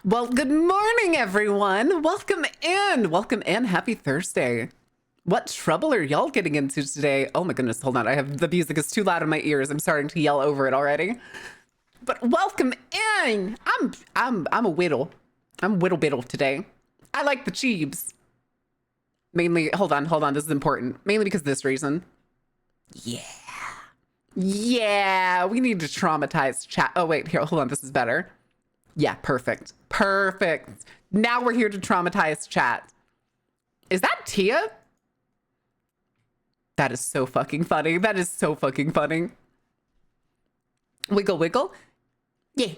Well, good morning, everyone. Welcome in. Welcome in. Happy Thursday. What trouble are y'all getting into today? Oh my goodness, hold on. The music is too loud in my ears. I'm starting to yell over it already. But welcome in. I'm a whittle. I'm whittle biddle today. I like the cheebs. Mainly, hold on. This is important. Mainly because of this reason. Yeah, we need to traumatize chat. Oh wait, here, hold on. This is better. Yeah, perfect. Perfect. Now we're here to traumatize chat. Is that Tia? That is so fucking funny. That is so fucking funny. Wiggle, wiggle. Yeah.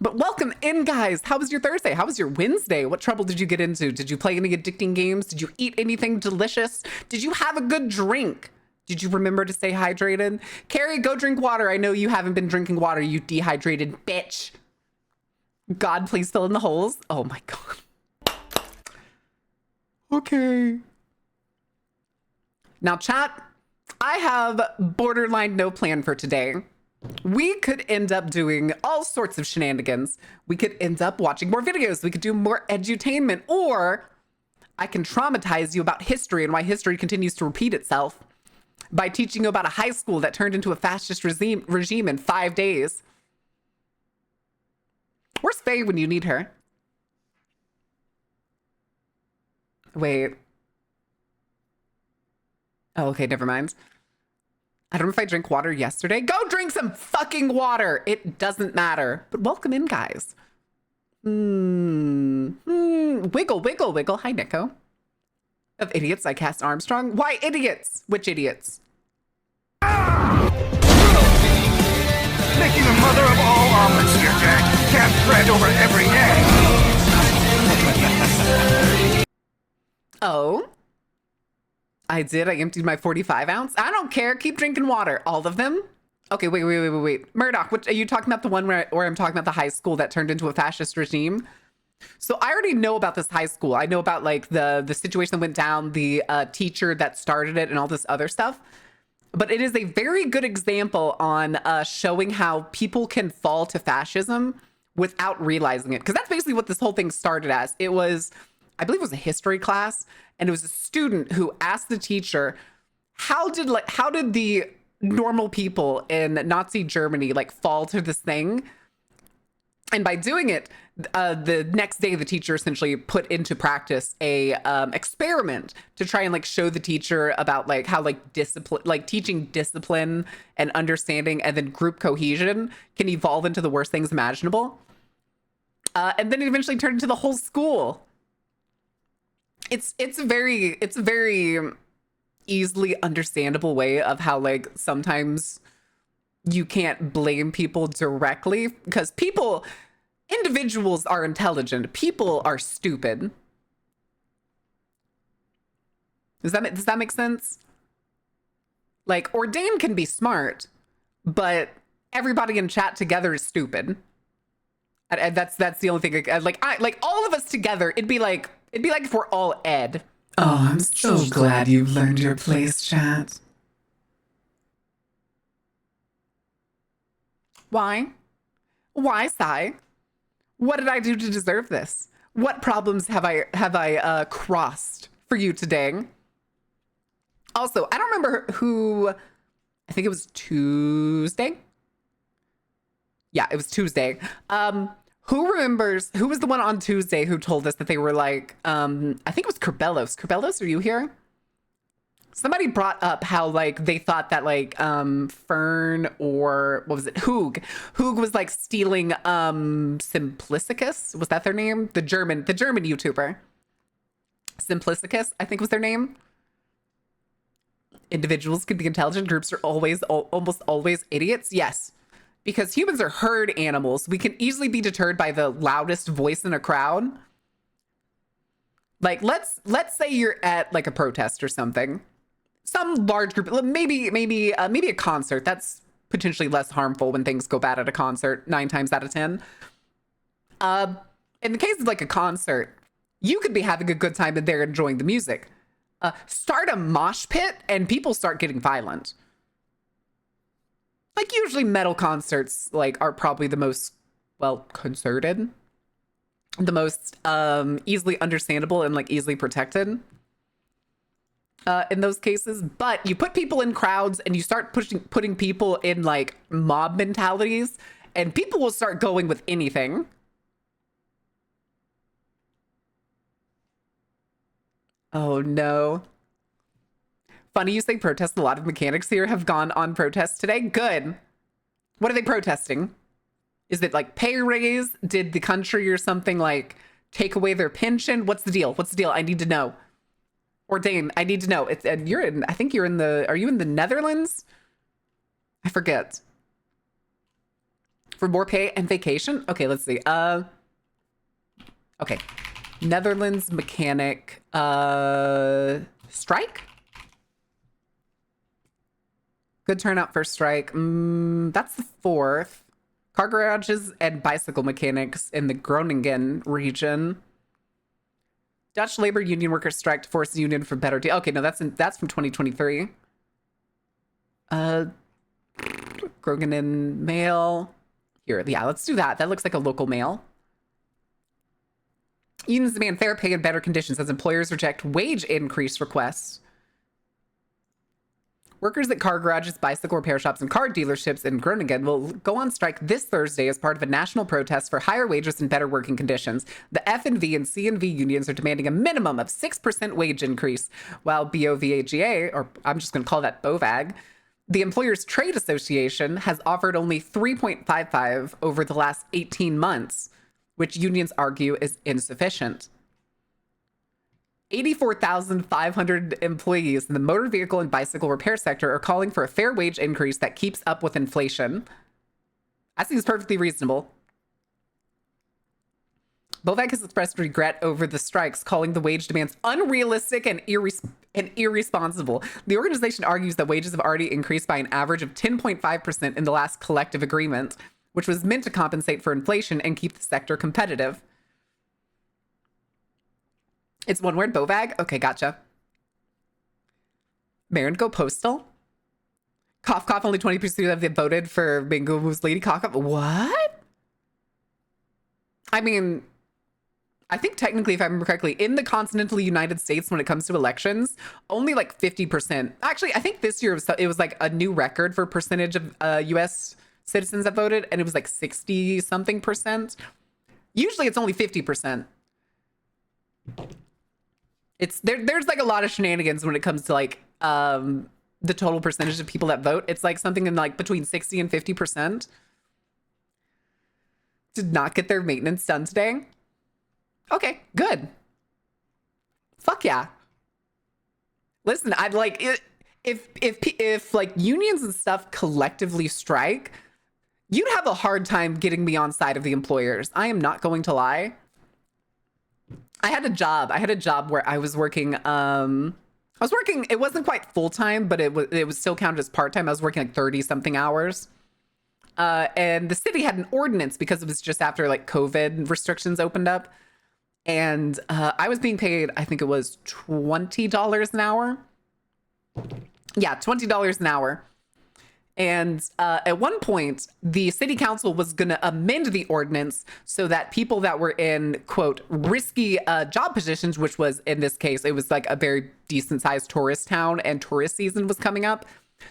But welcome in, guys. How was your Thursday? How was your Wednesday? What trouble did you get into? Did you play any addicting games? Did you eat anything delicious? Did you have a good drink? Did you remember to stay hydrated? Carrie, go drink water. I know you haven't been drinking water, you dehydrated bitch. God, please fill in the holes. Oh my God. Okay. Now, chat, I have borderline no plan for today. We could end up doing all sorts of shenanigans. We could end up watching more videos. We could do more edutainment, or I can traumatize you about history and why history continues to repeat itself by teaching you about a high school that turned into a fascist regime in 5 days. Where's Faye when you need her? Wait. Oh, okay, never mind. I don't know if I drank water yesterday. Go drink some fucking water. It doesn't matter. But welcome in, guys. Wiggle, wiggle, wiggle. Hi, Nico. Of idiots, I cast Armstrong. Why idiots? Which idiots? Making a mother of all omelets here, Jack. Can't spread over every egg. Oh. I did. I emptied my 45 ounce. I don't care. Keep drinking water. All of them? Okay, wait. Murdoch, are you talking about the one where I'm talking about the high school that turned into a fascist regime? So I already know about this high school. I know about like the situation that went down, the teacher that started it and all this other stuff. But it is a very good example on showing how people can fall to fascism without realizing it. Because that's basically what this whole thing started as. It was, I believe it was a history class. And it was a student who asked the teacher, how did the normal people in Nazi Germany like fall to this thing? And by doing it, the next day, the teacher essentially put into practice a experiment to try and like show the teacher about like how like discipline, like teaching discipline and understanding and then group cohesion can evolve into the worst things imaginable. And then it eventually turned into the whole school. It's a very easily understandable way of how like sometimes you can't blame people directly because individuals are intelligent. People are stupid. Does that make sense? Like Ordain can be smart, but everybody in chat together is stupid. And that's the only thing. Like all of us together, it'd be like if we're all Ed. Oh, I'm so glad you've learned your place, chat. Why? Why, Sai? What did I do to deserve this? What problems have I crossed for you today? Also, I don't remember who. I think it was Tuesday. Yeah, it was Tuesday. Who remembers, who was the one on Tuesday who told us that they were like, I think it was Kerbellos. Kerbellos, are you here? Somebody brought up how like they thought that like Fern or what was it? Hoog was like stealing Simplicicus. Was that their name? The German YouTuber. Simplicicus, I think was their name. Individuals can be intelligent. Groups are almost always idiots. Yes. Because humans are herd animals. We can easily be deterred by the loudest voice in a crowd. Like, let's say you're at like a protest or something. Some large group, maybe a concert. That's potentially less harmful when things go bad at a concert, 9 times out of 10. In the case of like a concert, you could be having a good time and they're enjoying the music. Start a mosh pit and people start getting violent. Like usually metal concerts like are probably the most well, concerted, the most easily understandable and like easily protected in those cases. But you put people in crowds and you start putting people in like mob mentalities, and people will start going with anything. Oh no. Funny you say protest. A lot of mechanics here have gone on protest today. Good. What are they protesting? Is it like pay raise? Did the country or something like take away their pension? What's the deal? What's the deal? I need to know. Or Dane, I need to know. It's and you're in. I think you're in the. Are you in the Netherlands? I forget. For more pay and vacation. Okay, let's see. Okay, Netherlands mechanic. Strike. Good turnout for strike. That's the 4th. Car garages and bicycle mechanics in the Groningen region. Dutch labor union workers strike to force the union for better deal. Okay, no, that's from 2023. Groningen mail. Here, yeah, let's do that. That looks like a local mail. Unions demand fair pay and better conditions as employers reject wage increase requests. Workers at car garages, bicycle repair shops, and car dealerships in Groningen will go on strike this Thursday as part of a national protest for higher wages and better working conditions. The F&V and C&V unions are demanding a minimum of 6% wage increase, while BOVAGA, or I'm just going to call that BOVAG, the Employers Trade Association, has offered only 3.55 over the last 18 months, which unions argue is insufficient. 84,500 employees in the motor vehicle and bicycle repair sector are calling for a fair wage increase that keeps up with inflation. I think it's perfectly reasonable. BOVAG has expressed regret over the strikes, calling the wage demands unrealistic and irresponsible. The organization argues that wages have already increased by an average of 10.5% in the last collective agreement, which was meant to compensate for inflation and keep the sector competitive. It's one word, BOVAG? Okay, gotcha. Marin go postal? Cough, cough, only 20% of them voted for Bingo's Lady Cough. What? I mean, I think technically, if I remember correctly, in the continental United States, when it comes to elections, only like 50%. Actually, I think this year it was like a new record for percentage of US citizens that voted, and it was like 60 something percent. Usually it's only 50%. There's like a lot of shenanigans when it comes to like the total percentage of people that vote. It's like something in like between 60 and 50%. Did not get their maintenance done today. Okay, good. Fuck yeah. Listen, I'd like it if like unions and stuff collectively strike, you'd have a hard time getting me on side of the employers. I am not going to lie. I had a job where I was working, it wasn't quite full-time, but it was still counted as part-time. I was working like 30 something hours. And the city had an ordinance because it was just after like COVID restrictions opened up. And I was being paid, I think it was $20 an hour. Yeah, $20 an hour. And at one point, the city council was going to amend the ordinance so that people that were in, quote, risky job positions, which was, in this case, it was like a very decent sized tourist town and tourist season was coming up.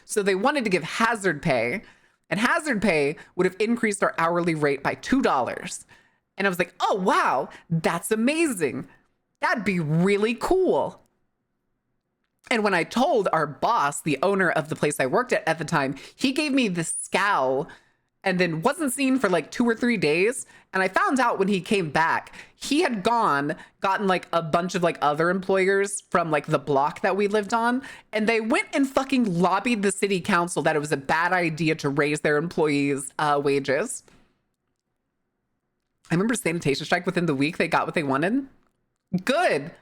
So they wanted to give hazard pay, and hazard pay would have increased our hourly rate by $2. And I was like, oh, wow, that's amazing. That'd be really cool. And when I told our boss, the owner of the place I worked at the time, he gave me the scowl and then wasn't seen for like 2 or 3 days. And I found out when he came back, he had gotten like a bunch of like other employers from like the block that we lived on. And they went and fucking lobbied the city council that it was a bad idea to raise their employees' wages. I remember sanitation strike within the week. They got what they wanted. Good.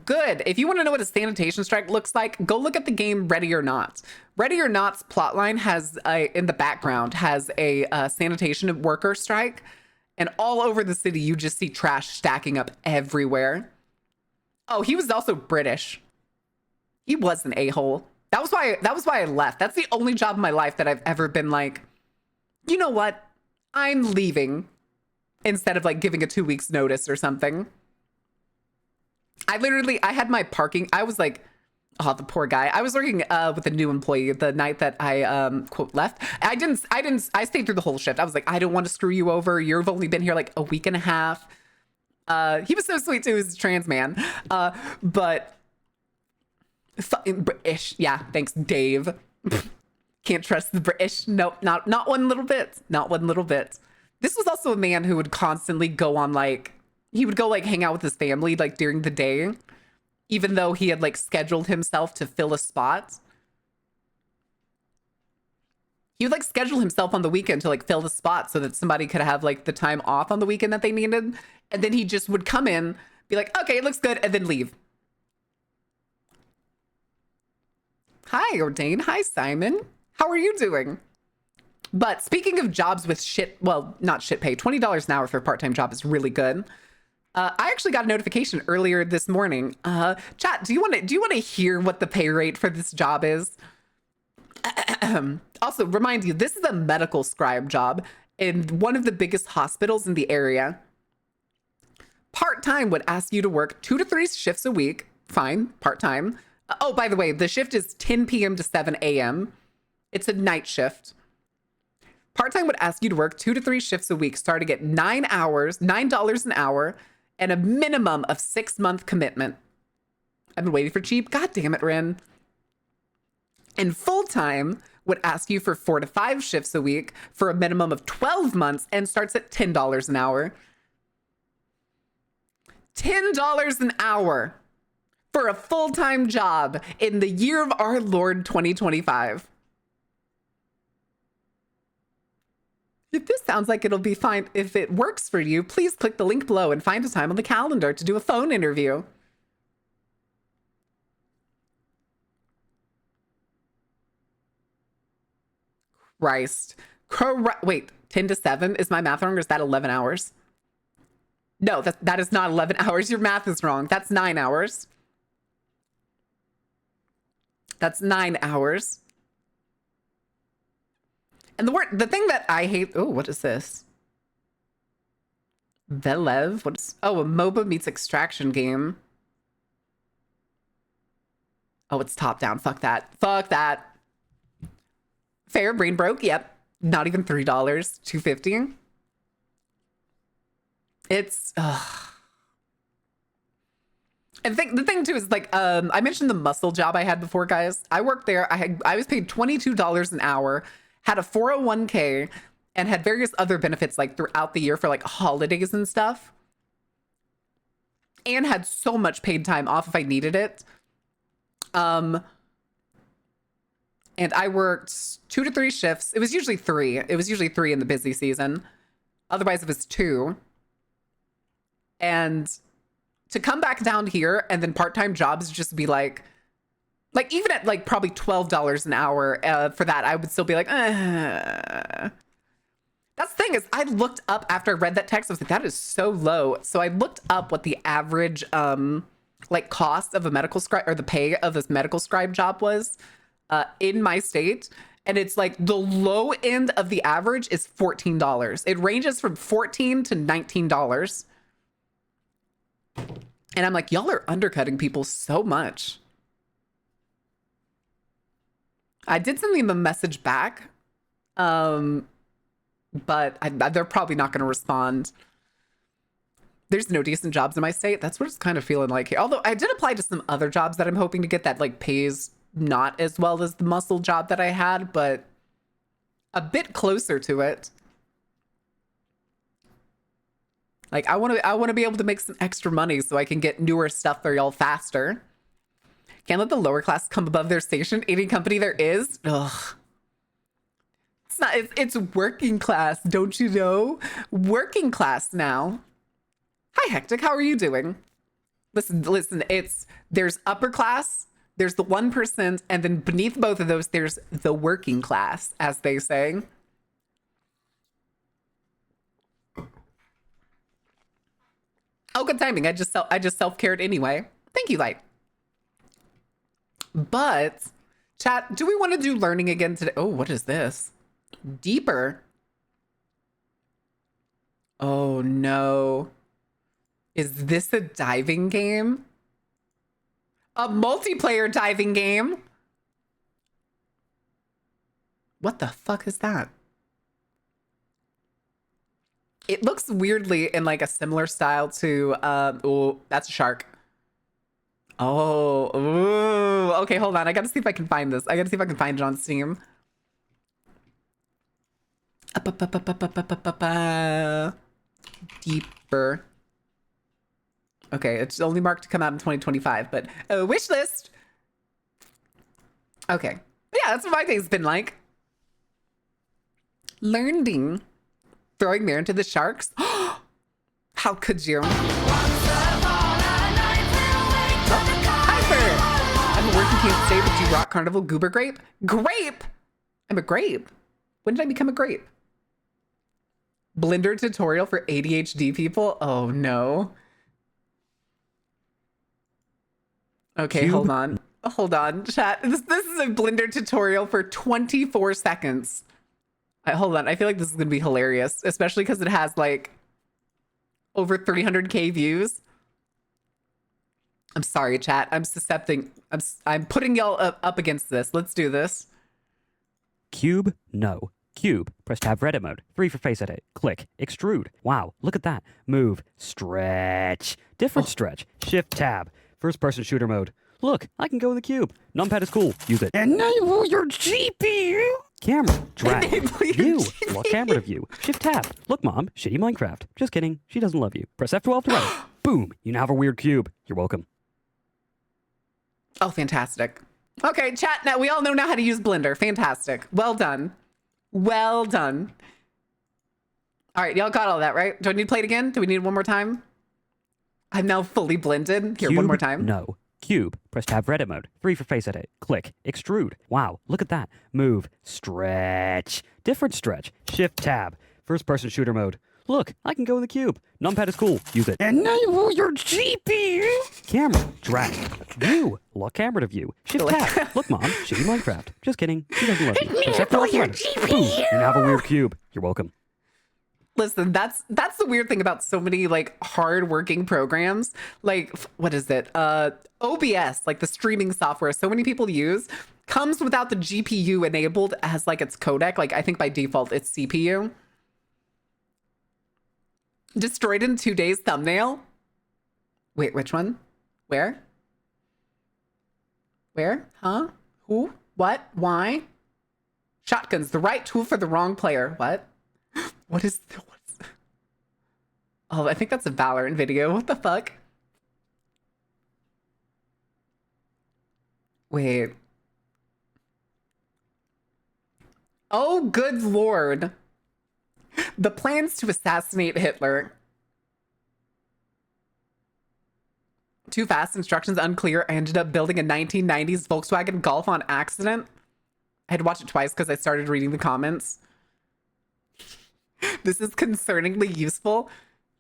Good. If you want to know what a sanitation strike looks like, go look at the game Ready or Not. Ready or Not's plotline has in the background has a sanitation worker strike, and all over the city you just see trash stacking up everywhere. Oh, he was also British. He was an a-hole. That was why I left. That's the only job in my life that I've ever been like, you know what? I'm leaving instead of like giving a 2 weeks notice or something. I had my parking. I was like, oh, the poor guy. I was working with a new employee the night that I quote left. I stayed through the whole shift. I was like, I don't want to screw you over. You've only been here like a week and a half. He was so sweet too. He was a trans man. But fucking British. Yeah, thanks, Dave. Can't trust the British. Nope, not one little bit. Not one little bit. This was also a man who would constantly go on like, he would go like hang out with his family like during the day, even though he had like scheduled himself to fill a spot. He would like schedule himself on the weekend to like fill the spot so that somebody could have like the time off on the weekend that they needed. And then he just would come in, be like, okay, it looks good, and then leave. Hi, Ordain. Hi, Simon. How are you doing? But speaking of jobs with shit, well, not shit pay, $20 an hour for a part-time job is really good. I actually got a notification earlier this morning. Chat, do you want to hear what the pay rate for this job is? Also, remind you, this is a medical scribe job in one of the biggest hospitals in the area. Part-time would ask you to work 2 to 3 shifts a week. Fine, part-time. Oh, by the way, the shift is 10 p.m. to 7 a.m. It's a night shift. Part-time would ask you to work 2 to 3 shifts a week, starting at 9 hours, $9 an hour, and a minimum of 6-month commitment. I've been waiting for cheap. God damn it, Ren. And full-time would ask you for 4 to 5 shifts a week for a minimum of 12 months and starts at $10 an hour. $10 an hour for a full-time job in the year of our Lord 2025. If this sounds like it'll be fine, if it works for you, please click the link below and find a time on the calendar to do a phone interview. Christ. Wait, 10 to 7? Is my math wrong, or is that 11 hours? No, that is not 11 hours. Your math is wrong. That's 9 hours. That's 9 hours. And the thing that I hate, oh, what is this? Velev? Oh, a MOBA meets extraction game. Oh, it's top down. Fuck that. Fuck that. Fair, brain broke. Yep. Not even $3. $2.50. It's and the thing too is like I mentioned the muscle job I had before, guys. I worked there. I was paid $22 an hour, had a 401k, and had various other benefits like throughout the year for like holidays and stuff. And had so much paid time off if I needed it. And I worked 2 to 3 shifts. It was usually 3. It was usually 3 in the busy season. Otherwise it was 2. And to come back down here and then part-time jobs just be like even at like probably $12 an hour for that, I would still be like, That's the thing is, I looked up after I read that text. I was like, that is so low. So I looked up what the average like cost of a medical scribe, or the pay of this medical scribe job was in my state. And it's like the low end of the average is $14. It ranges from $14 to $19. And I'm like, y'all are undercutting people so much. I did send them a message back, but they're probably not going to respond. There's no decent jobs in my state. That's what it's kind of feeling like here. Although I did apply to some other jobs that I'm hoping to get that like pays not as well as the muscle job that I had, but a bit closer to it. Like I want to be able to make some extra money so I can get newer stuff for y'all faster. Can't let the lower class come above their station. Any company there is. Ugh. It's not, it's working class, don't you know? Working class now. Hi, Hectic, how are you doing? Listen, there's upper class, there's the 1%, and then beneath both of those, there's the working class, as they say. Oh, good timing. I just self-cared anyway. Thank you, Light. But, chat, do we want to do learning again today? Oh, what is this? Deeper. Oh no. Is this a diving game? A multiplayer diving game? What the fuck is that? It looks weirdly in like a similar style to, oh, that's a shark. Oh, ooh. Okay, hold on. I gotta see if I can find this. I gotta see if I can find it on Steam. Deeper. Okay, it's only marked to come out in 2025, but wish list. Okay. Yeah, that's what my day's been like. Learning. Throwing mirror into the sharks. How could you? Hyper! I'm a working can't stay, but you rock carnival goober grape. Grape! I'm a grape. When did I become a grape? Blender tutorial for ADHD people? Oh no. Okay, Cube. hold on. Hold on, chat. This is a Blender tutorial for 24 seconds. Hold on. I feel like this is going to be hilarious, especially because it has like over 300k views. I'm sorry, chat. I'm putting y'all up against this. Let's do this. Cube, no. Cube, press tab for edit mode. 3 for face edit. Click, extrude. Wow, look at that. Move, stretch. Different stretch. Shift tab. First person shooter mode. Look, I can go in the cube. Numpad is cool. Use it. Enable your GPU. Camera, drag. Enable your View, GPU. lock camera to view. Shift tab. Look, mom, shitty Minecraft. Just kidding. She doesn't love you. Press F12 to run it. Boom, you now have a weird cube. You're welcome. Oh, fantastic. Okay, chat. Now we all know now how to use Blender. Fantastic. Well done. Well done. All right, y'all got all that, right? Do I need to play it again? Do we need it one more time? I'm now fully blended. Here, Cube, one more time. No. Cube, press tab for edit mode. 3 for face edit. Click, extrude. Wow, look at that. Move, stretch. Different stretch. Shift tab. First person shooter mode. Look, I can go in the cube. Numpad is cool. Use it. Enable your GPU. Camera, drag. View, lock camera to view. Shift tab. Look, mom, shitty Minecraft. Just kidding. She doesn't love you. Press F12 to run it. Boom, you now have a weird cube. You're welcome. Listen, that's the weird thing about so many like hard-working programs. Like, what is it? OBS, like the streaming software so many people use, comes without the GPU enabled as like its codec. Like I think by default it's CPU. Destroyed in 2 days thumbnail. Wait, which one? Where? Where? Huh? Who? What? Why? Shotgun's the right tool for the wrong player. What? What is what's... Oh, I think that's a Valorant video. What the fuck? Wait. Oh, good lord. The plans to assassinate Hitler. Too fast, instructions unclear. I ended up building a 1990s Volkswagen Golf on accident. I had to watch it twice because I started reading the comments. This is concerningly useful.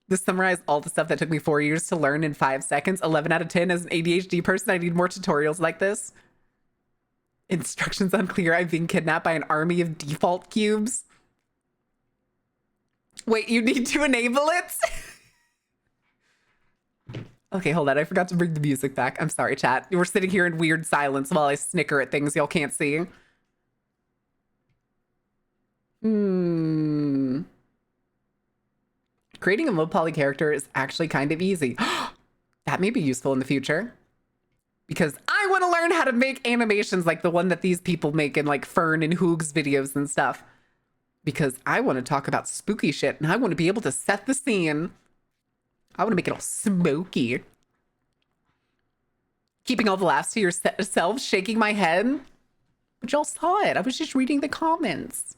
This summarized all the stuff that took me 4 years to learn in 5 seconds. 11 out of 10. As an ADHD person, I need more tutorials like this. Instructions unclear. I'm being kidnapped by an army of default cubes. Wait, you need to enable it? Okay, hold on. I forgot to bring the music back. I'm sorry, chat. We're sitting here in weird silence while I snicker at things y'all can't see. Creating a low poly character is actually kind of easy. That may be useful in the future. Because I want to learn how to make animations like the one that these people make in like Fern and Hoog's videos and stuff. Because I want to talk about spooky shit and I want to be able to set the scene. I want to make it all smoky. Keeping all the laughs to yourself, shaking my head. But y'all saw it. I was just reading the comments.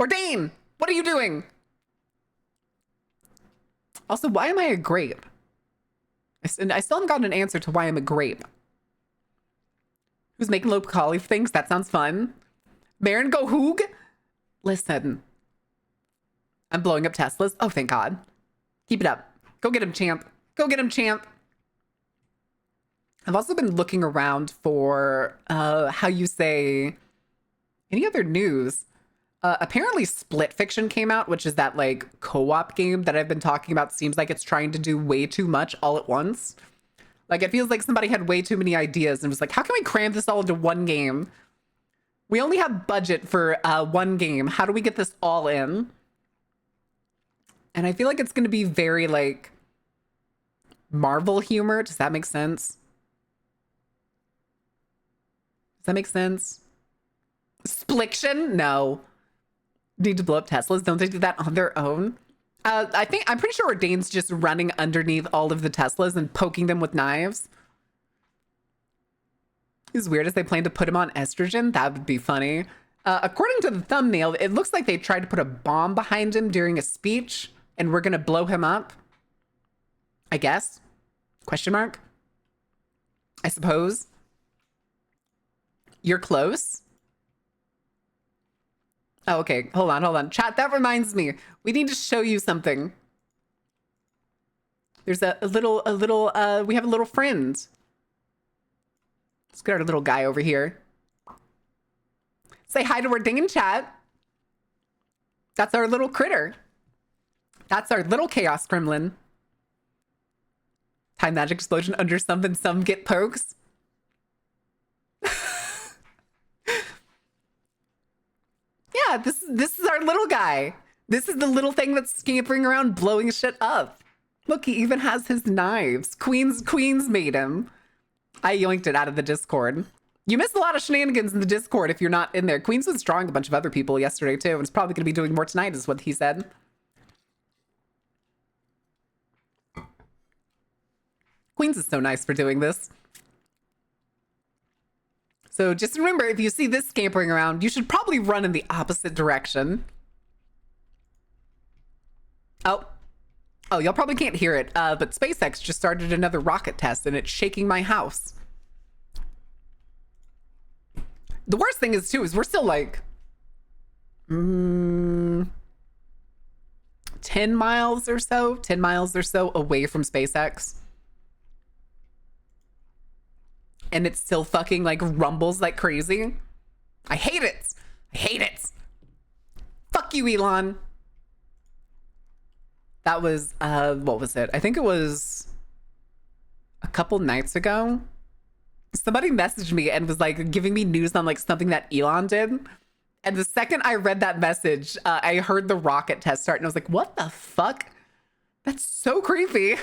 Ordain, what are you doing? Also, why am I a grape? I still haven't gotten an answer to why I'm a grape. Who's making low poly things? That sounds fun. Baron go Hoog? Listen. I'm blowing up Teslas. Oh, thank God. Keep it up. Go get him, champ. Go get him, champ. I've also been looking around for, how you say, any other news. Apparently Split Fiction came out, which is that like co-op game that I've been talking about. Seems like it's trying to do way too much all at once. Like it feels like somebody had way too many ideas and was like, how can we cram this all into one game? We only have budget for one game. How do we get this all in? And I feel like it's going to be very like Marvel humor. Does that make sense? Does that make sense? Spliction? No. Need to blow up Teslas? Don't they do that on their own? I'm pretty sure Ordain's just running underneath all of the Teslas and poking them with knives. As weird as they plan to put him on estrogen, that would be funny. According to the thumbnail, it looks like they tried to put a bomb behind him during a speech, and we're gonna blow him up. I guess? Question mark? I suppose. You're close. Oh, okay. Hold on. Chat, that reminds me. We need to show you something. There's we have a little friend. Let's get our little guy over here. Say hi to our dingin' chat. That's our little critter. That's our little chaos gremlin. Time magic explosion under something, some get pokes. Yeah, this is our little guy. This is the little thing that's scampering around blowing shit up. Look, he even has his knives. Queens made him. I yoinked it out of the Discord. You missed a lot of shenanigans in the Discord if you're not in there. Queens was drawing a bunch of other people yesterday too, and is probably gonna be doing more tonight, is what he said. Queens is so nice for doing this. So just remember, if you see this scampering around, you should probably run in the opposite direction. Oh, y'all probably can't hear it, but SpaceX just started another rocket test and it's shaking my house. The worst thing is too, is we're still like 10 miles or so away from SpaceX. And it still fucking like rumbles like crazy. I hate it. Fuck you, Elon. That was, what was it? I think it was a couple nights ago. Somebody messaged me and was like giving me news on like something that Elon did. And the second I read that message, I heard the rocket test start and I was like, what the fuck? That's so creepy.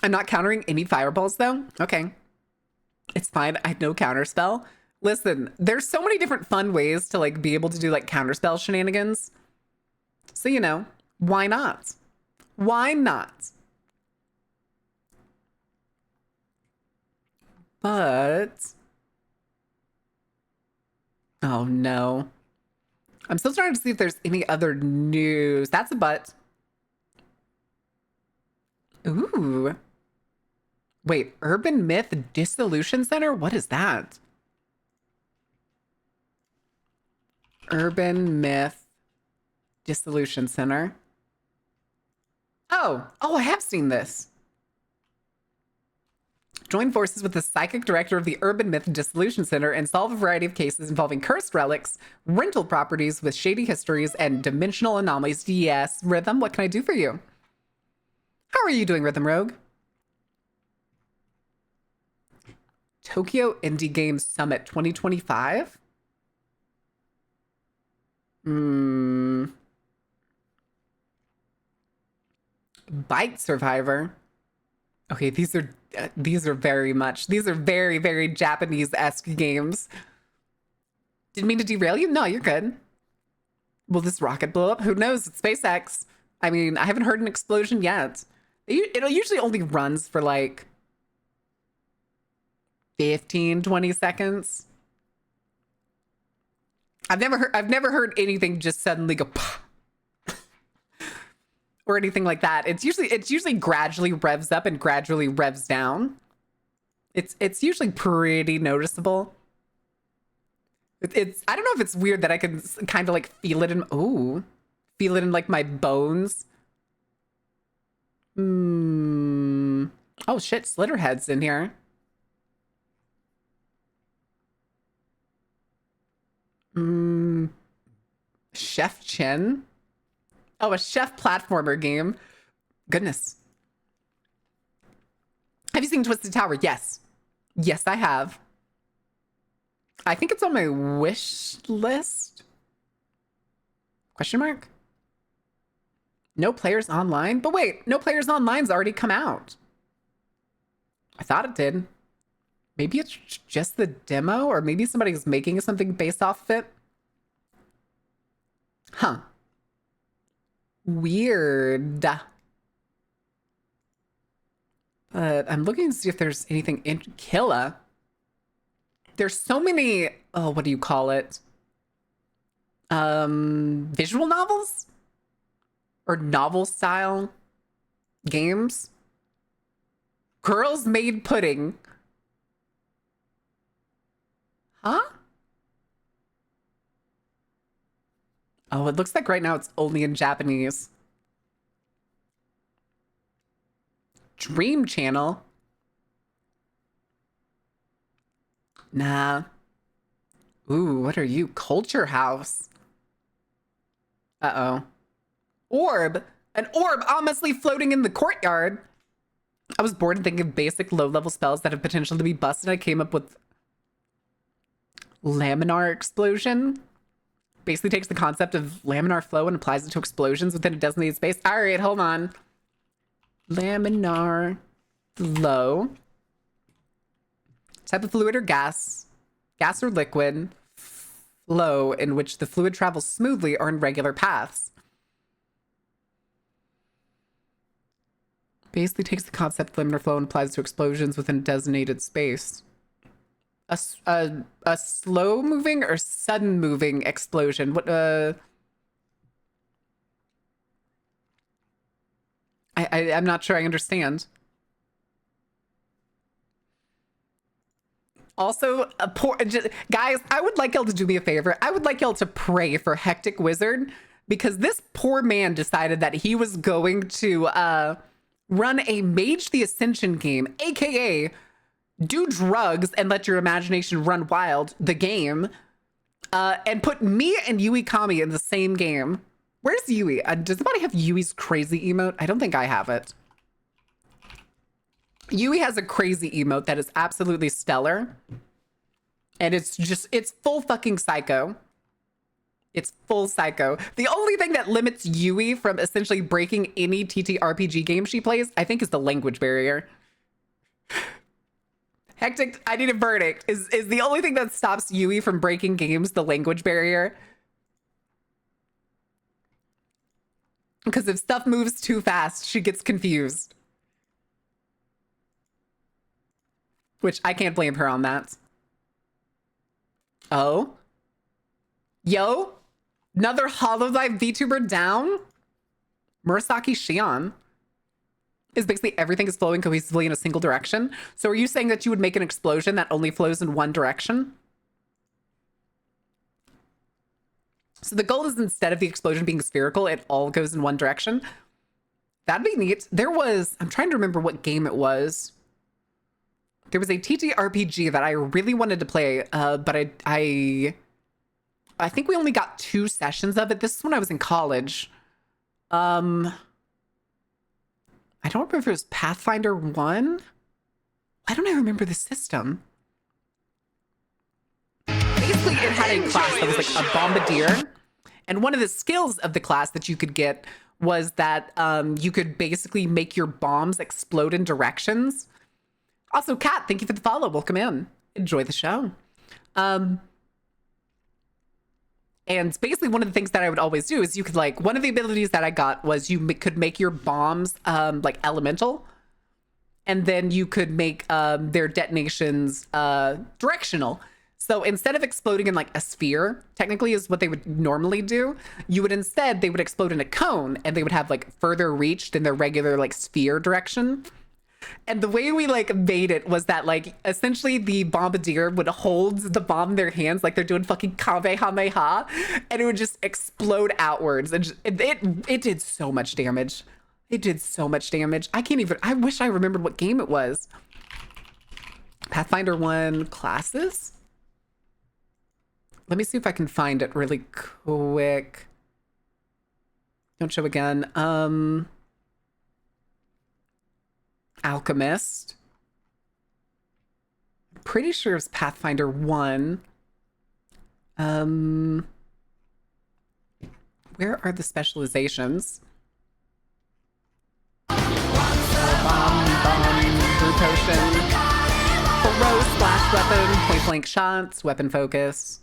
I'm not countering any fireballs though. Okay. It's fine. I have no counterspell. Listen, there's so many different fun ways to like be able to do like counterspell shenanigans. So, you know, why not? Why not? But, oh no. I'm still trying to see if there's any other news. That's a but. Ooh. Wait, Urban Myth Dissolution Center? What is that? Urban Myth Dissolution Center. Oh, I have seen this. Join forces with the psychic director of the Urban Myth Dissolution Center and solve a variety of cases involving cursed relics, rental properties with shady histories, and dimensional anomalies. Yes, Rhythm, what can I do for you? How are you doing, Rhythm Rogue? Tokyo Indie Games Summit 2025? Bite Survivor. Okay, these are very, very Japanese-esque games. Didn't mean to derail you? No, you're good. Will this rocket blow up? Who knows? It's SpaceX. I mean, I haven't heard an explosion yet. It usually only runs for like 15, 20 seconds. I've never heard anything just suddenly go or anything like that. It's usually gradually revs up and gradually revs down. It's usually pretty noticeable. I don't know if it's weird that I can kind of like feel it in like my bones. Oh shit, Slitterhead's in here. Chef Chen? Oh, a chef platformer game. Goodness. Have you seen Twisted Tower? Yes. Yes, I have. I think it's on my wish list. Question mark? No Players Online? But wait, No Players Online's already come out. I thought it did. Maybe it's just the demo, or maybe somebody's making something based off of it. Huh. Weird. But I'm looking to see if there's anything in Killa. There's so many, oh, what do you call it? Visual novels? Or novel style games? Girls Made Pudding. Huh? Oh, it looks like right now it's only in Japanese. Dream Channel? Nah. Ooh, what are you? Culture House. Uh-oh. Orb? An orb ominously floating in the courtyard. I was bored and thinking of basic low-level spells that have potential to be busted. I came up with Laminar Explosion. Basically takes the concept of laminar flow and applies it to explosions within a designated space. All right, hold on. Laminar flow. Type of fluid or gas. Gas or liquid. Flow in which the fluid travels smoothly or in regular paths. Basically takes the concept of laminar flow and applies it to explosions within a designated space. A slow moving or sudden moving explosion. What I'm not sure I understand. Also, guys, I would like y'all to do me a favor. I would like y'all to pray for Hectic Wizard, because this poor man decided that he was going to run a Mage the Ascension game, aka do drugs and let your imagination run wild, the game, and put me and Yui Kami in the same game. Where's Yui? Does anybody have Yui's crazy emote? I don't think I have it. Yui has a crazy emote that is absolutely stellar. And it's full fucking psycho. It's full psycho. The only thing that limits Yui from essentially breaking any TTRPG game she plays, I think, is the language barrier. Hectic, I need a verdict. Is the only thing that stops Yui from breaking games the language barrier? Because if stuff moves too fast, she gets confused. Which I can't blame her on that. Oh? Yo? Another Hololive VTuber down? Murasaki Shion. Is basically everything is flowing cohesively in a single direction. So are you saying that you would make an explosion that only flows in one direction? So the goal is, instead of the explosion being spherical, it all goes in one direction. That'd be neat. There was, I'm trying to remember what game it was. There was a TTRPG that I really wanted to play, but I think we only got 2 sessions of it. This is when I was in college. I don't remember if it was Pathfinder 1. Why don't I remember the system? Basically, it had a class that was like a bombardier. And one of the skills of the class that you could get was that you could basically make your bombs explode in directions. Also, Kat, thank you for the follow. Welcome in. Enjoy the show. And basically one of the things that I would always do is you could, like, one of the abilities that I got was you could make your bombs like elemental. And then you could make their detonations directional. So instead of exploding in like a sphere, technically is what they would normally do, you would instead, they would explode in a cone and they would have like further reach than their regular like sphere direction. And the way we like made it was that like essentially the bombardier would hold the bomb in their hands like they're doing fucking Kamehameha, and it would just explode outwards. And it did so much damage. It did so much damage. I wish I remembered what game it was. Pathfinder 1 classes? Let me see if I can find it really quick. Don't show again. Alchemist. Pretty sure it's Pathfinder 1. Where are the specializations? Bomb, brew potion. Throw, splash weapon, point blank shots, weapon focus.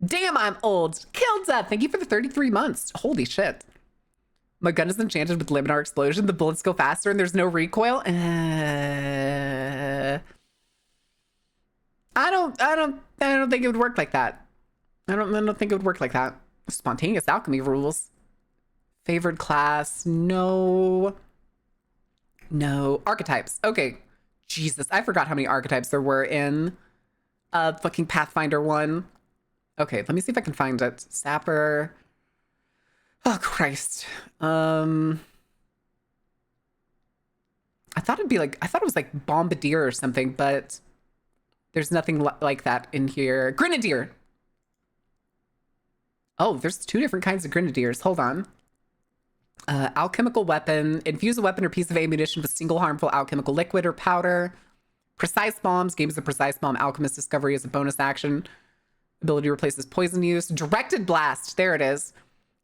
Damn, I'm old. Kilda, thank you for the 33 months. Holy shit. My gun is enchanted with liminar explosion. The bullets go faster and there's no recoil. I don't think it would work like that. I don't think it would work like that. Spontaneous alchemy rules. Favored class, no. No. Archetypes. Okay. Jesus, I forgot how many archetypes there were in fucking Pathfinder 1. Okay, let me see if I can find it. Sapper. Oh, Christ. I thought it was like Bombardier or something, but there's nothing like that in here. Grenadier. Oh, there's 2 different kinds of grenadiers. Hold on. Alchemical weapon. Infuse a weapon or piece of ammunition with single harmful alchemical liquid or powder. Precise bombs. Games of precise bomb alchemist discovery as a bonus action. Ability replaces poison use. Directed blast. There it is.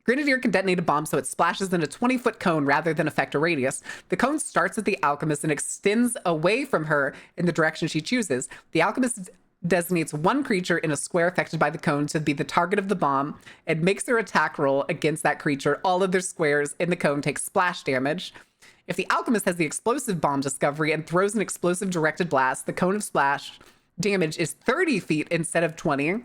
Grenadier can detonate a bomb so it splashes in a 20-foot cone rather than affect a radius. The cone starts at the alchemist and extends away from her in the direction she chooses. The alchemist designates one creature in a square affected by the cone to be the target of the bomb and makes their attack roll against that creature. All of their squares in the cone take splash damage. If the alchemist has the explosive bomb discovery and throws an explosive directed blast, the cone of splash damage is 30 feet instead of 20.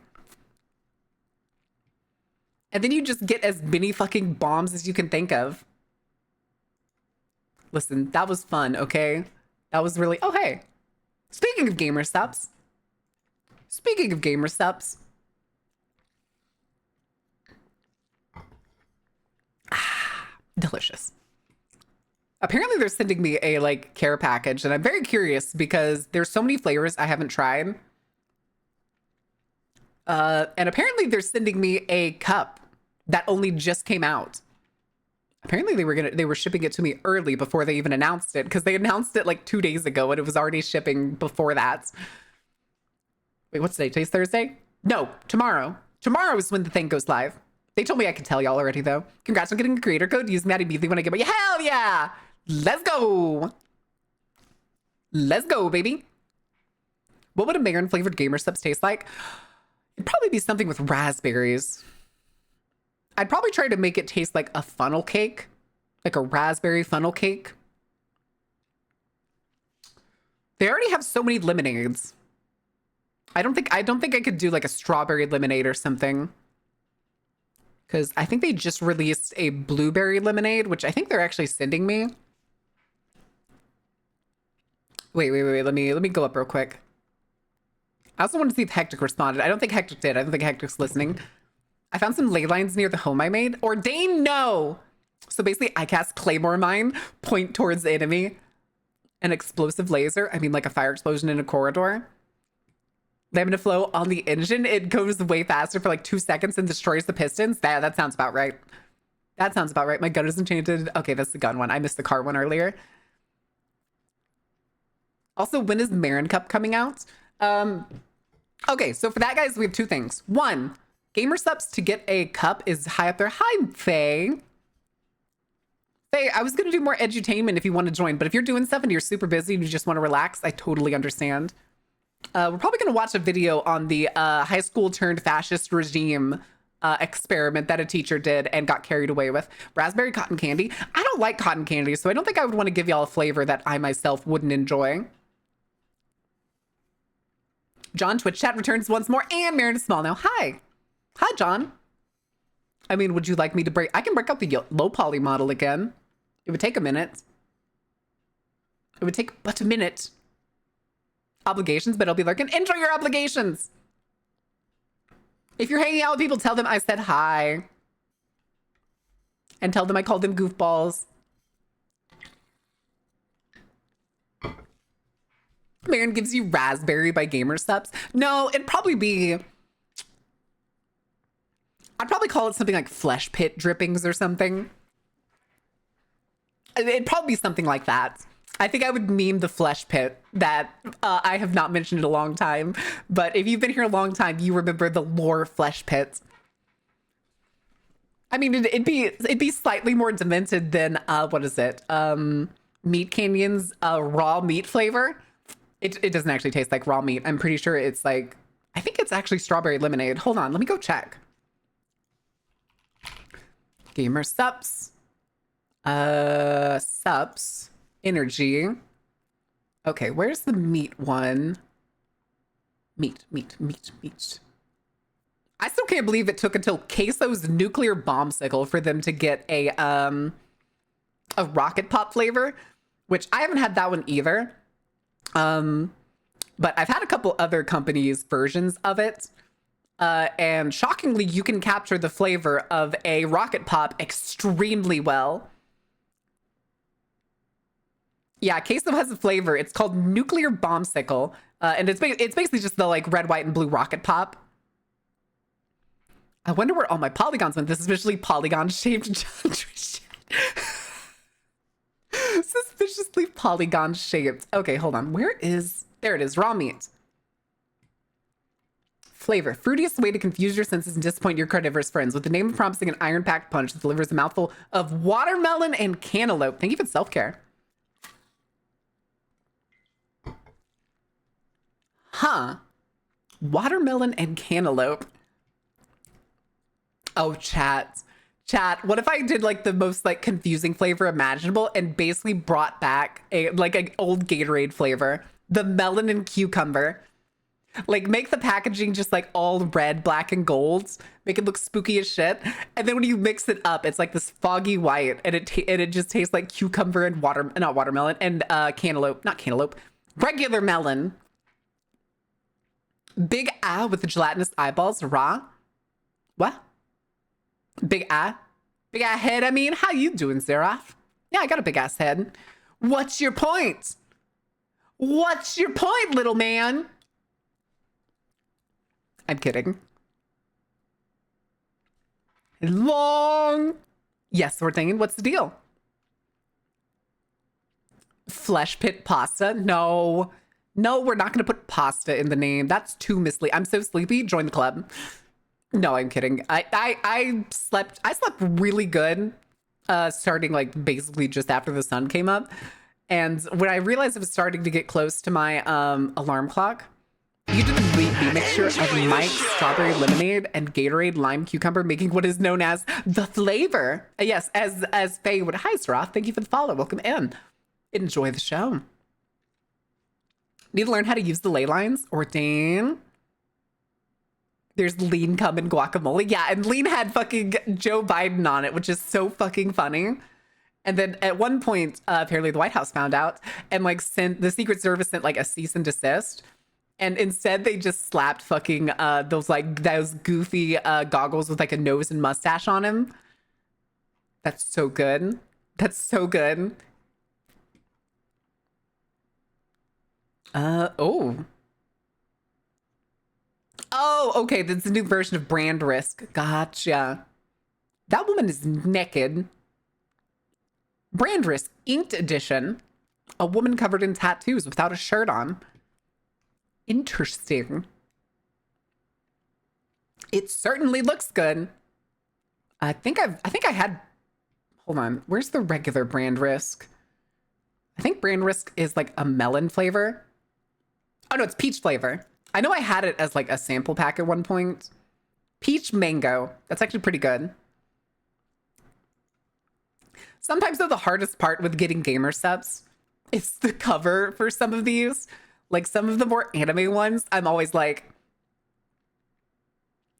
And then you just get as many fucking bombs as you can think of. Listen, that was fun, okay? That was really... Oh, hey. Speaking of gamer subs. Delicious. Apparently they're sending me a like care package and I'm very curious because there's so many flavors I haven't tried. And apparently they're sending me a cup that only just came out. Apparently they were shipping it to me early before they even announced it because they announced it like 2 days ago and it was already shipping before that. Wait, what's today? Today's Thursday? No, tomorrow. Tomorrow is when the thing goes live. They told me I could tell y'all already though. Congrats on getting a creator code. Using that immediately when I get my... Hell yeah! Let's go! Let's go, baby. What would a Marin flavored gamer subs taste like? It'd probably be something with raspberries. I'd probably try to make it taste like a funnel cake, like a raspberry funnel cake. They already have so many lemonades. I don't think I could do like a strawberry lemonade or something. Because I think they just released a blueberry lemonade, which I think they're actually sending me. Wait. Let me go up real quick. I also want to see if Hectic responded. I don't think Hectic did. I don't think Hectic's listening. I found some ley lines near the home I made. Ordain, no! So basically, I cast Claymore Mine, point towards the enemy. An explosive laser. I mean, like a fire explosion in a corridor. Laminar flow on the engine. It goes way faster for like 2 seconds and destroys the pistons. That sounds about right. That sounds about right. My gun is enchanted. Okay, that's the gun one. I missed the car one earlier. Also, when is Marin Cup coming out? Okay, so for that, guys, we have 2 things. 1, gamer subs to get a cup is high up there. Hi, Faye. Faye, I was going to do more edutainment if you want to join, but if you're doing stuff and you're super busy and you just want to relax, I totally understand. We're probably going to watch a video on the high school turned fascist regime experiment that a teacher did and got carried away with. Raspberry cotton candy. I don't like cotton candy, so I don't think I would want to give y'all a flavor that I myself wouldn't enjoy. John, Twitch chat returns once more, and Marin is small now. Hi. Hi, John. I mean, would you like me to break... I can break out the low poly model again. It would take a minute. It would take but a minute. Obligations, but I'll be lurking. Enjoy your obligations. If you're hanging out with people, tell them I said hi. And tell them I called them goofballs. Marin gives you raspberry by gamer subs. No, it'd probably be... I'd probably call it something like flesh pit drippings or something. It'd probably be something like that. I think I would meme the flesh pit that I have not mentioned in a long time. But if you've been here a long time, you remember the lore flesh pit. I mean, it'd be slightly more demented than what is it? Meat Canyon's raw meat flavor. It doesn't actually taste like raw meat. I'm pretty sure it's like, I think it's actually strawberry lemonade. Hold on, let me go check. Gamer Sups. Sups. Energy. Okay, where's the meat one? Meat. I still can't believe it took until Queso's nuclear bombsicle for them to get a rocket pop flavor, which I haven't had that one either. But I've had a couple other companies' versions of it. And shockingly, you can capture the flavor of a rocket pop extremely well. Yeah, Queso has a flavor. It's called nuclear bombsicle. And it's basically just the like red, white, and blue rocket pop. I wonder where all my polygons went. This is visually polygon-shaped. Suspiciously polygon-shaped. Okay, hold on. Where is... There it is. Raw meat. Flavor. Fruitiest way to confuse your senses and disappoint your carnivorous friends. With the name of promising an iron-packed punch that delivers a mouthful of watermelon and cantaloupe. Thank you for self-care. Huh. Watermelon and cantaloupe. Oh, chat, what if I did like the most like confusing flavor imaginable and basically brought back a like an old Gatorade flavor, the melon and cucumber, like make the packaging just like all red, black, and gold, make it look spooky as shit, and then when you mix it up, it's like this foggy white, and it just tastes like cucumber and not watermelon and not cantaloupe, regular melon. Big with the gelatinous eyeballs, raw. What? Big ass head. I mean, how you doing, Seraph? Yeah, I got a big ass head. What's your point? What's your point, little man? I'm kidding. Long. Yes, we're thinking, what's the deal? Flesh pit pasta? No, we're not going to put pasta in the name. That's too misleading. I'm so sleepy. Join the club. No, I'm kidding. I slept really good, starting like basically just after the sun came up. And when I realized it was starting to get close to my alarm clock, you did the mixture of Mike's strawberry lemonade and Gatorade lime cucumber, making what is known as the flavor. Yes, as Faye would. Hi, Sroth. Thank you for the follow. Welcome in. Enjoy the show. Need to learn how to use the ley lines? Ordain. There's lean cum and guacamole. Yeah, and lean had fucking Joe Biden on it, which is so fucking funny. And then at one point, apparently the White House found out and like sent the Secret Service sent like a cease and desist. And instead they just slapped fucking those goofy goggles with like a nose and mustache on him. That's so good. That's so good. Oh, okay. That's a new version of Brand Risk. Gotcha. That woman is naked. Brand Risk Inked Edition. A woman covered in tattoos without a shirt on. Interesting. It certainly looks good. I think I had. Hold on. Where's the regular Brand Risk? I think Brand Risk is like a melon flavor. Oh no, it's peach flavor. I know I had it as like a sample pack at one point. Peach mango. That's actually pretty good. Sometimes though, the hardest part with getting gamer subs is the cover for some of these. Like some of the more anime ones, I'm always like,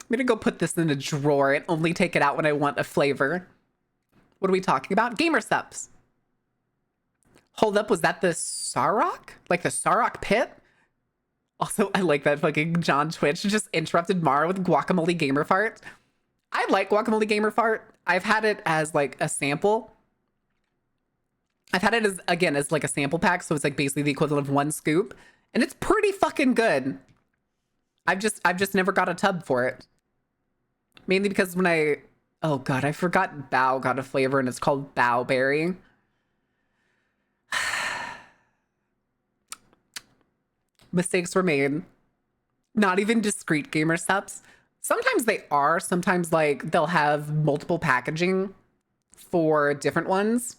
I'm gonna go put this in a drawer and only take it out when I want a flavor. What are we talking about? Gamer subs. Hold up, was that the Sarok? Like the Sarok pit? Also, I like that fucking John Twitch just interrupted Mara with guacamole gamer fart. I like guacamole gamer fart. I've had it as like a sample. I've had it as like a sample pack, so it's like basically the equivalent of one scoop, and it's pretty fucking good. I've just never got a tub for it. Mainly because when oh God, I forgot Bao got a flavor and it's called Bao Berry. Mistakes were made. Not even discrete gamer steps. Sometimes they are. Sometimes like they'll have multiple packaging for different ones.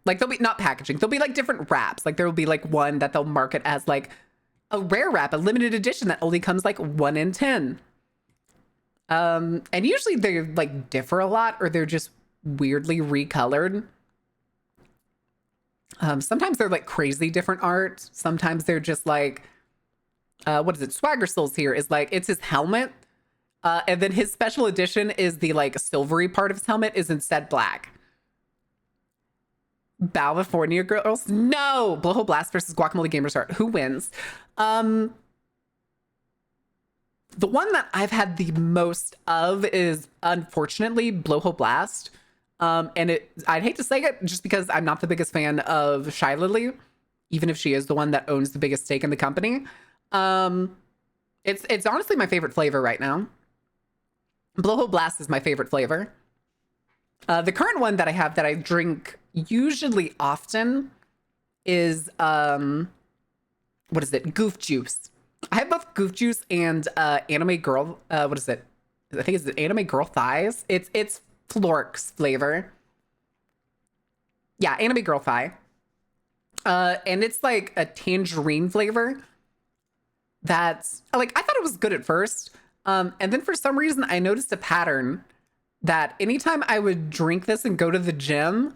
Like they'll be not packaging. They'll be like different wraps. Like there will be like one that they'll market as like a rare wrap, a limited edition that only comes like 1 in 10. And usually they like differ a lot or they're just weirdly recolored. Sometimes they're like crazy different art. Sometimes they're just like, what is it? Swagger Souls here is like, it's his helmet. And then his special edition is the like silvery part of his helmet is instead black. California girls? No! Blowhole Blast versus Guacamole Gamers Heart. Who wins? The one that I've had the most of is unfortunately Blowhole Blast. And I'd hate to say it just because I'm not the biggest fan of Shy Lily, even if she is the one that owns the biggest stake in the company. It's honestly my favorite flavor right now. Blowhole Blast is my favorite flavor. The current one that I have that I drink usually often is what is it? Goof Juice. I have both Goof Juice and Anime Girl. What is it? I think it's Anime Girl Thighs. It's Flork's flavor. Yeah, Anime Girl Thigh. And it's like a tangerine flavor. That's like I thought it was good at first. And then for some reason I noticed a pattern that anytime I would drink this and go to the gym,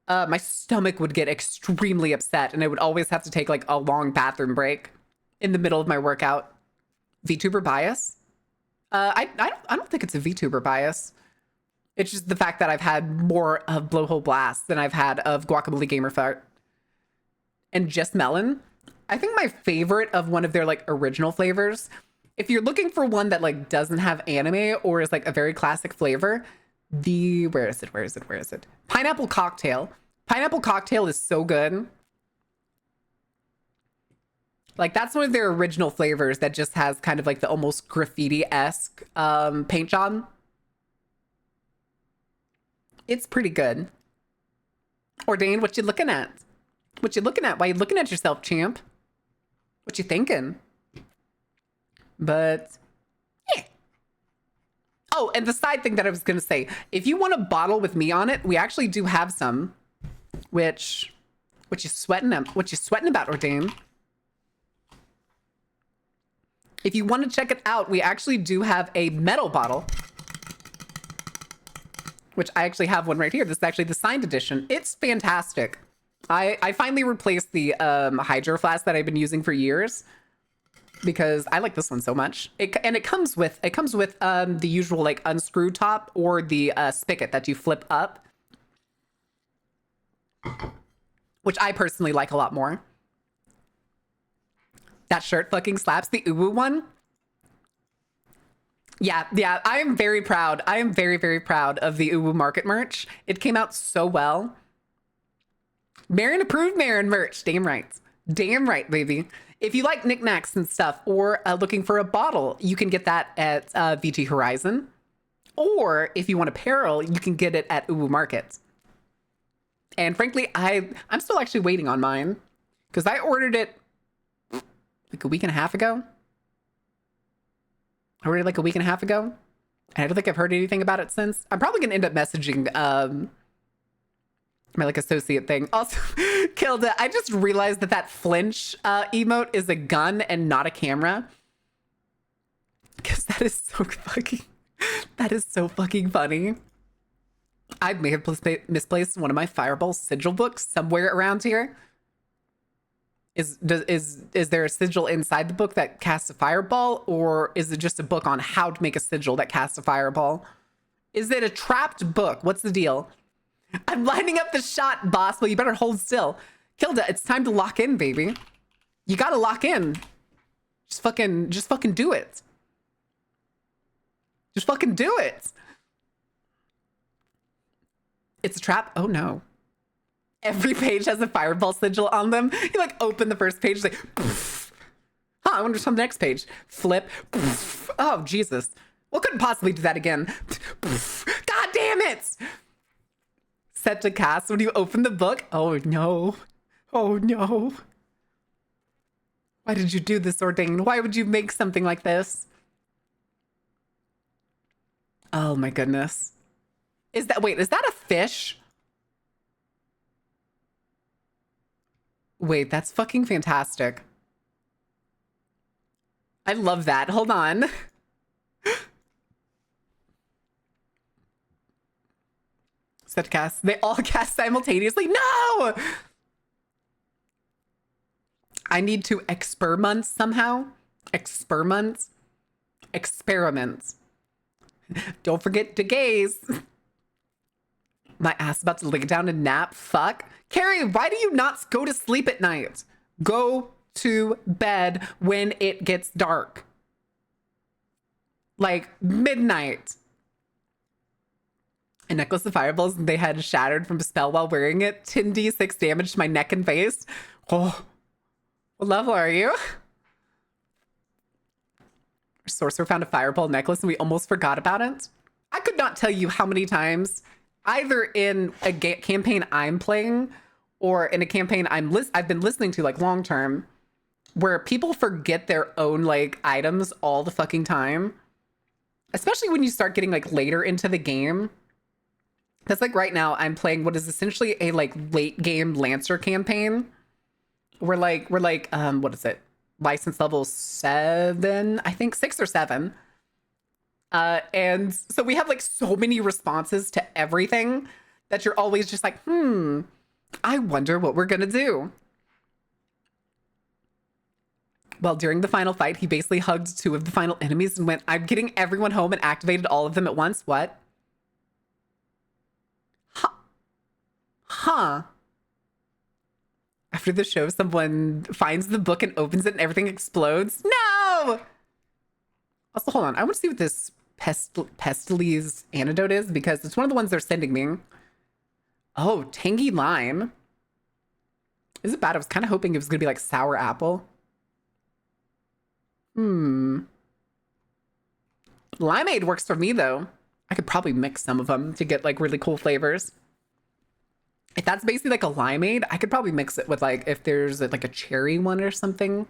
my stomach would get extremely upset and I would always have to take like a long bathroom break in the middle of my workout. VTuber bias? I don't think it's a VTuber bias. It's just the fact that I've had more of Blowhole Blast than I've had of Guacamole Gamer Fart. And Just Melon. I think my favorite of one of their like original flavors, if you're looking for one that like doesn't have anime or is like a very classic flavor, where is it? Pineapple Cocktail. Pineapple Cocktail is so good. Like that's one of their original flavors that just has kind of like the almost graffiti-esque paint job. It's pretty good. Ordain, what you looking at? What you looking at? Why you looking at yourself, champ? What you thinking? But yeah. Oh, and the side thing that I was gonna say, if you want a bottle with me on it, we actually do have some. What you sweating about, Ordain? If you want to check it out, we actually do have a metal bottle. Which I actually have one right here. This is actually the signed edition. It's fantastic. I finally replaced the Hydro Flask that I've been using for years because I like this one so much. It comes with the usual like unscrew top or the spigot that you flip up, which I personally like a lot more. That shirt fucking slaps. The Uwu one. Yeah, I am very proud. I am very, very proud of the Uwu Market merch. It came out so well. Marin approved Marin merch. Damn right. Damn right, baby. If you like knickknacks and stuff or looking for a bottle, you can get that at VG Horizon. Or if you want apparel, you can get it at Uwu Market. And frankly, I'm still actually waiting on mine because I ordered it like a week and a half ago. I ordered it like a week and a half ago. And I don't think I've heard anything about it since. I'm probably going to end up messaging my like associate thing. Also, Kilda, I just realized that flinch emote is a gun and not a camera. Because that is so fucking funny. I may have misplaced one of my Fireball sigil books somewhere around here. Is there a sigil inside the book that casts a fireball, or is it just a book on how to make a sigil that casts a fireball? Is it a trapped book? What's the deal? I'm lining up the shot, boss. Well, you better hold still. Kilda, it's time to lock in, baby. You gotta lock in. Just fucking do it. Just fucking do it. It's a trap? Oh no. Every page has a fireball sigil on them. You like open the first page, like, poof. Huh, I wonder what's on the next page. Flip. Oh, Jesus. Well, couldn't possibly do that again. God damn it! Set to cast when you open the book. Oh, no. Oh, no. Why did you do this, Ordained? Why would you make something like this? Oh, my goodness. Is that a fish? Wait, that's fucking fantastic. I love that. Hold on. Set to cast. They all cast simultaneously. No! I need to experiment somehow. Experiment. Don't forget to gaze. My ass about to lay down and nap. Fuck. Carrie, why do you not go to sleep at night? Go to bed when it gets dark. Like midnight. A necklace of fireballs they had shattered from a spell while wearing it. 10d6 damage to my neck and face. Oh. What level are you? Our sorcerer found a fireball necklace and we almost forgot about it. I could not tell you how many times, either in a campaign I'm playing or in a campaign I've been listening to like long term, where people forget their own like items all the fucking time. Especially when you start getting like later into the game. Because like right now I'm playing what is essentially a like late game Lancer campaign. We're like, what is it? License level 7, I think 6 or 7. And so we have like so many responses to everything that you're always just like, I wonder what we're gonna do. Well, during the final fight, he basically hugged 2 of the final enemies and went, I'm getting everyone home and activated all of them at once. What? Huh. After the show, someone finds the book and opens it and everything explodes. No! Also, hold on. I want to see what this Pestil's antidote is because it's one of the ones they're sending me. Oh, tangy lime. Is it bad? I was kind of hoping it was going to be like sour apple. Limeade works for me, though. I could probably mix some of them to get like really cool flavors. If that's basically like a limeade, I could probably mix it with like, if there's like a cherry one or something.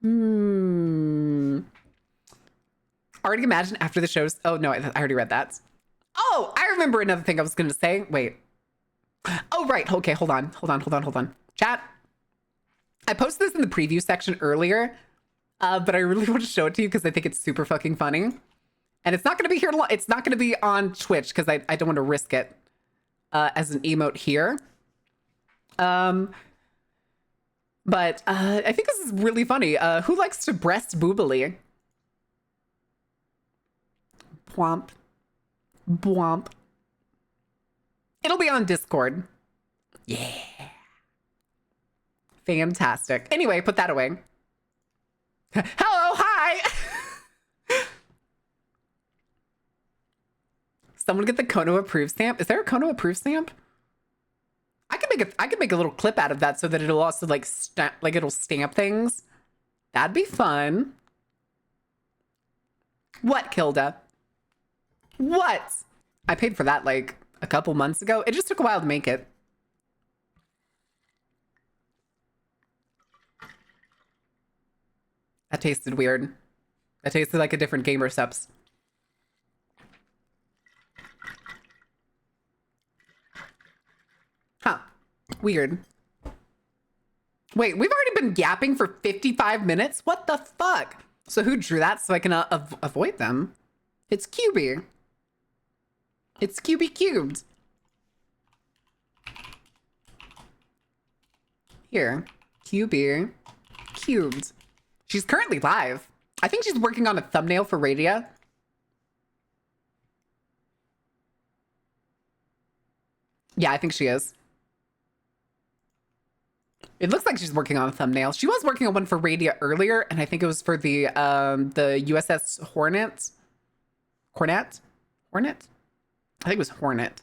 Already imagine after the shows. Oh no, I already read that. Oh, I remember another thing I was going to say. Wait. Oh, right. Okay, hold on. Chat. I posted this in the preview section earlier, but I really want to show it to you because I think it's super fucking funny. And it's not going to be here. It's not going to be on Twitch because I don't want to risk it. As an emote here. But I think this is really funny. Who likes to breast boobily? Bwomp. Bwomp. It'll be on Discord. Yeah. Fantastic. Anyway, put that away. Hello, hi! Someone get the Kono approved stamp. Is there a Kono approved stamp? I could make a little clip out of that so that it'll also like it'll stamp things. That'd be fun. What, Kilda? What? I paid for that like a couple months ago. It just took a while to make it. That tasted weird. That tasted like a different Gamer Subs. Huh. Weird. Wait, we've already been yapping for 55 minutes? What the fuck? So who drew that so I can avoid them? It's QB. It's QB cubed. Here. QB cubed. She's currently live. I think she's working on a thumbnail for Radia. Yeah, I think she is. It looks like she's working on a thumbnail. She was working on one for Radia earlier, and I think it was for the USS Hornet. Hornet? I think it was Hornet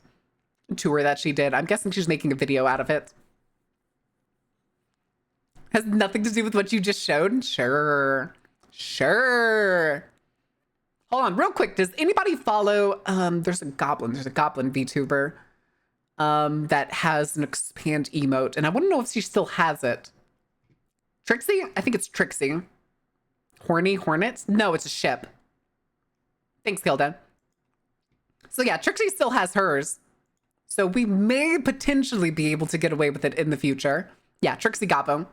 tour that she did. I'm guessing she's making a video out of it. Has nothing to do with what you just showed? Sure. Sure. Hold on, real quick. Does anybody follow there's a goblin VTuber that has an expand emote, and I want to know if she still has it. Trixie? I think it's Trixie. Horny Hornets? No, it's a ship. Thanks, Gilda. So yeah, Trixie still has hers. So we may potentially be able to get away with it in the future. Yeah, Trixie Gabo.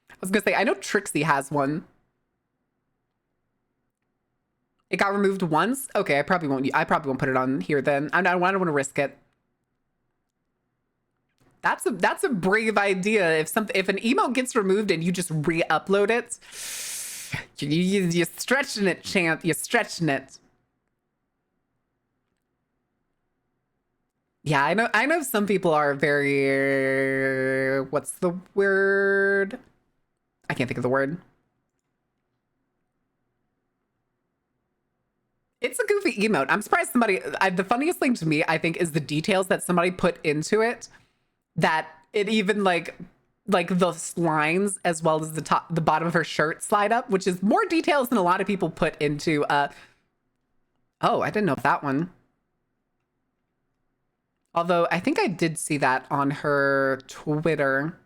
I was gonna say, I know Trixie has one. It got removed once? Okay, I probably won't put it on here then. I don't want to risk it. That's a brave idea. If an email gets removed and you just re-upload it, you're stretching it, champ. You're stretching it. Yeah, I know some people are very, what's the word? I can't think of the word. It's a goofy emote. I'm surprised somebody, the funniest thing to me, I think, is the details that somebody put into it, that it even like the lines as well as the bottom of her shirt slide up, which is more details than a lot of people put into, oh, I didn't know that one. Although I think I did see that on her Twitter.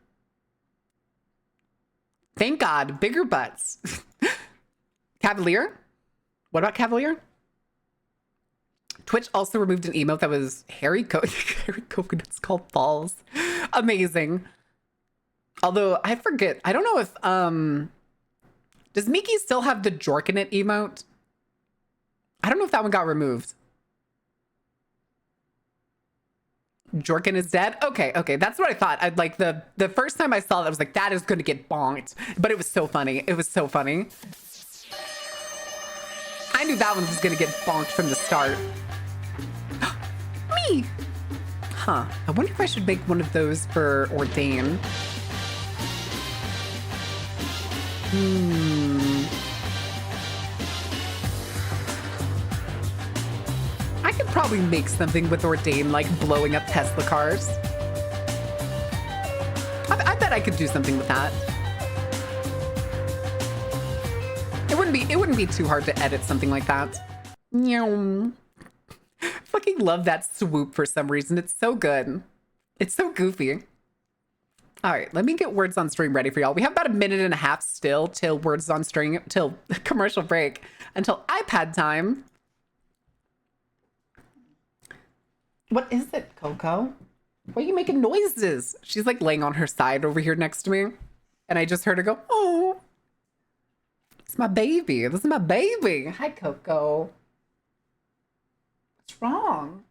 Thank God, bigger butts. Cavalier? What about Cavalier? Twitch also removed an emote that was hairy coconuts called falls. Amazing. Although I forget, I don't know if does Miki still have the Jorkin it emote? I don't know if that one got removed. Jorkin is dead? Okay, that's what I thought. I'd like the first time I saw that, I was like, that is gonna get bonked. But it was so funny. It was so funny. I knew that one was gonna get bonked from the start. Me! Huh. I wonder if I should make one of those for Ordain. I could probably make something with Ordain, like blowing up Tesla cars. I bet I could do something with that. It wouldn't be too hard to edit something like that. Meow. Fucking love that swoop for some reason. It's so good. It's so goofy. All right, let me get words on stream ready for y'all. We have about a minute and a half still till words on stream, till commercial break, until iPad time. What is it, Coco? Why are you making noises? She's like laying on her side over here next to me. And I just heard her go, oh, it's my baby. This is my baby. Hi, Coco. What's wrong?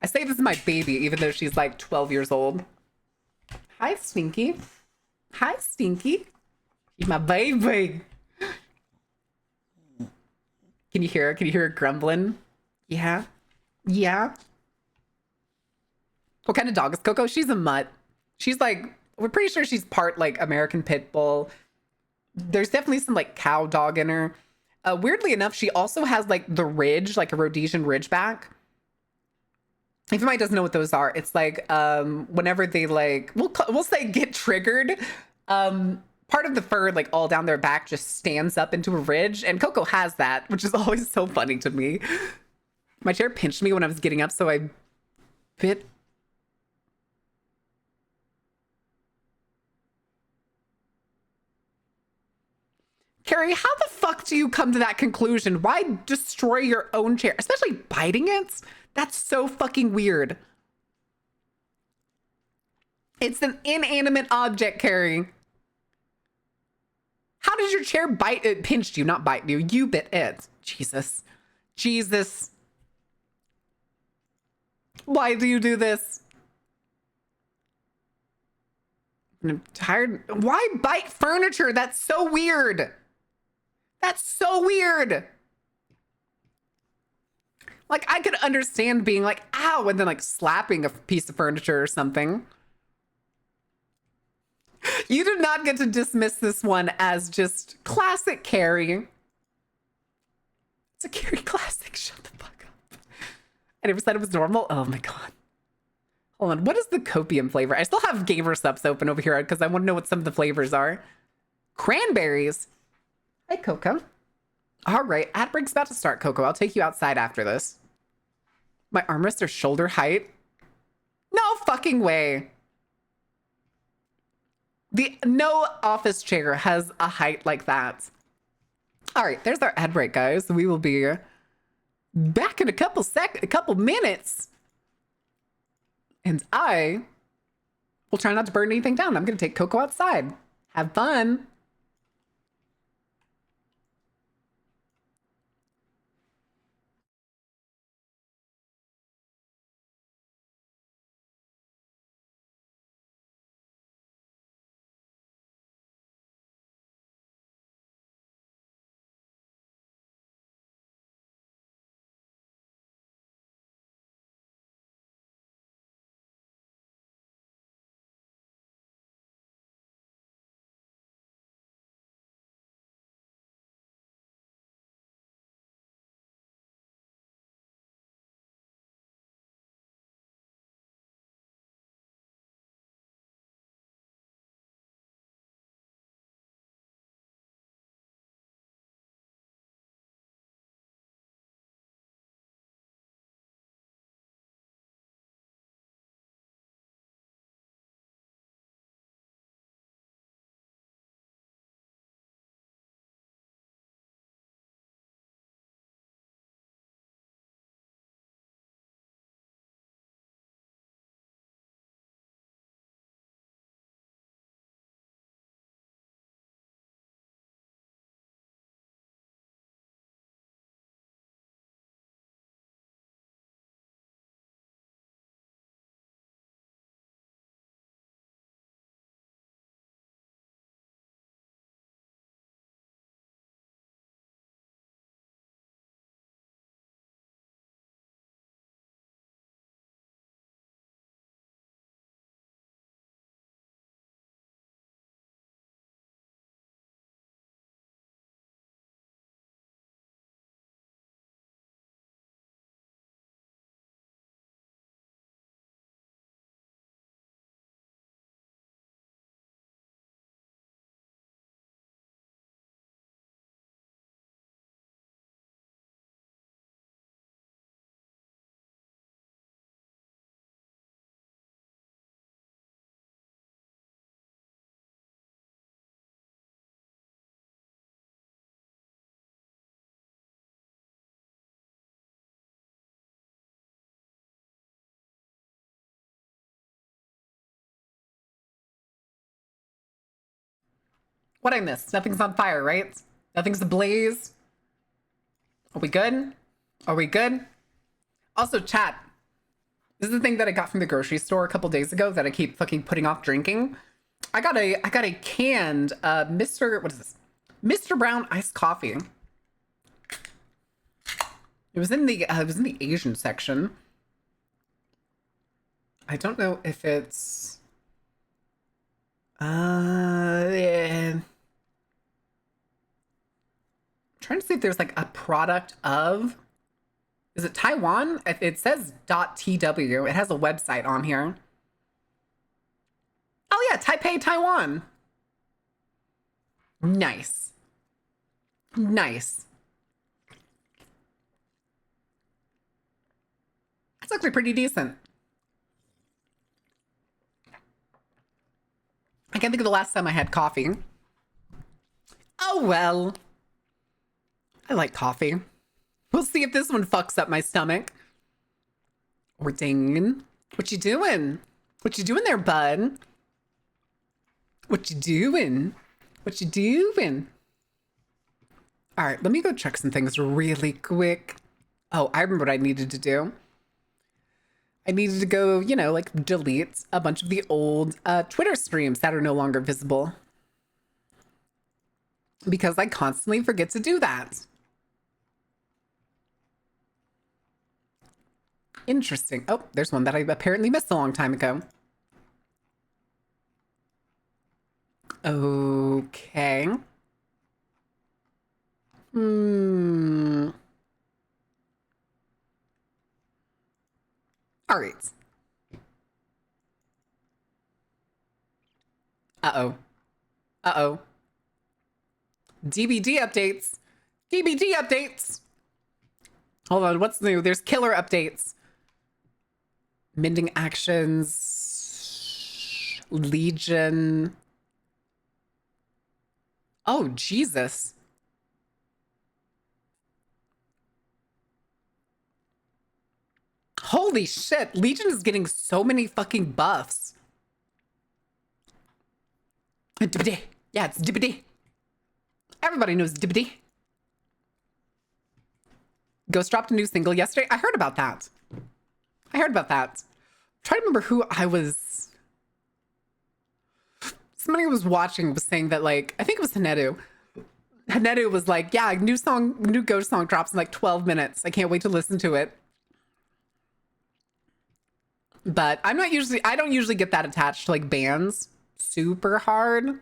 I say this is my baby, even though she's like 12 years old. Hi, Stinky. Hi, Stinky. She's my baby. Can you hear her? Can you hear her grumbling? Yeah. Yeah. What kind of dog is Coco? She's a mutt. She's like, we're pretty sure she's part like American Pit Bull. There's definitely some like cow dog in her. Weirdly enough, she also has like the ridge, like a Rhodesian Ridgeback. If anybody doesn't know what those are, it's like whenever they like, we'll say get triggered, part of the fur like all down their back just stands up into a ridge, and Coco has that, which is always so funny to me. My chair pinched me when I was getting up, so I bit. Carrie, how the fuck do you come to that conclusion? Why destroy your own chair, especially biting it? That's so fucking weird. It's an inanimate object, Carrie. How did your chair bite? It pinched you, not bite you. You bit it. Jesus. Jesus. Why do you do this? I'm tired. Why bite furniture? That's so weird. That's so weird. Like, I could understand being like, ow, and then like slapping a piece of furniture or something. You do not get to dismiss this one as just classic Carrie. It's a Carrie classic. Shut the fuck up. I never said it was normal. Oh my God. Hold on. What is the copium flavor? I still have Gamer Subs open over here because I want to know what some of the flavors are. Cranberries. Hey, Coco. All right. Ad break's about to start, Coco. I'll take you outside after this. My armrests are shoulder height. No fucking way. No office chair has a height like that. All right, there's our ad break, guys. We will be back in a couple minutes. And I will try not to burn anything down. I'm going to take Coco outside. Have fun. What I missed? Nothing's on fire, right? Nothing's ablaze. Are we good? Are we good? Also, chat. This is the thing that I got from the grocery store a couple days ago that I keep fucking putting off drinking. I got a canned what is this? Mr. Brown iced coffee. It was in the Asian section. I don't know if it's yeah. I'm trying to see if there's like a product of, is it Taiwan? It says .tw. It has a website on here. Oh yeah, Taipei, Taiwan. Nice. Nice. It's actually pretty decent. I can't think of the last time I had coffee. Oh well. I like coffee. We'll see if this one fucks up my stomach. Or ding. What you doing? What you doing there, bud? What you doing? What you doing? All right, let me go check some things really quick. Oh, I remember what I needed to do. I needed to go, you know, like delete a bunch of the old Twitter streams that are no longer visible. Because I constantly forget to do that. Interesting. Oh, there's one that I apparently missed a long time ago. Okay. All right. Uh-oh. Uh-oh. DBD updates. DBD updates. Hold on, what's new? There's killer updates. Mending actions. Legion. Oh, Jesus. Holy shit. Legion is getting so many fucking buffs. Dibbity. Yeah, it's Dibbity. Everybody knows Dibbity. Ghost dropped a new single yesterday. I heard about that. I'm trying to remember who I was. Somebody was watching was saying that, like, I think it was Hanedu. Hanedu was like, yeah, new Ghost song drops in like 12 minutes. I can't wait to listen to it. But I don't usually get that attached to like bands super hard.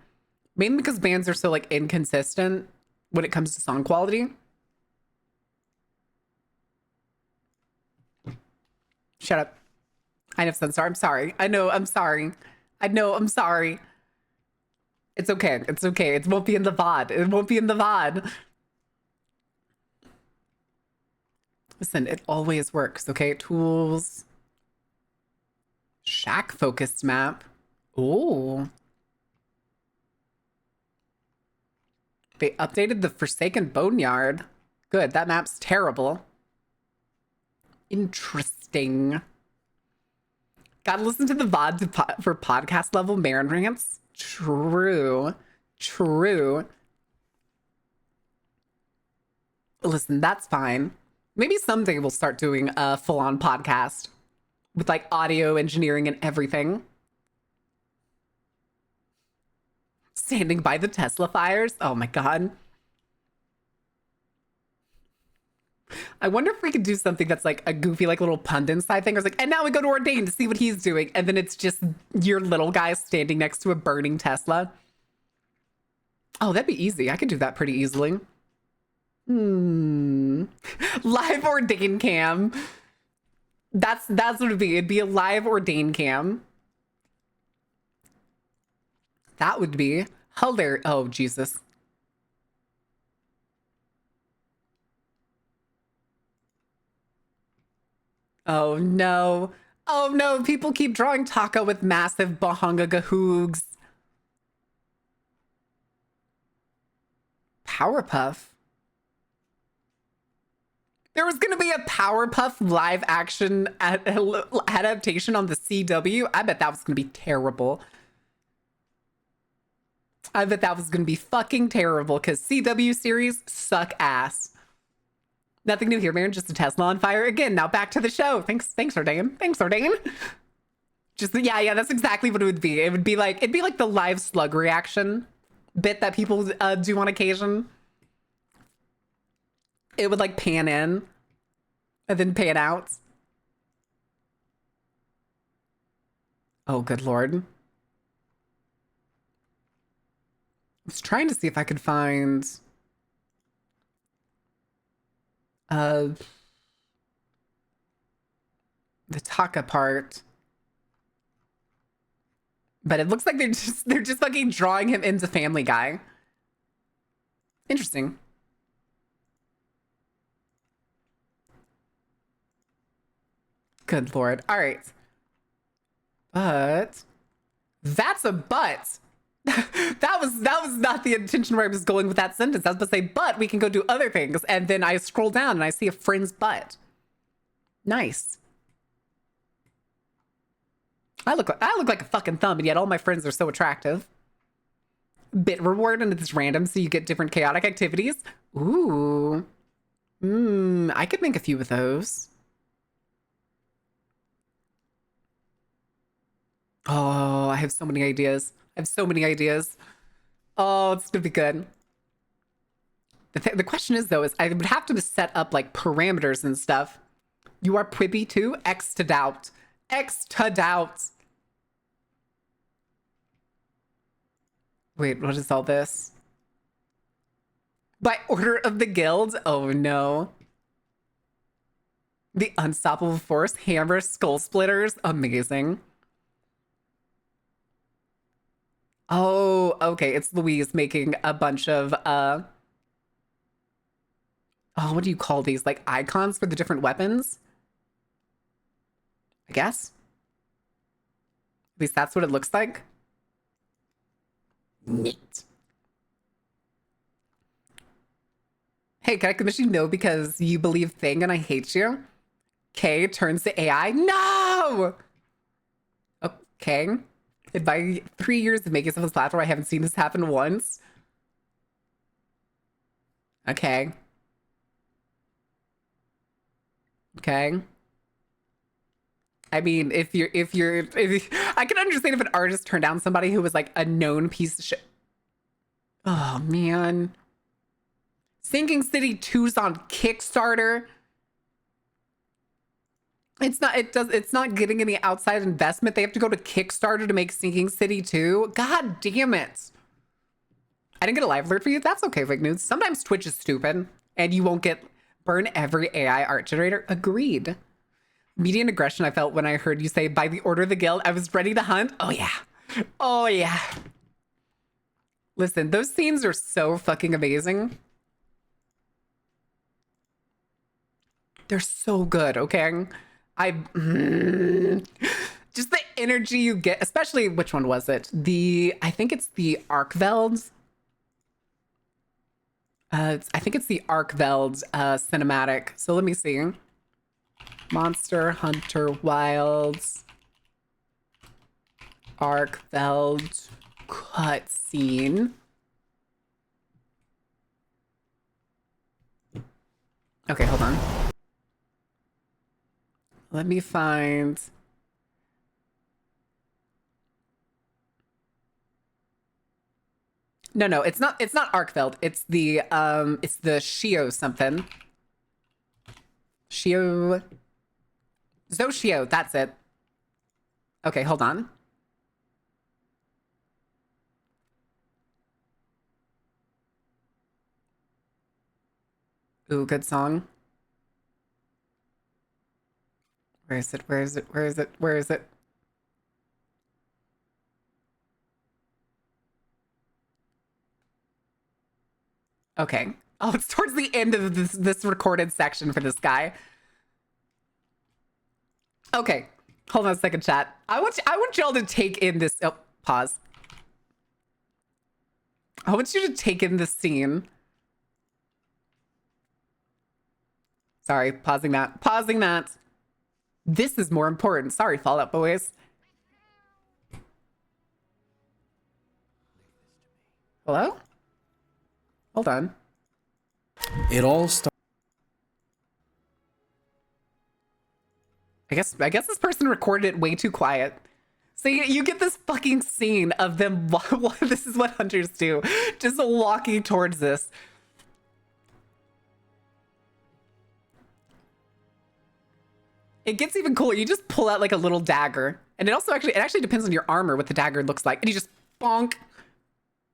Mainly because bands are so like inconsistent when it comes to song quality. Shut up. I know, Sensor. I'm sorry. I know, I'm sorry. It's okay. It's okay. It won't be in the VOD. Listen, it always works, okay? Tools. Shack focused map. Ooh. They updated the Forsaken Boneyard. Good, that map's terrible. Interesting. Gotta listen to the VOD for podcast level Marin rants. True. Listen, that's fine. Maybe someday we'll start doing a full-on podcast with like audio engineering and everything. Standing by the Tesla fires. Oh my God. I wonder if we could do something that's like a goofy, like little pundit side thing. Or it's like, and now we go to Ordain to see what he's doing. And then it's just your little guy standing next to a burning Tesla. Oh, that'd be easy. I could do that pretty easily. Live Ordain cam. That's what it'd be. It'd be a live Ordain cam. That would be hilarious. Oh, Jesus. Oh, no. Oh, no. People keep drawing Taka with massive Bahanga Gahoogs. Powerpuff. There was going to be a Powerpuff live action adaptation on the CW. I bet that was going to be terrible. I bet that was going to be fucking terrible because CW series suck ass. Nothing new here, man. Just a Tesla on fire again. Now back to the show. Thanks, Ordain. Just yeah, that's exactly what it would be. It'd be like the live slug reaction bit that people do on occasion. It would like pan in and then pan out. Oh, good Lord. I was trying to see if I could find the Taka part. But it looks like they're just fucking drawing him into Family Guy. Interesting. Good Lord. All right. But that's a but. that was not the intention where I was going with that sentence. I was about to say, but we can go do other things. And then I scroll down and I see a friend's butt. Nice. I look like a fucking thumb, and yet all my friends are so attractive. Bit reward, and it's random, so you get different chaotic activities. Ooh. I could make a few of those. Oh, I have so many ideas. Oh, it's gonna be good. The question is, though, is I would have to set up like parameters and stuff. You are Pwibby too? X to doubt. Wait, what is all this? By order of the guild? Oh no. The Unstoppable Force, Hammer, Skull Splitters. Amazing. Oh, okay. It's Louise making a bunch of oh, what do you call these? Like icons for the different weapons? I guess. At least that's what it looks like. Neat. Hey, can I commission you? No, because you believe thing and I hate you. K turns to AI. No! Okay. In my 3 years of making stuff on this platform, I haven't seen this happen once. Okay. Okay. I mean, if I can understand if an artist turned down somebody who was like a known piece of shit. Oh man. Sinking City 2's on Kickstarter. It's not getting any outside investment. They have to go to Kickstarter to make Sinking City 2. God damn it. I didn't get a live alert for you. That's okay, Fake News. Sometimes Twitch is stupid and you won't get burn every AI art generator. Agreed. Median aggression I felt when I heard you say by the order of the guild, I was ready to hunt. Oh yeah. Oh yeah. Listen, those scenes are so fucking amazing. They're so good, okay? Just the energy you get, especially, which one was it? I think it's the Arkveld. I think it's the Arkveld cinematic. So let me see. Monster Hunter Wilds Arkveld cutscene. Okay, hold on. Let me find. No, it's not Arkveld. It's the Shio something. Shio Zoshio, that's it. Okay, hold on. Ooh, good song. Where is it? Where is it? Where is it? Where is it? Okay. Oh, it's towards the end of this recorded section for this guy. Okay. Hold on a second, chat. I want y'all to take in this. Oh, pause. I want you to take in this scene. Sorry, pausing that. Pausing that. This is more important. Sorry, Fallout Boys. Hello? Hold on. It all started. I guess this person recorded it way too quiet. So you get this fucking scene of them. This is what hunters do. Just walking towards this. It gets even cooler. You just pull out like a little dagger. And it actually depends on your armor what the dagger looks like. And you just bonk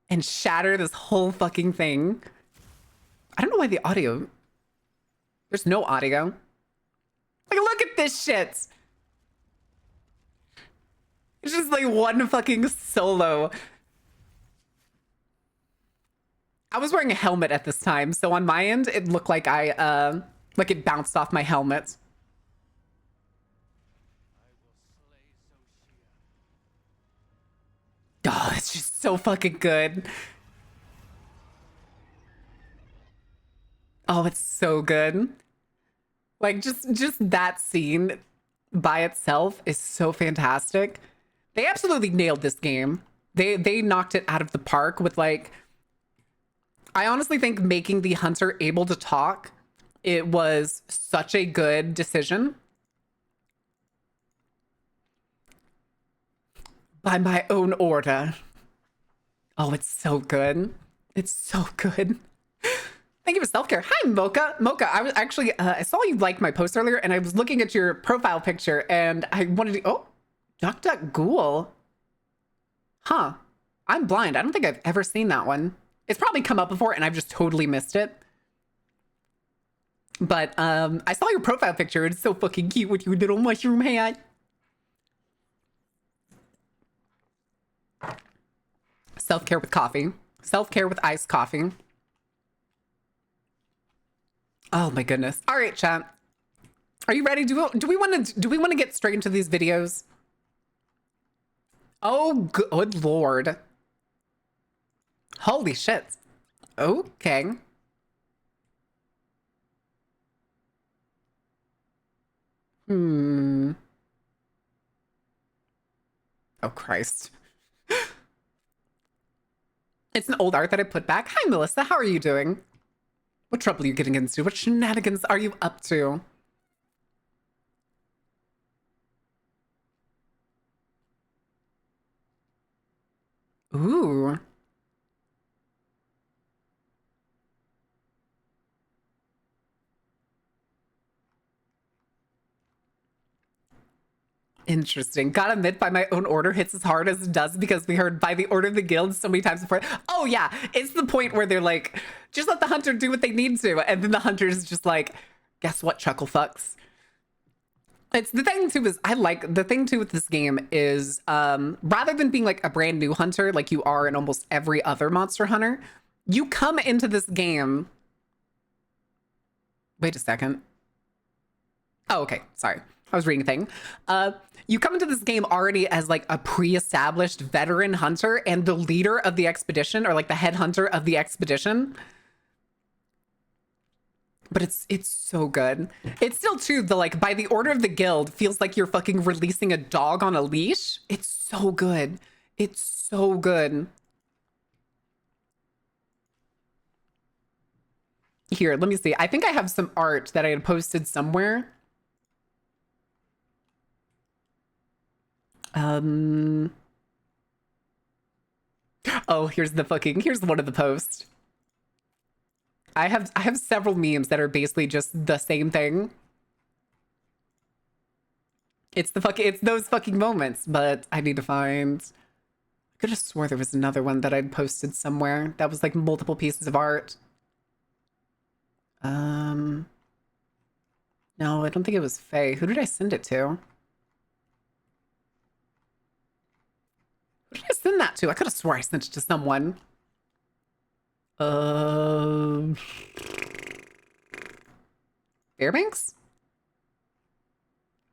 and shatter this whole fucking thing. I don't know why the audio. There's no audio. Like, look at this shit. It's just like one fucking solo. I was wearing a helmet at this time, so on my end, it looked like like it bounced off my helmet. Oh, it's just so fucking good. Oh, it's so good. Like just that scene by itself is so fantastic. They absolutely nailed this game. They knocked it out of the park with like, I honestly think making the hunter able to talk, it was such a good decision. By my own order. Oh, it's so good. It's so good. Thank you for self-care. Hi, Mocha. Mocha, I was actually, I saw you like my post earlier and I was looking at your profile picture and I wanted to, oh, Duck Duck Ghoul. Huh. I'm blind. I don't think I've ever seen that one. It's probably come up before and I've just totally missed it. But I saw your profile picture. It's so fucking cute with your little mushroom hat. Self-care with coffee. Self-care with iced coffee. Oh my goodness. All right, chat. Are you ready? Do we want to get straight into these videos? Oh, good Lord. Holy shit. Okay. Oh, Christ. It's an old art that I put back. Hi, Melissa. How are you doing? What trouble are you getting into? What shenanigans are you up to? Ooh. Interesting. Gotta admit, by my own order hits as hard as it does because we heard by the order of the guild so many times before. Oh yeah, it's the point where they're like, just let the hunter do what they need to. And then the hunter's just like, guess what, chuckle fucks. It's the thing too is the thing too with this game is rather than being like a brand new hunter like you are in almost every other Monster Hunter, you come into this game. Wait a second. Oh, okay. Sorry. I was reading a thing. You come into this game already as like a pre-established veteran hunter and the leader of the expedition, or like the head hunter of the expedition. But it's so good. It's still true, the like by the order of the guild feels like you're fucking releasing a dog on a leash. It's so good. It's so good. Here, let me see. I think I have some art that I had posted somewhere. Oh, here's one of the posts. I have several memes that are basically just the same thing. It's those fucking moments, but I need to find. I could have swore there was another one that I'd posted somewhere that was like multiple pieces of art. No, I don't think it was Faye. Who did I send it to? Who did I send that to? I could have swore I sent it to someone. Fairbanks?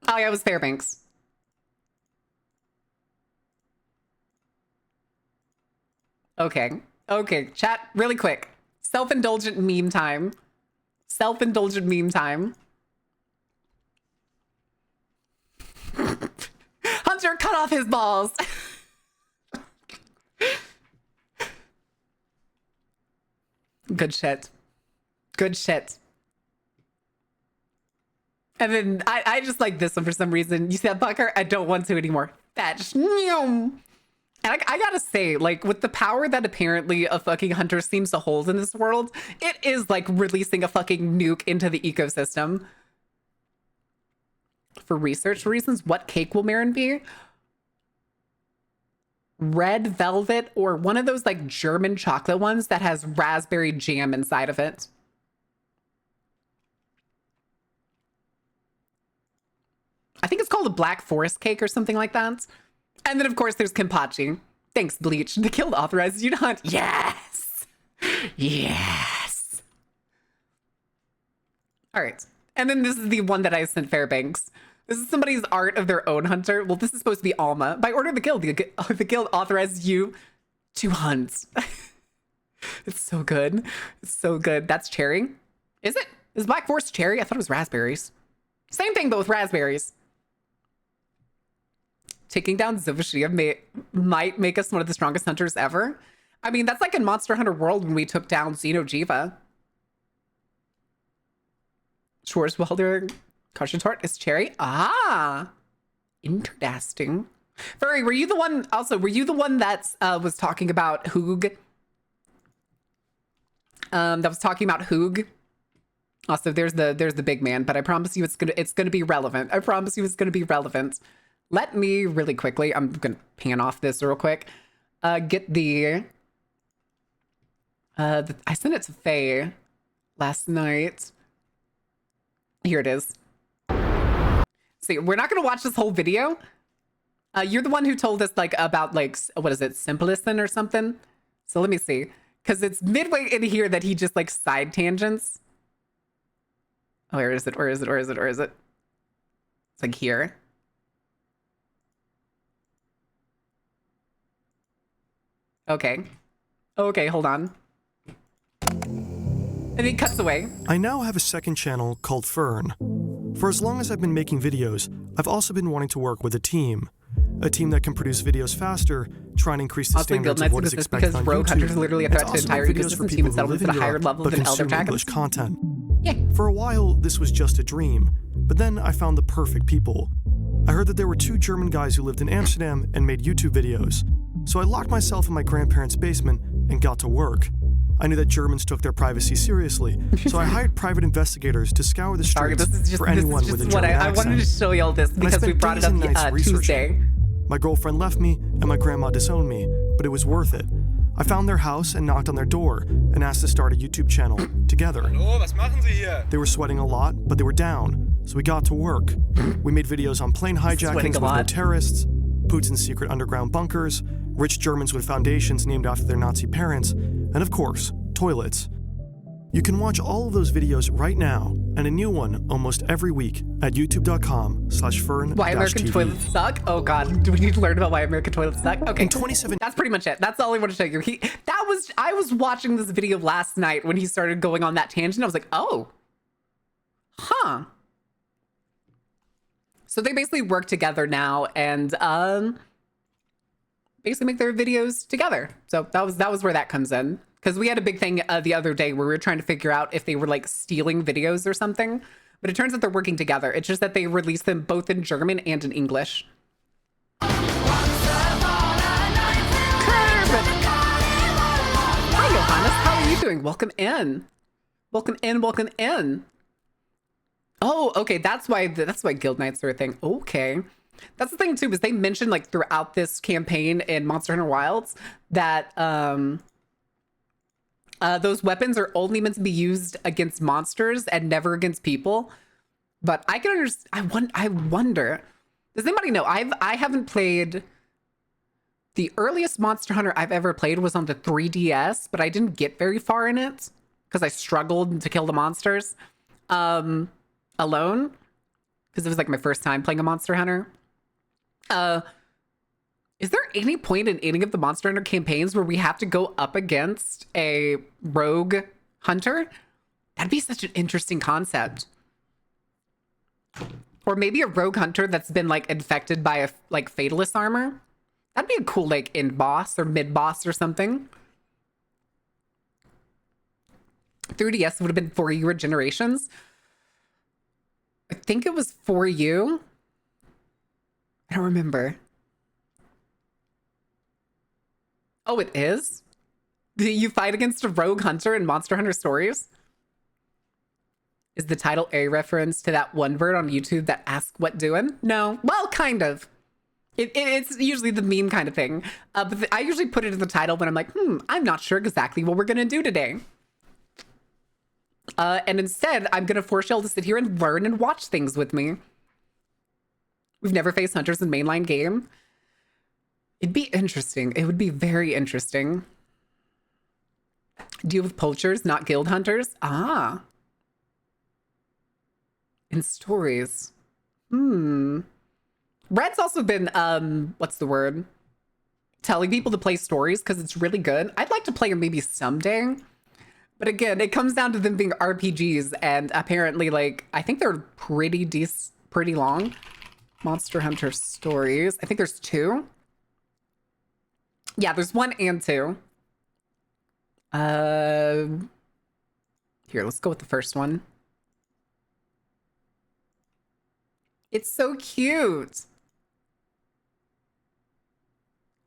Oh yeah, it was Fairbanks. Okay. Okay, chat, really quick. Self-indulgent meme time. Self-indulgent meme time. Hunter, cut off his balls. Good shit. Good shit. And then I just like this one for some reason. You see that Bucker? I don't want to anymore. Fetch. And I gotta say, like, with the power that apparently a fucking hunter seems to hold in this world, it is like releasing a fucking nuke into the ecosystem. For research reasons, what cake will Marin be? Red velvet or one of those like German chocolate ones that has raspberry jam inside of it. I think it's called a Black Forest cake or something like that. And then of course there's Kimpachi. Thanks, Bleach. The guild authorizes you to hunt. Yes. Yes. All right. And then this is the one that I sent Fairbanks. This is somebody's art of their own hunter. Well, this is supposed to be Alma. By order of the guild the guild authorizes you to hunt. It's so good. It's so good. That's cherry. Is it? Is Black Forest cherry? I thought it was raspberries. Same thing, but with raspberries. Taking down Zovashia might make us one of the strongest hunters ever. I mean, that's like in Monster Hunter World when we took down Xenojiva. Schwarzwalder Kashatort is cherry. Ah, interesting. Furry, were you the one? Also, were you the one that was talking about Hoog? That was talking about Hoog. Also, there's the big man, but I promise you it's gonna be relevant. I promise you it's gonna be relevant. Let me really quickly. I'm gonna pan off this real quick. Get the. I sent it to Faye last night. Here it is. See, we're not gonna watch this whole video. You're the one who told us like about like what is it, Simplicin or something? So let me see, because it's midway in here that he just like side tangents. Oh, where is it? Where is it? Where is it? Where is it? It's like here. Okay. Okay, hold on. And he cuts away. I now have a second channel called Fern. For as long as I've been making videos, I've also been wanting to work with a team that can produce videos faster, try and increase the Honestly, standards Guild of what Knights is exist expected because on Rogue YouTube, Hunter is literally a and threat to also entire make videos for ecosystem. people Team who itself live is in at a higher Europe level but than Elder consume English Dragons. content. Yeah. For a while, this was just a dream, but then I found the perfect people. I heard that there were 2 German guys who lived in Amsterdam and made YouTube videos, so I locked myself in my grandparents' basement and got to work. I knew that Germans took their privacy seriously, so I hired private investigators to scour the Sorry, streets for anyone with a what German I wanted to accent. show you all this And I because we spent brought it days up and nights researching. Tuesday. My girlfriend left me, and my grandma disowned me, but it was worth it. I found their house and knocked on their door and asked to start a YouTube channel together. Hallo, was machen Sie hier? They were sweating a lot, but they were down, so we got to work. We made videos on plane hijackings Sweating a with no lot. terrorists, Putin's secret underground bunkers, rich Germans with foundations named after their Nazi parents, and of course, toilets. You can watch all of those videos right now, and a new one almost every week at youtube.com/fern-tv. Why American toilets suck? Oh god, do we need to learn about why American toilets suck? Okay, In 2017, that's pretty much it. That's all I want to show you. I was watching this video last night when he started going on that tangent. I was like, oh, huh. So they basically work together now and basically make their videos together. So that was where that comes in. Because we had a big thing the other day where we were trying to figure out if they were like stealing videos or something. But it turns out they're working together. It's just that they release them both in German and in English. Curb! Hi, Johannes. How are you doing? Welcome in. Welcome in. Welcome in. Oh, okay. That's why Guild Knights are a thing. Okay. That's the thing too, is they mentioned like throughout this campaign in Monster Hunter Wilds that those weapons are only meant to be used against monsters and never against people. But I can understand. I wonder. Does anybody know? I haven't played. The earliest Monster Hunter I've ever played was on the 3DS, but I didn't get very far in it because I struggled to kill the monsters alone because it was like my first time playing a Monster Hunter. Is there any point in any of the Monster Hunter campaigns where we have to go up against a rogue hunter? That'd be such an interesting concept. Or maybe a rogue hunter that's been like infected by a like fatalist armor. That'd be a cool like end boss or mid boss or something. 3DS would have been 4U regenerations. I think it was 4U. I don't remember. Oh, it is? Do you fight against a rogue hunter in Monster Hunter Stories? Is the title a reference to that one bird on YouTube that asks what doing? No. Well, kind of. It's usually the meme kind of thing. But I usually put it in the title when I'm like, I'm not sure exactly what we're going to do today. And instead, I'm going to force y'all to sit here and learn and watch things with me. We've never faced hunters in mainline game. It'd be interesting. It would be very interesting. Deal with poachers, not guild hunters. Ah. In stories. Red's also been, what's the word? Telling people to play stories because it's really good. I'd like to play them maybe someday. But again, it comes down to them being RPGs. And apparently, like, I think they're pretty long. Monster Hunter Stories. I think there's 2. Yeah, there's 1 and 2. Here, let's go with the first one. It's so cute.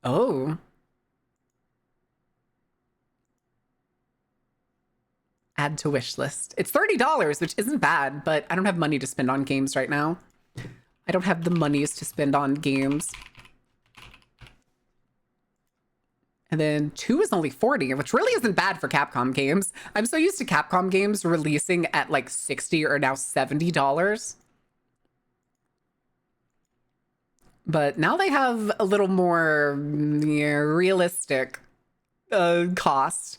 Oh. Add to wish list. It's $30, which isn't bad, but I don't have money to spend on games right now. I don't have the monies to spend on games. And then 2 is only 40, which really isn't bad for Capcom games. I'm so used to Capcom games releasing at like $60 or now $70. But now they have a little more realistic cost.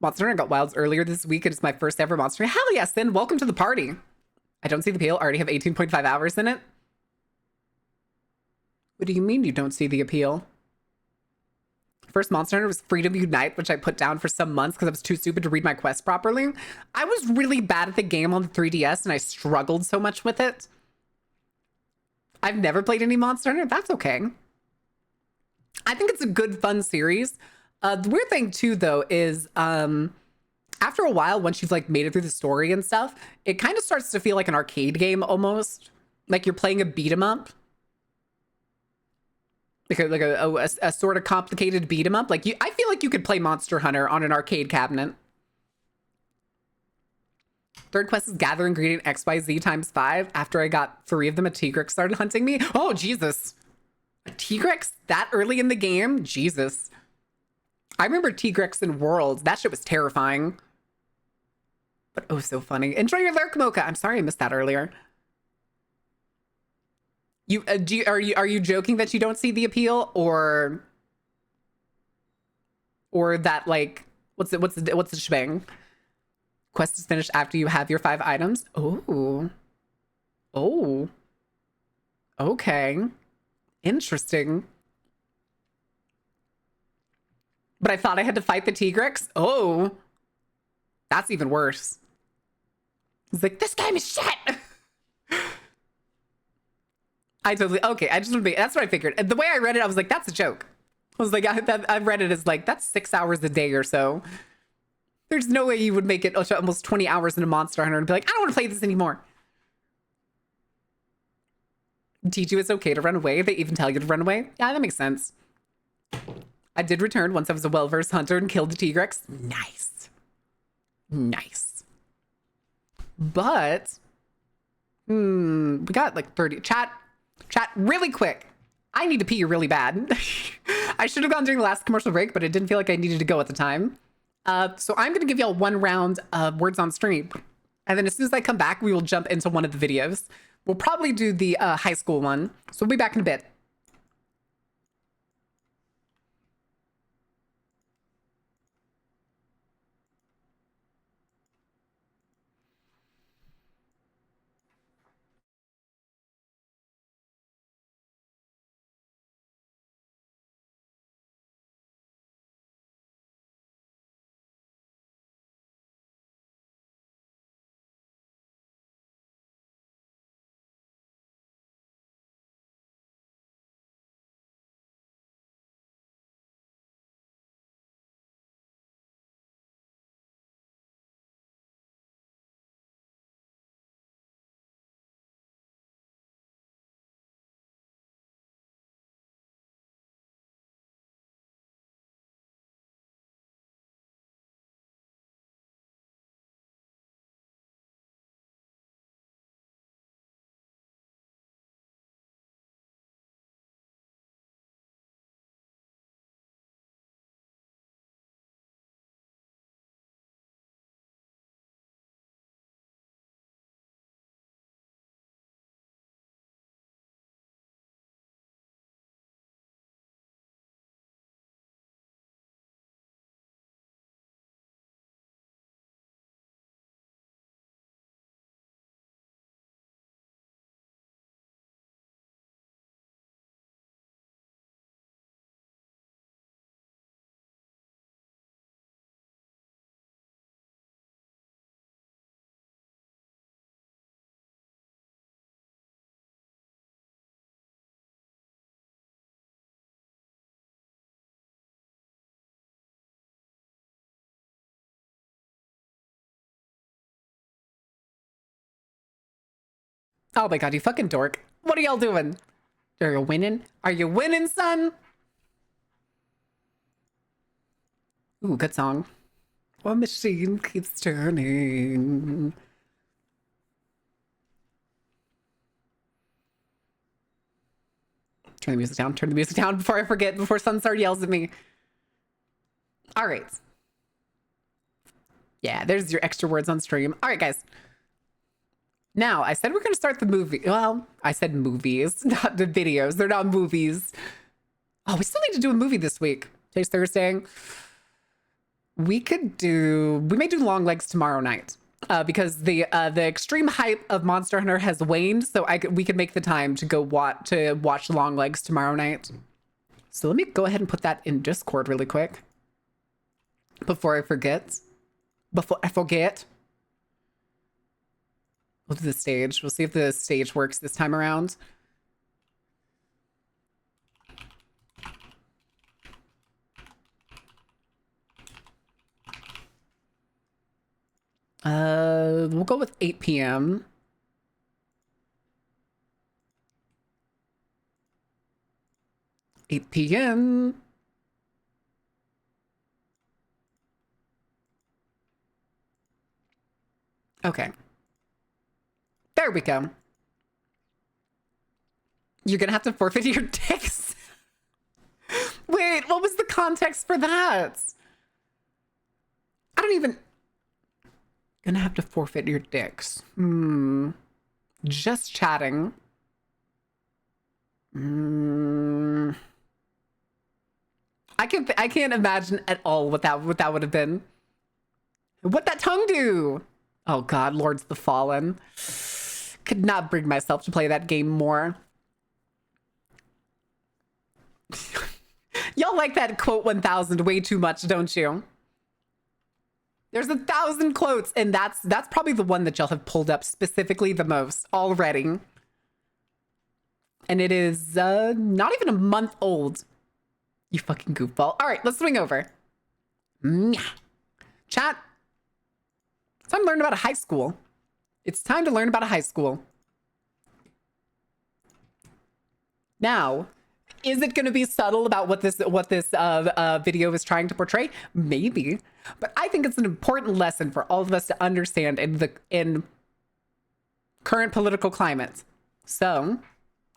Monster Hunter got wilds earlier this week. It's my first ever Monster Hunter. Hell yes, then welcome to the party. I don't see the appeal. Already have 18.5 hours in it. What do you mean you don't see the appeal? First Monster Hunter was Freedom Unite, which I put down for some months because I was too stupid to read my quest properly. I was really bad at the game on the 3DS and I struggled so much with it. I've never played any Monster Hunter. That's okay. I think it's a good, fun series. The weird thing too, though, is after a while, once you've like made it through the story and stuff, it kind of starts to feel like an arcade game almost. Like you're playing a beat 'em up. Like a sort of complicated beat 'em up. Like I feel like you could play Monster Hunter on an arcade cabinet. Third quest is gather ingredient XYZ times 5. After I got 3 of them, a Tigrex started hunting me. Oh, Jesus. A Tigrex that early in the game? Jesus. I remember Tigrex in Worlds. That shit was terrifying. But oh, so funny. Enjoy your lurk, Mocha. I'm sorry I missed that earlier. Are you joking that you don't see the appeal, or that like what's the shebang? Quest is finished after you have your 5 items. Oh, okay, interesting. But I thought I had to fight the Tigrex. Oh, that's even worse. It's like, this game is shit. I just want to be, that's what I figured. And the way I read it, I was like, that's a joke. I was like, I read it as like, that's 6 hours a day or so. There's no way you would make it almost 20 hours in a Monster Hunter and be like, I don't want to play this anymore. Teach you it's okay to run away. They even tell you to run away. Yeah, that makes sense. I did return once I was a well-versed hunter and killed the Tigrex. Nice. Nice. But, we got like 30. Chat, really quick. I need to pee really bad. I should have gone during the last commercial break, but it didn't feel like I needed to go at the time. So I'm going to give y'all 1 round of words on stream. And then as soon as I come back, we will jump into one of the videos. We'll probably do the high school one. So we'll be back in a bit. Oh my God, you fucking dork. What are y'all doing? Are you winning? Are you winning, son? Ooh, good song. One machine keeps turning. Turn the music down. Turn the music down before I forget, before Sunstar yells at me. All right. Yeah, there's your extra words on stream. All right, guys. Now, I said we're going to start the movie. Well, I said movies, not the videos. They're not movies. Oh, we still need to do a movie this week. Today's Thursday. We may do Long Legs tomorrow night because the extreme hype of Monster Hunter has waned. So we could make the time to go watch Long Legs tomorrow night. So let me go ahead and put that in Discord really quick before I forget. We'll do the stage. We'll see if the stage works this time around. We'll go with 8 p.m. Okay. There we go. You're gonna have to forfeit your dicks. Wait, what was the context for that? I don't even... Gonna have to forfeit your dicks. Just chatting. I can't imagine at all what that would have been. What that tongue do? Oh God, Lords of the Fallen. Could not bring myself to play that game more. Y'all like that quote 1000 way too much, don't you? There's 1,000 quotes, and that's probably the one that y'all have pulled up specifically the most already. And it is not even a month old. You fucking goofball. All right, let's swing over. Chat. It's time to learn about a high school. It's time to learn about a high school. Now, is it going to be subtle about what this video is trying to portray? Maybe, but I think it's an important lesson for all of us to understand in current political climate. So,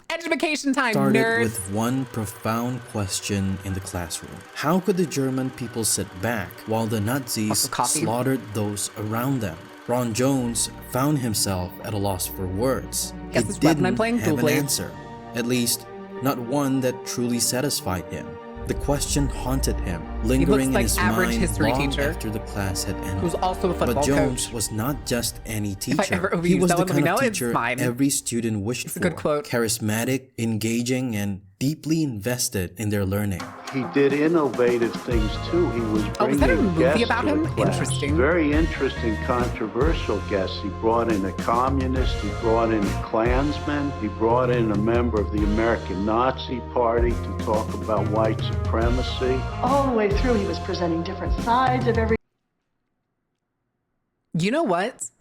education time, started nerds. With one profound question in the classroom. How could the German people sit back while the Nazis slaughtered those around them? Ron Jones found himself at a loss for words. Guess He which weapon I'm didn't playing? have an Dual-blade. answer. At least, not one that truly satisfied him. The question haunted him, lingering in like his average mind history long teacher, after the class had ended. who's also a football But Jones coach. was not just any I teacher. ever overuse He was that the one, let me kind of know. It's teacher fine. every student wished It's a for. good quote. Charismatic, engaging, and deeply invested in their learning. He did innovative things too. He was Oh, was that a bringing movie guests about to him? the class. Interesting. Very interesting, controversial guests. He brought in a communist. He brought in a Klansman. He brought in a member of the American Nazi Party to talk about white supremacy. All the way through, he was presenting different sides of every. You know what?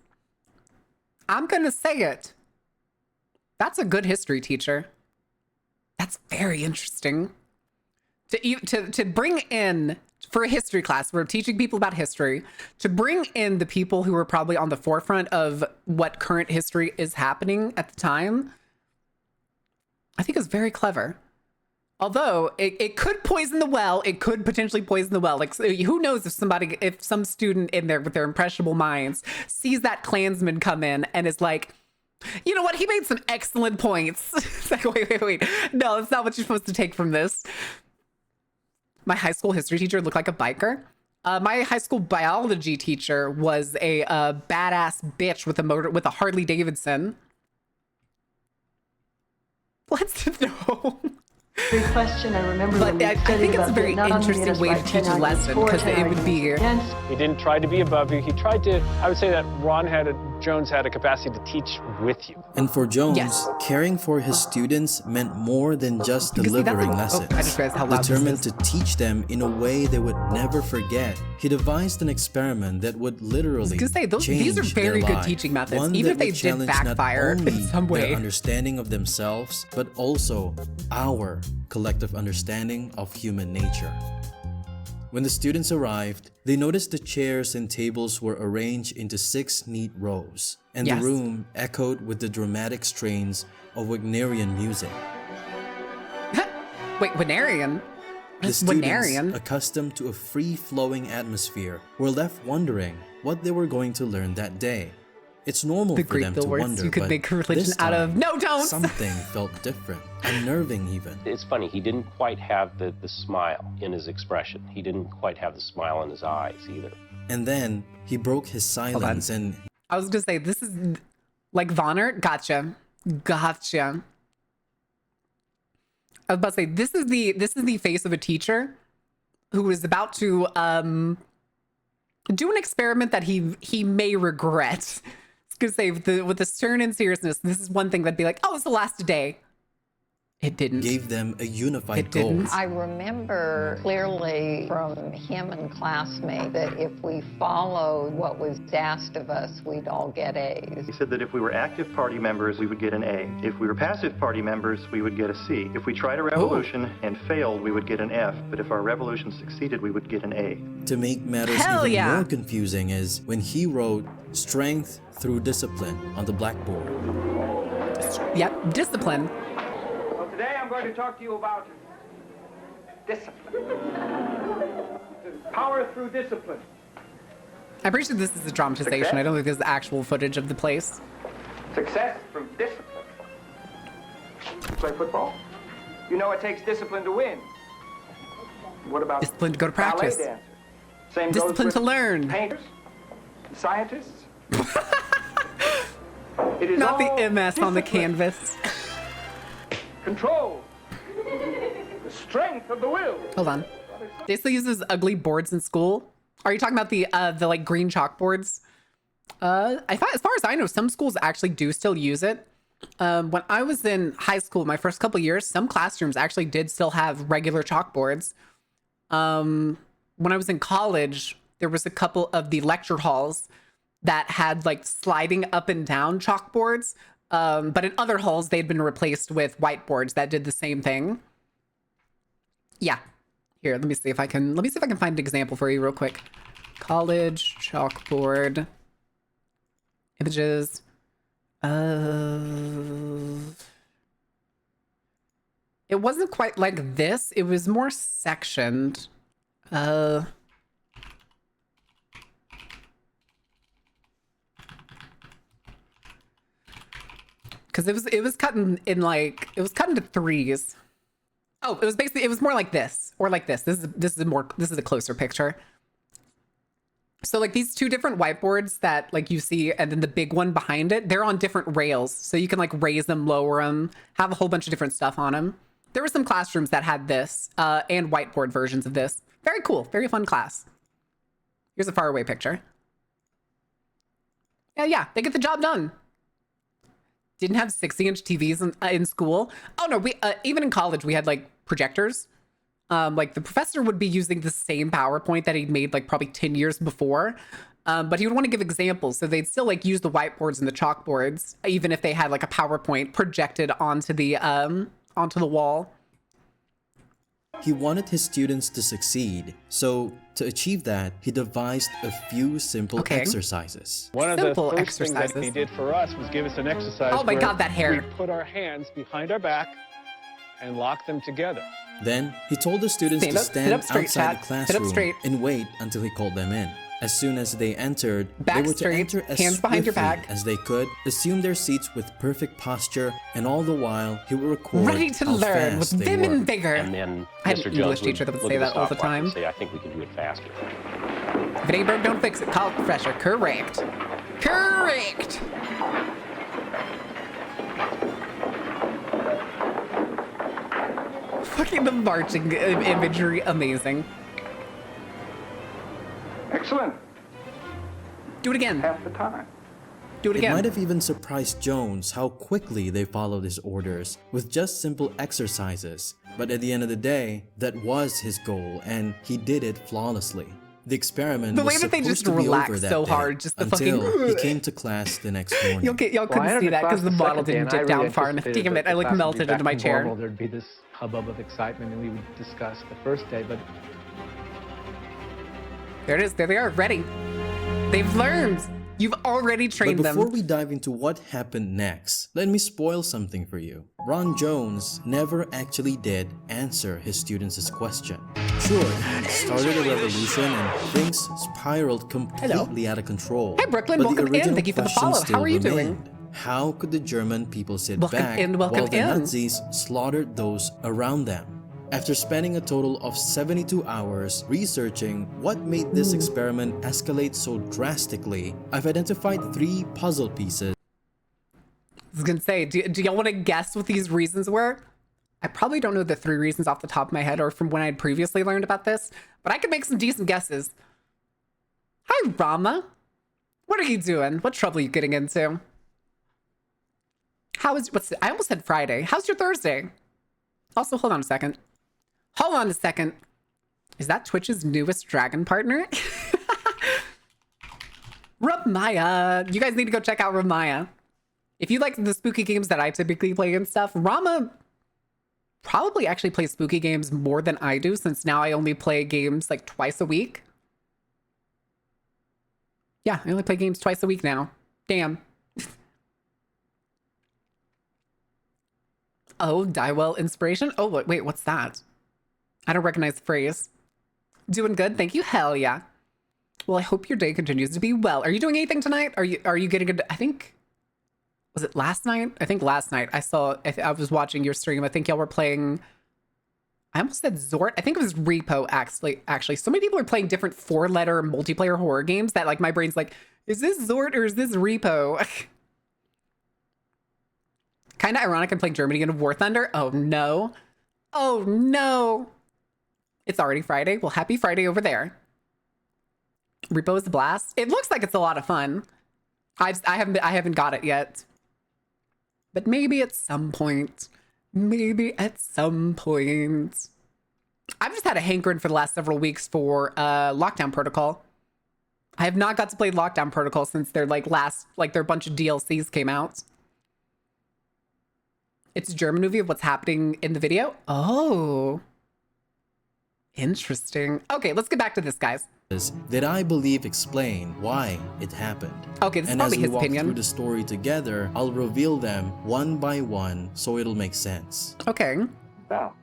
I'm going to say it. That's a good history teacher. That's very interesting. To bring in, for a history class, we're teaching people about history, to bring in the people who were probably on the forefront of what current history is happening at the time, I think is very clever. Although it could poison the well, it could potentially poison the well. Like, who knows if some student in there with their impressionable minds sees that Klansman come in and is like, you know what? He made some excellent points. It's like, wait. No, that's not what you're supposed to take from this. My high school history teacher looked like a biker. My high school biology teacher was a badass bitch with a Harley Davidson. Let's know. question. I remember But when we I studied think it's a about very Vietnam, he made interesting us way to write teach 10 a arguments lesson, for, because 10 it would be... arguments against. He didn't try to be above you. He tried to, I would say that Jones had a capacity to teach with you. And for Jones, Yes. caring for his students meant more than just You can see that's delivering a- lessons. oh, I just realized how loud this Determined is. to teach them in a way they would never forget, he devised an experiment that would literally gonna say, these change are very their good life. teaching methods, One even that if they would did challenge not backfire in only some way. their understanding of themselves, but also our collective understanding of human nature. When the students arrived, they noticed the chairs and tables were arranged into 6 neat rows, and Yes. the room echoed with the dramatic strains of Wagnerian music. Wait, Wagnerian? The What's students, Wagnerian? accustomed to a free-flowing atmosphere, were left wondering what they were going to learn that day. It's normal The for Greek them to billboards wonder, you could but make a religion this out of. time, No, don't! something felt different, unnerving even. It's funny, he didn't quite have the smile in his expression. He didn't quite have the smile in his eyes either. And then he broke his silence and I was gonna say, this is like Vonner. Gotcha. Gotcha. I was about to say, this is the face of a teacher who is about to do an experiment that he may regret. I was gonna say, with the stern and seriousness, this is one thing that'd be like, oh, it's the last day. It didn't. gave them a unified It goal. didn't. I remember clearly from him and classmate that if we followed what was asked of us, we'd all get A's. He said that if we were active party members, we would get an A. If we were passive party members, we would get a C. If we tried a revolution and failed, we would get an F. But if our revolution succeeded, we would get an A. To make matters Hell even yeah. more confusing is when he wrote strength through discipline on the blackboard. Yep, discipline. So today I'm going to talk to you about discipline. Power through discipline. I'm pretty sure this is a dramatization. Success? I don't think this is actual footage of the place. Success through discipline. Play football? You know it takes discipline to win. What about Discipline to go to ballet practice. dancers? Same Discipline goes to with learn. Painters, scientists. It is Not the all MS on the discipline. canvas. Control. The strength of the will. Hold on. They still use those ugly boards in school. Are you talking about the like green chalkboards? As far as I know, some schools actually do still use it. When I was in high school, my first couple years, some classrooms actually did still have regular chalkboards. When I was in college, there was a couple of the lecture halls that had like sliding up and down chalkboards. But in other halls, they'd been replaced with whiteboards that did the same thing. Yeah. Here, let me see if I can find an example for you real quick. College chalkboard images. It wasn't quite like this. It was more sectioned. Because it was cut in like, it was cut into threes. Oh, it was more like this or like this. This is a closer picture. So like these two different whiteboards that like you see, and then the big one behind it, they're on different rails. So you can like raise them, lower them, have a whole bunch of different stuff on them. There were some classrooms that had this and whiteboard versions of this. Very cool, very fun class. Here's a faraway picture. Yeah, they get the job done. Didn't have 60-inch TVs in school. Oh no, we even in college we had like projectors. Like the professor would be using the same PowerPoint that he'd made like probably 10 years before. But he would want to give examples. So they'd still like use the whiteboards and the chalkboards, even if they had like a PowerPoint projected onto the wall. He wanted his students to succeed, so to achieve that, he devised a few simple exercises. One of the Simple first things that exercises. he did for us was give us an exercise. Oh my where God, that hair. We put our hands behind our back and lock them together. Then, he told the students Stand to up, sit stand up straight, outside chat. the Sit up classroom straight. and wait until he called them in. As soon as they entered, Back they were to straight, enter as hands behind your swiftly back. as they could, assume their seats with perfect posture, and all the while, he would record Ready to how learn with fast they vim were. and vigor. And then I had Mr. an Jones English teacher that would look say at the that all the stopwatch and time. say, I think we can do it faster. If it ain't broke, don't fix it. Call it the fresher. Correct. Correct. Fucking the marching imagery, amazing. Excellent. Do it again. Half the time. Do it It might again. have even surprised Jones how quickly they followed his orders with just simple exercises. But at the end of the day, that was his goal, and he did it flawlessly. The experiment The way was that they supposed just to be relax over that so day hard, just the until fucking- he came to class the next morning. Y'all couldn't see that because the model didn't dip down far enough. Damn it, I like melted into my chair. There'd be this hubbub of excitement, and we would discuss the first day, but There it is. There they are. Ready. They've learned. You've already But trained before them. we dive into what happened next, let me spoil something for you. Ron Jones never actually did answer his students' question. Sure, he started a revolution and things spiraled completely out of control. Hey, Brooklyn, but welcome the original in. Thank you for the question follow. still How are you remained. doing? How could the German people sit Welcome back in, welcome while the in. Nazis slaughtered those around them? After spending a total of 72 hours researching what made this experiment escalate so drastically, I've identified 3 puzzle pieces. I was gonna say, do y'all want to guess what these reasons were? I probably don't know the 3 reasons off the top of my head or from when I'd previously learned about this, but I could make some decent guesses. Hi, Rama. What are you doing? What trouble are you getting into? I almost said Friday. How's your Thursday? Also, hold on a second. Hold on a second. Is that Twitch's newest dragon partner? Ramaya. You guys need to go check out Ramaya. If you like the spooky games that I typically play and stuff, Rama probably actually plays spooky games more than I do, since now I only play games like twice a week. Yeah, I only play games twice a week now. Damn. Oh, Dywell inspiration? Oh, wait, what's that? I don't recognize the phrase. Doing good, thank you. Hell yeah. Well, I hope your day continues to be well. Are you doing anything tonight? Are you getting good? I think, was it last night? I think last night I was watching your stream. I think y'all were playing, I almost said Zort. I think it was Repo actually. So many people are playing different 4-letter multiplayer horror games that like my brain's like, is this Zort or is this Repo? Kind of ironic I'm playing Germany in War Thunder. Oh no. Oh no. It's already Friday. Well, happy Friday over there. Repo is a blast. It looks like it's a lot of fun. I haven't got it yet. But maybe at some point. Maybe at some point. I've just had a hankering for the last several weeks for Lockdown Protocol. I have not got to play Lockdown Protocol since their their bunch of DLCs came out. It's a German movie of what's happening in the video. Oh. Interesting. Okay, let's get back to this, guys. That I believe explain why it happened. Okay, this is and probably as we his walk opinion. through the story together, I'll reveal them one by one so it'll make sense. Okay. Now,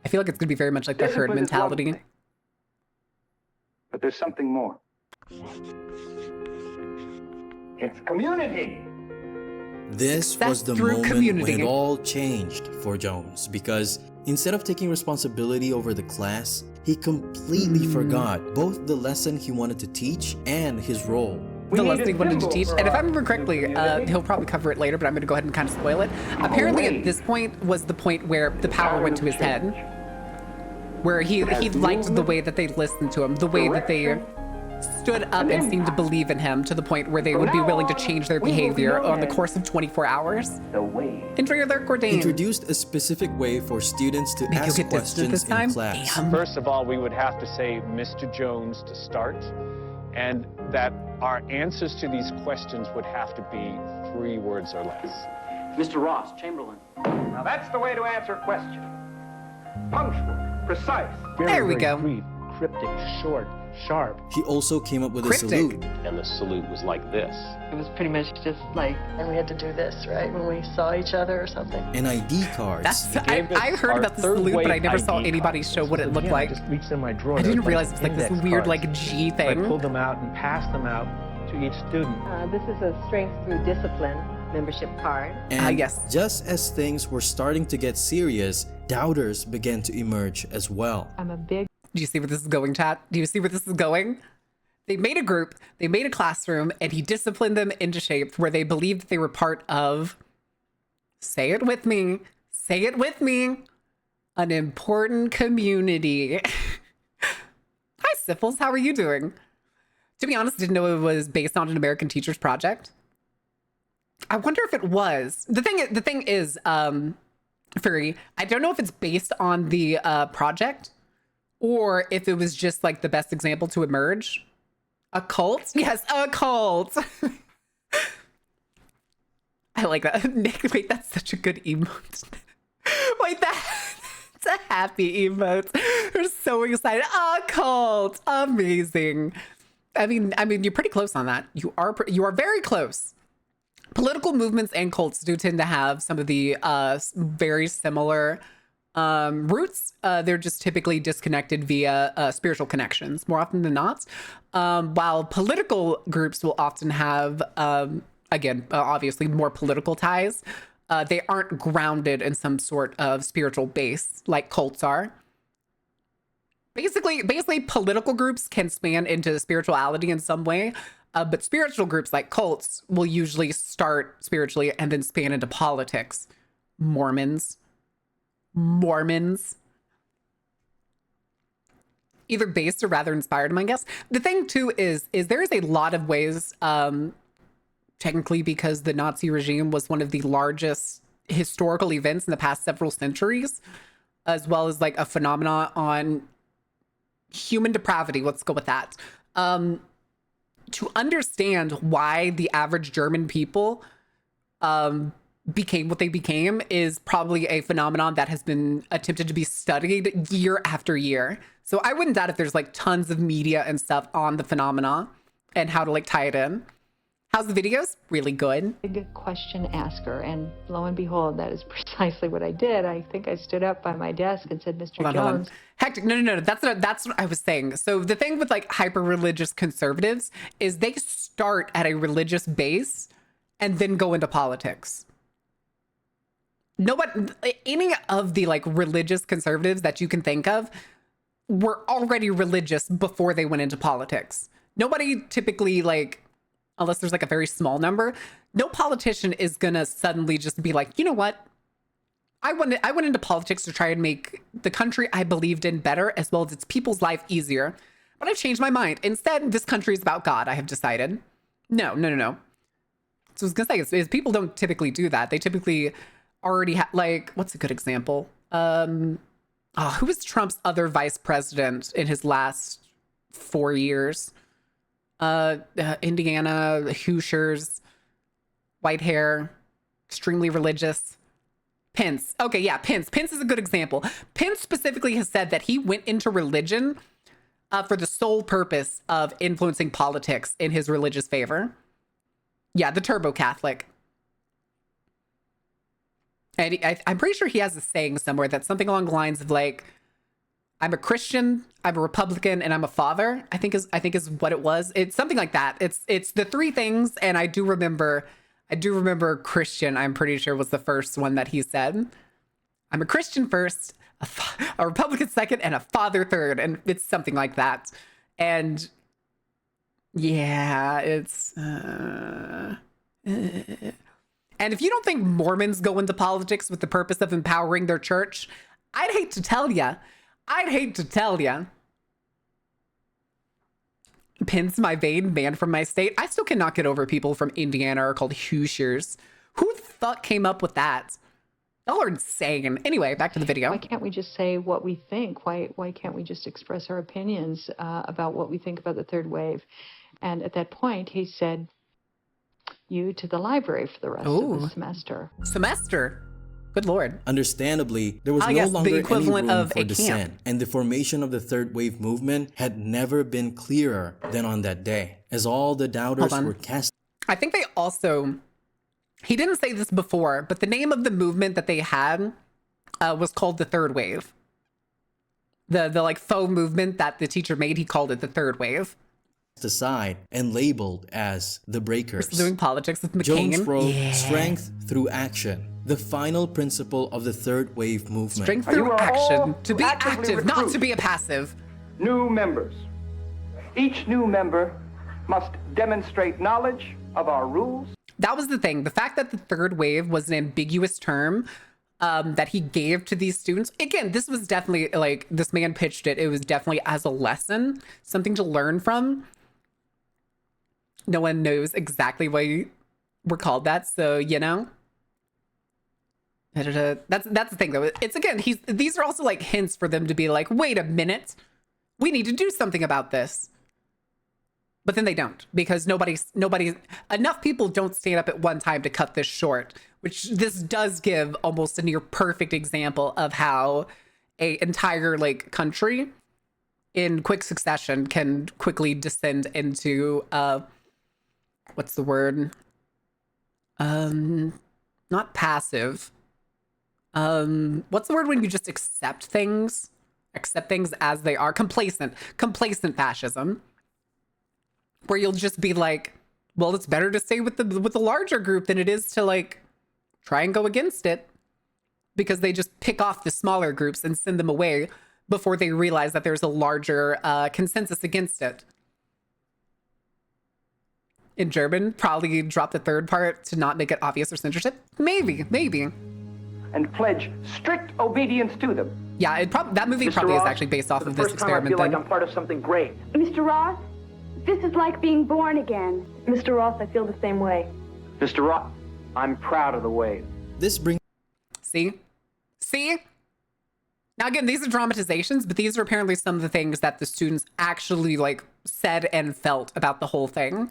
I feel like it's going to be very much like the herd discipline is mentality. one thing, but there's something more. It's community. This That's was the through moment community. when it all changed for Jones, because instead of taking responsibility over the class, he completely forgot both the lesson he wanted to teach and his role. The lesson he wanted to teach. And if I remember correctly, he'll probably cover it later, but I'm going to go ahead and kind of spoil it. Apparently at this point was the point where the power went to his head. Where he liked the way that they listened to him, the way that they stood up and seemed to believe in him, to the point where they would be willing to change their behavior on the course of 24 hours. Enjoy your lurk, Cordain. Introduced a specific way for students to Maybe you'll ask get this questions time? in class. Damn. First of all, we would have to say Mr. Jones to start, and that our answers to these questions would have to be 3 words or less. Mr. Ross, Chamberlain. Now that's the way to answer a question. Punctual, precise. There we go. Brief, cryptic, short, sharp. He also came up with Cryptic. a salute. And the salute was like this. It was pretty much just like, and we had to do this, right, when we saw each other or something. And ID cards. I heard about the salute, but I never saw anybody show what it looked like. I just reached in my drawer. I didn't There was, realize it was like this index weird cards. like G I thing. pulled them out and passed them out to each student. This is a Strength Through Discipline membership card. And yes. just as things were starting to get serious, doubters began to emerge as well. I'm a big Do you see where this is going, chat? Do you see where this is going? They made a group, they made a classroom, and he disciplined them into shape where they believed they were part of, say it with me, an important community. Hi, Syphils, how are you doing? To be honest, didn't know it was based on an American teacher's project. I wonder if it was. The thing is, Furry, I don't know if it's based on the project or if it was just like the best example to emerge. A cult? Yes, a cult. I like that. Nick, wait, that's such a good emote. Wait, that's a happy emote. We're so excited. A cult. Amazing. I mean, you're pretty close on that. You are very close. Political movements and cults do tend to have some of the very similar roots. They're just typically disconnected via spiritual connections more often than not. While political groups will often have, again, obviously more political ties. They aren't grounded in some sort of spiritual base like cults are. Basically, political groups can span into spirituality in some way, but spiritual groups like cults will usually start spiritually and then span into politics. Mormons. Either based or rather inspired, I guess. The thing too is there is a lot of ways, technically because the Nazi regime was one of the largest historical events in the past several centuries, as well as like a phenomenon on human depravity. Let's go with that. To understand why the average German people became what they became is probably a phenomenon that has been attempted to be studied year after year. So I wouldn't doubt if there's like tons of media and stuff on the phenomena and how to like tie it in. How's the videos? Really good. Big question asker, and lo and behold, that is precisely what I did. I think I stood up by my desk and said, "Mr. Hold on. Jones." Hectic. No. That's what I was saying. So the thing with like hyper-religious conservatives is they start at a religious base and then go into politics. Any of the like religious conservatives that you can think of were already religious before they went into politics. Nobody typically like, unless there's like a very small number, no politician is gonna suddenly just be like, you know what? I went into politics to try and make the country I believed in better, as well as its people's life easier. But I've changed my mind. Instead, this country is about God, I have decided. No. So I was gonna say is people don't typically do that. They typically already have, like, what's a good example? Who was Trump's other vice president in his last 4 years? Indiana, Hoosiers, white hair, extremely religious. Pence. Okay, yeah, Pence. Pence is a good example. Pence specifically has said that he went into religion for the sole purpose of influencing politics in his religious favor. Yeah, the turbo Catholic. And I'm pretty sure he has a saying somewhere that's something along the lines of like, I'm a Christian, I'm a Republican, and I'm a father, I think is what it was. It's something like that. It's the three things, and I do remember Christian, I'm pretty sure, was the first one that he said. I'm a Christian first, a Republican second, and a father third, and it's something like that. And yeah, it's and if you don't think Mormons go into politics with the purpose of empowering their church, I'd hate to tell ya. Pins my vein, man from my state. I still cannot get over people from Indiana are called Hoosiers. Who the fuck came up with that? Y'all are insane. Anyway, back to the video. Why can't we just say what we think? Why can't we just express our opinions about what we think about the third wave? And at that point, he said, "You to the library for the rest of the semester." Good Lord. Understandably, there was no longer the equivalent any room of for a dissent, camp. and the formation of the third wave movement had never been clearer than on that day, as all the doubters were cast. I think they also, he didn't say this before, but the name of the movement that they had was called the third wave. The like faux movement that the teacher made, he called it the third wave. Aside and labeled as the breakers. Doing politics with McCain. Jones wrote strength through action, the final principle of the third wave movement. Strength through action. To be active, not to be a passive. New members. Each new member must demonstrate knowledge of our rules. That was the thing. The fact that the third wave was an ambiguous term that he gave to these students. Again, this was definitely like, this man pitched it. It was definitely as a lesson, something to learn from. No one knows exactly why we're called that. So, you know, that's the thing though. It's again, these are also like hints for them to be like, wait a minute, we need to do something about this. But then they don't, because enough people don't stand up at one time to cut this short, which this does give almost a near perfect example of how a entire like country in quick succession can quickly descend into what's the word? Not passive. What's the word when you just accept things? Accept things as they are. Complacent fascism. Where you'll just be like, well, it's better to stay with the larger group than it is to like try and go against it, because they just pick off the smaller groups and send them away before they realize that there's a larger consensus against it. In German, probably drop the third part to not make it obvious or censorship. Maybe. And pledge strict obedience to them. Yeah, that movie Mr. probably Ross, is actually based off for of the this first time I experiment. feel like I'm part of something great. Mr. Ross, this is like being born again. Mr. Ross, I feel the same way. Mr. Ross, I'm proud of the wave. This brings... See? Now again, these are dramatizations, but these are apparently some of the things that the students actually like said and felt about the whole thing.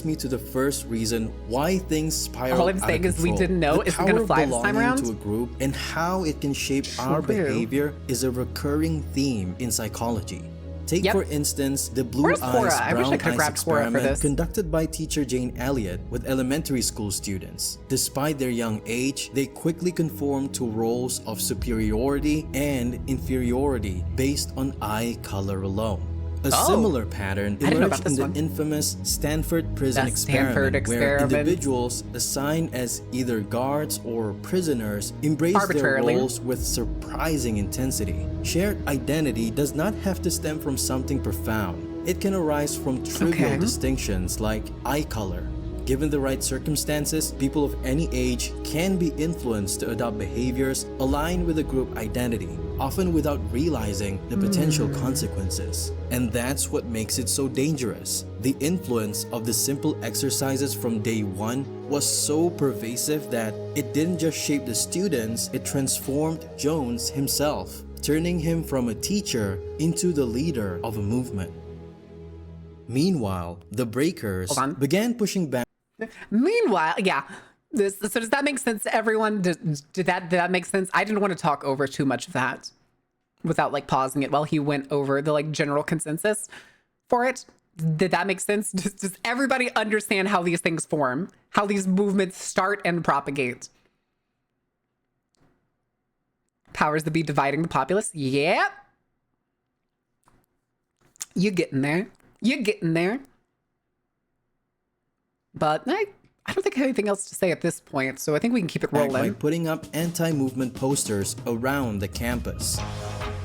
Me to the first reason why things spiral All I'm out saying of is we control. didn't know The it's gonna power of fly this time belonging around. to a group and how it can shape our behavior is a recurring theme in psychology. Take for instance the blue Where's eyes Cora? I wish I brown could've eyes grabbed Cora for experiment this. conducted by teacher Jane Elliott with elementary school students. Despite their young age, they quickly conform to roles of superiority and inferiority based on eye color alone. A similar pattern emerged in the infamous Stanford prison experiment, where individuals assigned as either guards or prisoners embrace their roles with surprising intensity. Shared identity does not have to stem from something profound. It can arise from trivial distinctions like eye color. Given the right circumstances, people of any age can be influenced to adopt behaviors aligned with a group identity, often without realizing the potential consequences. And that's what makes it so dangerous. The influence of the simple exercises from day one was so pervasive that it didn't just shape the students, it transformed Jones himself, turning him from a teacher into the leader of a movement. Meanwhile, the Breakers began pushing back. Meanwhile, yeah. So does that make sense to everyone? Did that make sense? I didn't want to talk over too much of that without like pausing it while he went over the like general consensus for it. Did that make sense? Does everybody understand how these things form? How these movements start and propagate? Powers that be dividing the populace? Yeah. You're getting there. But I don't think I have anything else to say at this point, so I think we can keep it rolling. By putting up anti-movement posters around the campus.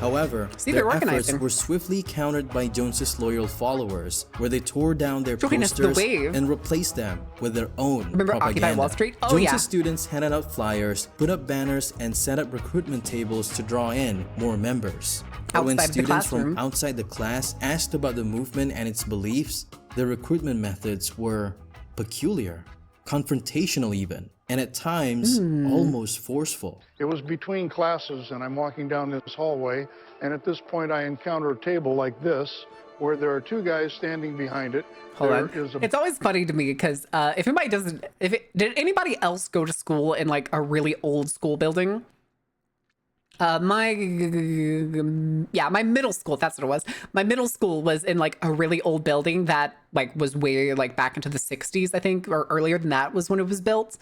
However, their efforts were swiftly countered by Jones's loyal followers, where they tore down their posters and replaced them with their own propaganda. Occupy Wall Street? Oh, Jones's students handed out flyers, put up banners, and set up recruitment tables to draw in more members. But when students from outside the class asked about the movement and its beliefs, the recruitment methods were peculiar, confrontational even, and at times almost forceful. It was between classes, and I'm walking down this hallway, and at this point I encounter a table like this, where there are two guys standing behind it. Hold on. It's always funny to me because did anybody else go to school in like a really old school building? My middle school, that's what it was. My middle school was in like a really old building that like was way like back into the 60s, I think, or earlier than that was when it was built.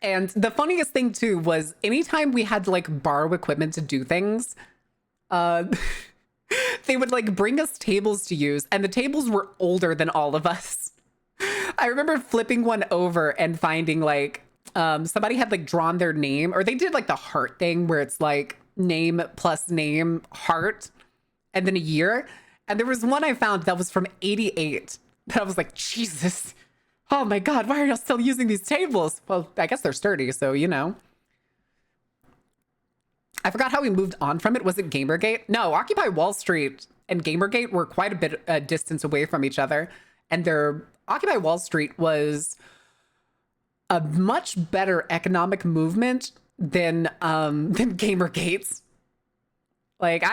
And the funniest thing too was anytime we had to like borrow equipment to do things, they would like bring us tables to use, and the tables were older than all of us. I remember flipping one over and finding like somebody had like drawn their name, or they did like the heart thing where it's like name plus name heart and then a year. And there was one I found that was from 88 that I was like, Jesus, oh my God, why are y'all still using these tables? Well, I guess they're sturdy, so you know. I forgot how we moved on from it. Was it Gamergate? No, Occupy Wall Street and Gamergate were quite a bit distance away from each other. And their Occupy Wall Street was a much better economic movement than Gamergate's. Like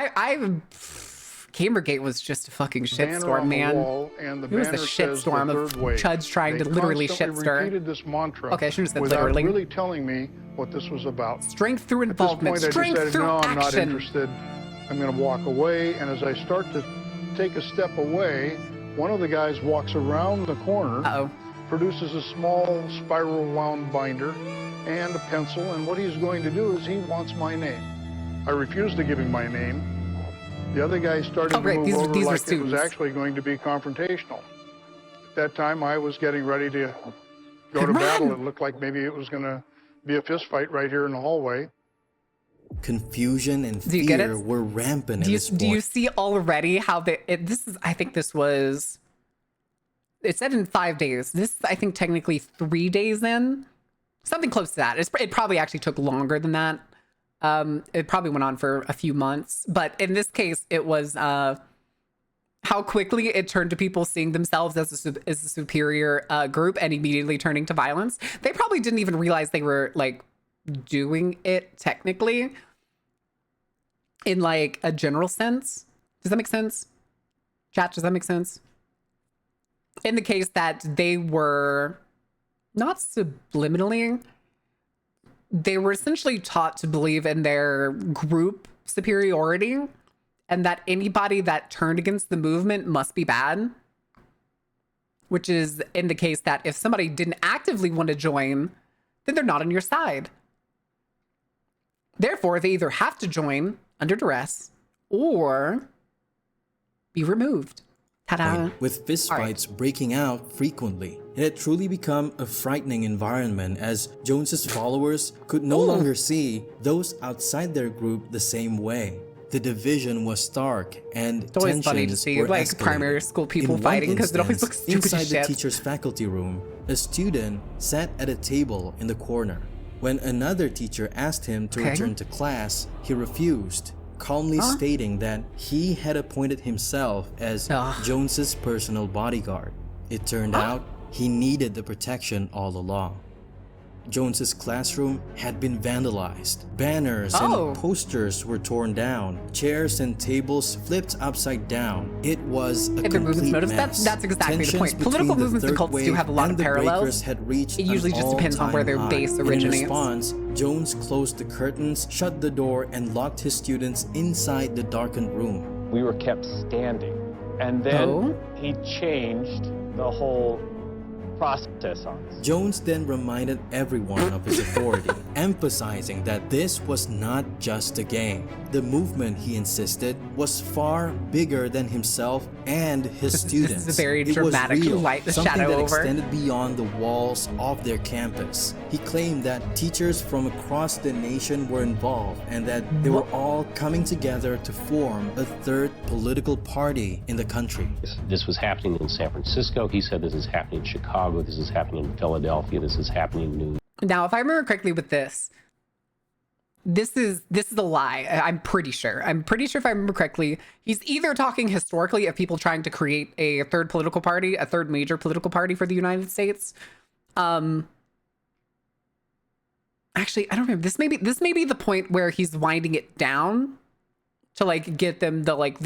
Gamergate was just a fucking shitstorm, man. It was a shitstorm of chuds trying to literally shitstir. Okay, I should have said literally. Really telling me what this was about. Strength through involvement. At this point, Strength I decided, through no, action. I'm not interested. I'm going to walk away, and as I start to take a step away, one of the guys walks around the corner, produces a small spiral wound binder and a pencil, and what he's going to do is he wants my name. I refused to give him my name. The other guy started to move over like it was actually going to be confrontational. At that time, I was getting ready to go to battle. It looked like maybe it was going to be a fist fight right here in the hallway. Confusion and fear were rampant at this point. Do you see already how this is, I think this was, it said in 5 days. This is, I think, technically 3 days in. Something close to that. It probably actually took longer than that. It probably went on for a few months. But in this case, it was how quickly it turned to people seeing themselves as a superior group and immediately turning to violence. They probably didn't even realize they were like doing it technically in like a general sense. Does that make sense? Chat, does that make sense? In the case that they were not subliminally, they were essentially taught to believe in their group superiority and that anybody that turned against the movement must be bad. Which is in the case that if somebody didn't actively want to join, then they're not on your side. Therefore, they either have to join under duress or be removed. Ta-da. With fistfights breaking out frequently, it had truly become a frightening environment as Jones's followers could no longer see those outside their group the same way. The division was stark and it's always funny to see like escalating. Primary school people fighting because it always looks stupid inside as shit. the teacher's faculty room, a student sat at a table in the corner. When another teacher asked him to return to class, he refused, calmly stating that he had appointed himself as Jones's personal bodyguard. It turned out he needed the protection all along. Jones's classroom had been vandalized. Banners and posters were torn down. Chairs and tables flipped upside down. It was a complete mess. That's exactly the Tensions point. Political between the movements and third cults do wave have a lot and of the parallels. breakers had reached It usually an just depends on where their all-time base high. originates. In response, Jones closed the curtains, shut the door, and locked his students inside the darkened room. We were kept standing. And then he changed the whole process on us. Jones then reminded everyone of his authority, emphasizing that this was not just a game. The movement, he insisted, was far bigger than himself and his students. This is a very it dramatic was real, light the something shadow that over. extended beyond the walls of their campus. He claimed that teachers from across the nation were involved and that they were all coming together to form a third political party in the country. This was happening in San Francisco. He said this is happening in Chicago. This is happening in Philadelphia. This is happening in New York. Now, if I remember correctly with this is a lie. I'm pretty sure if I remember correctly, he's either talking historically of people trying to create a third political party, a third major political party for the United States. Actually, I don't remember. This may be the point where he's winding it down to like get them to like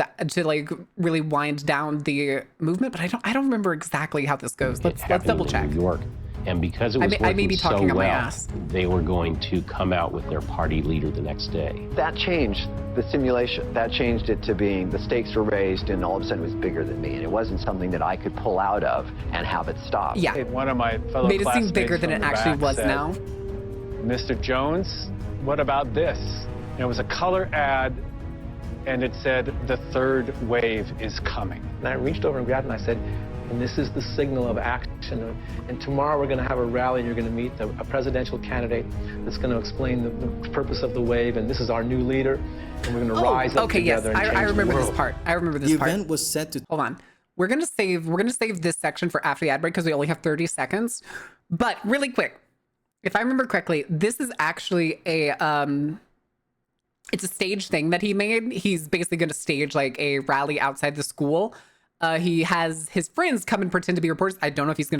really wind down the movement, but I don't remember exactly how this goes. Let's double check. In New York. And because it was I may be working so talking on my well, ass. they were going to come out with their party leader the next day. That changed the simulation. That changed it to being the stakes were raised and all of a sudden it was bigger than me. And it wasn't something that I could pull out of and have it stop. Yeah. One of my fellow made it seem classmates bigger than from it the actually back was said, now. Mr. Jones, what about this? And it was a color ad and it said, the third wave is coming. And I reached over and grabbed it and I said, and this is the signal of action. And tomorrow we're going to have a rally and you're going to meet a presidential candidate that's going to explain the purpose of the wave. And this is our new leader. And we're going to rise up together and change I remember the world. this part. I remember this part. The event was set to... Hold on. We're going to save this section for after the ad break because we only have 30 seconds. But really quick, if I remember correctly, this is actually it's a stage thing that he made. He's basically going to stage like a rally outside the school. He has his friends come and pretend to be reporters. I don't know if he's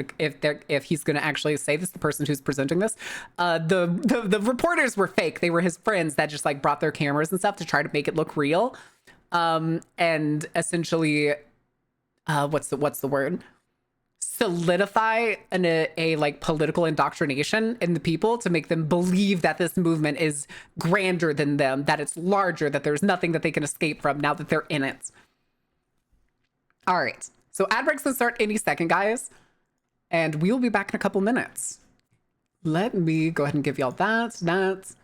gonna actually say this. The person who's presenting this, the reporters were fake. They were his friends that just like brought their cameras and stuff to try to make it look real. And essentially, what's the word? solidify a like political indoctrination in the people to make them believe that this movement is grander than them, that it's larger, that there's nothing that they can escape from now that they're in it. All right, so ad breaks will start any second, guys, and we'll be back in a couple minutes. Let me go ahead and give y'all that.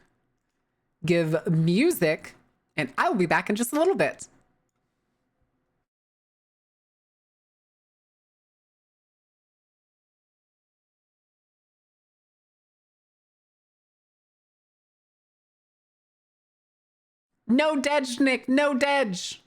Give music, and I will be back in just a little bit. No dedge, Nick, no dedge.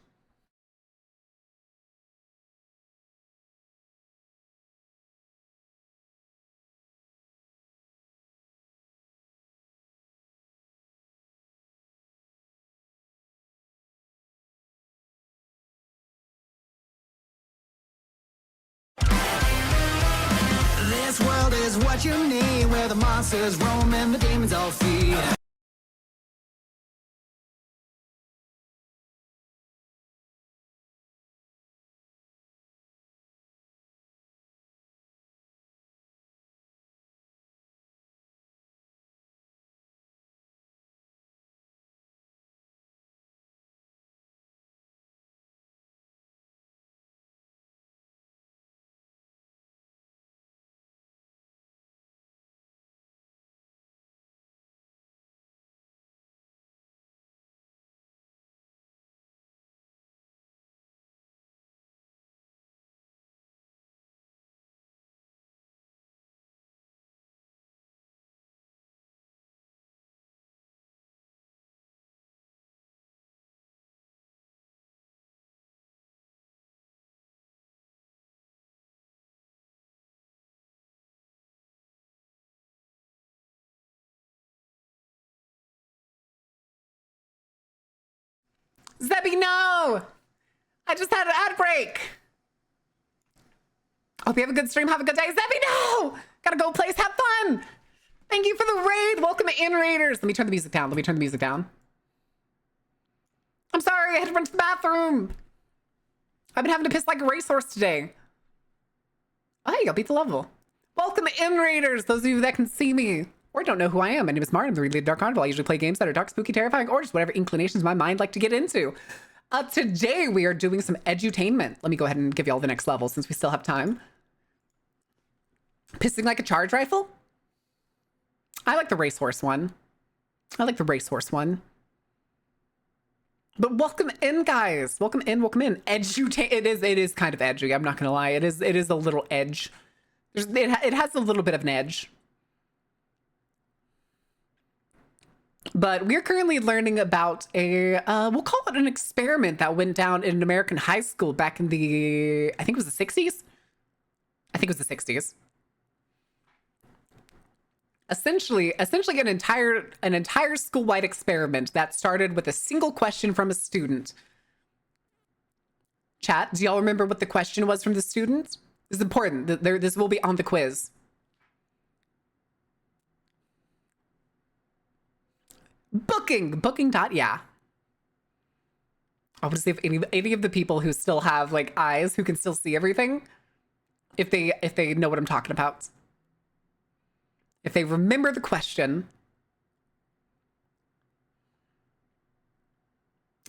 This world is what you need, where the monsters roam and the demons all feed. Zebby, no! I just had an ad break. Hope you have a good stream. Have a good day. Zebby, no! Gotta go place. Have fun. Thank you for the raid. Welcome in, Raiders. Let me turn the music down. I'm sorry. I had to run to the bathroom. I've been having to piss like a racehorse today. Oh, hey, I'll beat the level. Welcome in, Raiders. Those of you that can see me or don't know who I am. My name is Martin. I'm the Read Dark Carnival. I usually play games that are dark, spooky, terrifying, or just whatever inclinations my mind like to get into. Today, we are doing some edutainment. Let me go ahead and give you all the next level since we still have time. Pissing like a charge rifle? I like the racehorse one. But welcome in, guys. Welcome in. Edutain. It is kind of edgy. I'm not gonna lie. It is a little edge. It has a little bit of an edge. But we're currently learning about we'll call it an experiment that went down in an American high school back in the, I think it was the 60s. Essentially an entire school-wide experiment that started with a single question from a student. Chat, do y'all remember what the question was from the student? This is important. This will be on the quiz. Booking. Yeah. I want to see if any of the people who still have like eyes who can still see everything, if they know what I'm talking about. If they remember the question.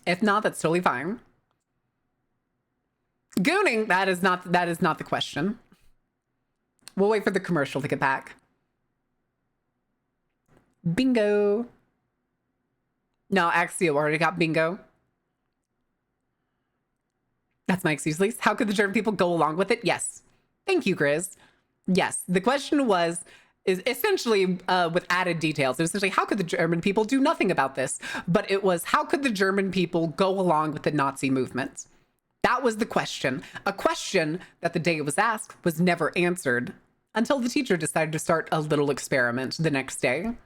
If not, that's totally fine. Gooning, that is not the question. We'll wait for the commercial to get back. Bingo. No, Axio already got bingo. That's my excuse, Lise. How could the German people go along with it? Yes. Thank you, Grizz. Yes. The question is essentially with added details. It was essentially, how could the German people do nothing about this? But it was, how could the German people go along with the Nazi movement? That was the question. A question that the day it was asked was never answered until the teacher decided to start a little experiment the next day.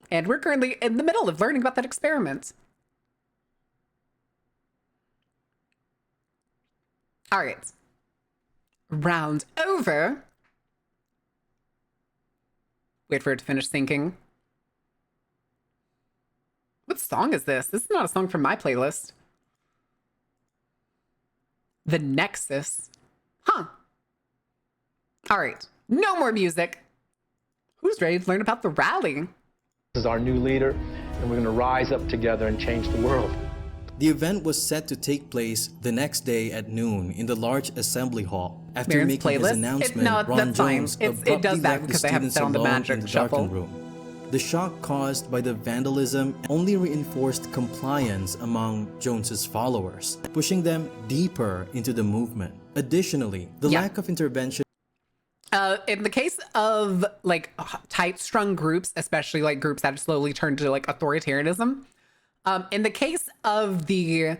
And we're currently in the middle of learning about that experiment. All right. Round over. Wait for it to finish syncing. What song is this? This is not a song from my playlist. The Nexus. Huh. All right, no more music. Who's ready to learn about the rally? This is our new leader, and we're going to rise up together and change the world. The event was set to take place the next day at noon in the large assembly hall. After Marin's making his playlist? announcement, Ron Jones it does abruptly that left the because they haven't students set on the alone magic in the shuffle. darkened room. The shock caused by the vandalism only reinforced compliance among Jones's followers, pushing them deeper into the movement. Additionally, the lack of intervention in the case of like tight-strung groups, especially like groups that have slowly turned to like authoritarianism, in the case of the, I'm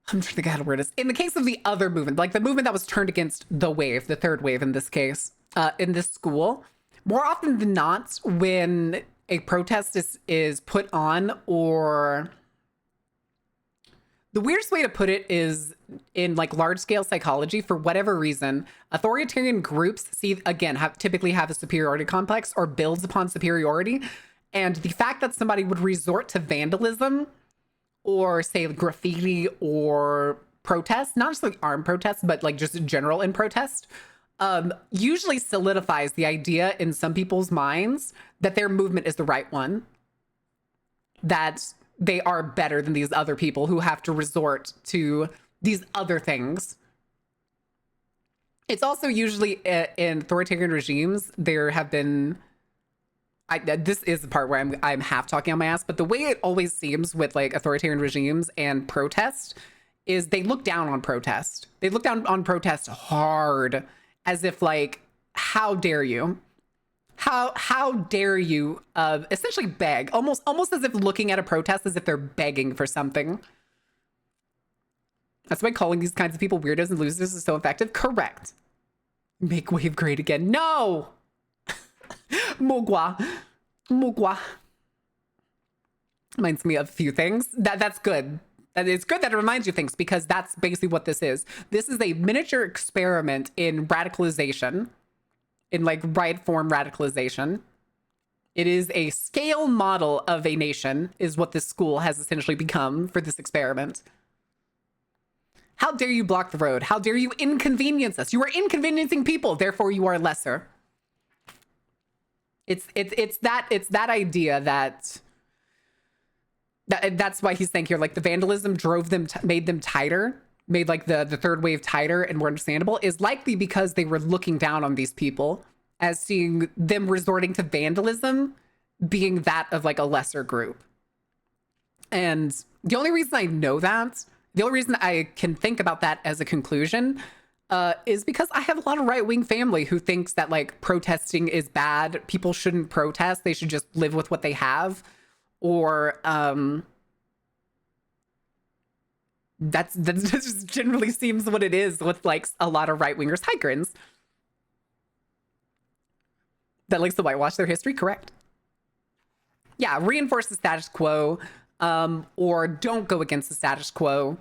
trying to think how to word this. In the case of the other movement, like the movement that was turned against the wave, the third wave in this case, in this school, more often than not, when a protest is put on, or the weirdest way to put it is in like large scale psychology, for whatever reason, authoritarian groups typically have a superiority complex or builds upon superiority. And the fact that somebody would resort to vandalism or say graffiti or protest, not just like armed protests, but like just general in protest, usually solidifies the idea in some people's minds that their movement is the right one, that they are better than these other people who have to resort to these other things. It's also usually in authoritarian regimes, there have been, this is the part where I'm half talking on my ass, but the way it always seems with like authoritarian regimes and protest is they look down on protest. They look down on protest hard, as if like, how dare you? How dare you essentially beg, almost as if looking at a protest as if they're begging for something. That's why calling these kinds of people weirdos and losers is so effective. Correct. Make wave great again. No! Mugwa. Reminds me of a few things. That's good. It's good that it reminds you of things, because that's basically what this is. This is a miniature experiment in radicalization, in like right form radicalization. It is a scale model of a nation, is what this school has essentially become for this experiment. How dare you block the road? How dare you inconvenience us? You are inconveniencing people, therefore you are lesser. It's that idea that's why he's saying here, like the vandalism drove them, made them tighter, made like the third wave tighter and more understandable, is likely because they were looking down on these people, as seeing them resorting to vandalism being that of like a lesser group. And the only reason I know that, the only reason I can think about that as a conclusion is because I have a lot of right-wing family who thinks that like protesting is bad. People shouldn't protest. They should just live with what they have. Or that just generally seems what it is with like a lot of right-wingers. Hi, Grins. That likes to whitewash their history, correct? Yeah, reinforce the status quo, or don't go against the status quo.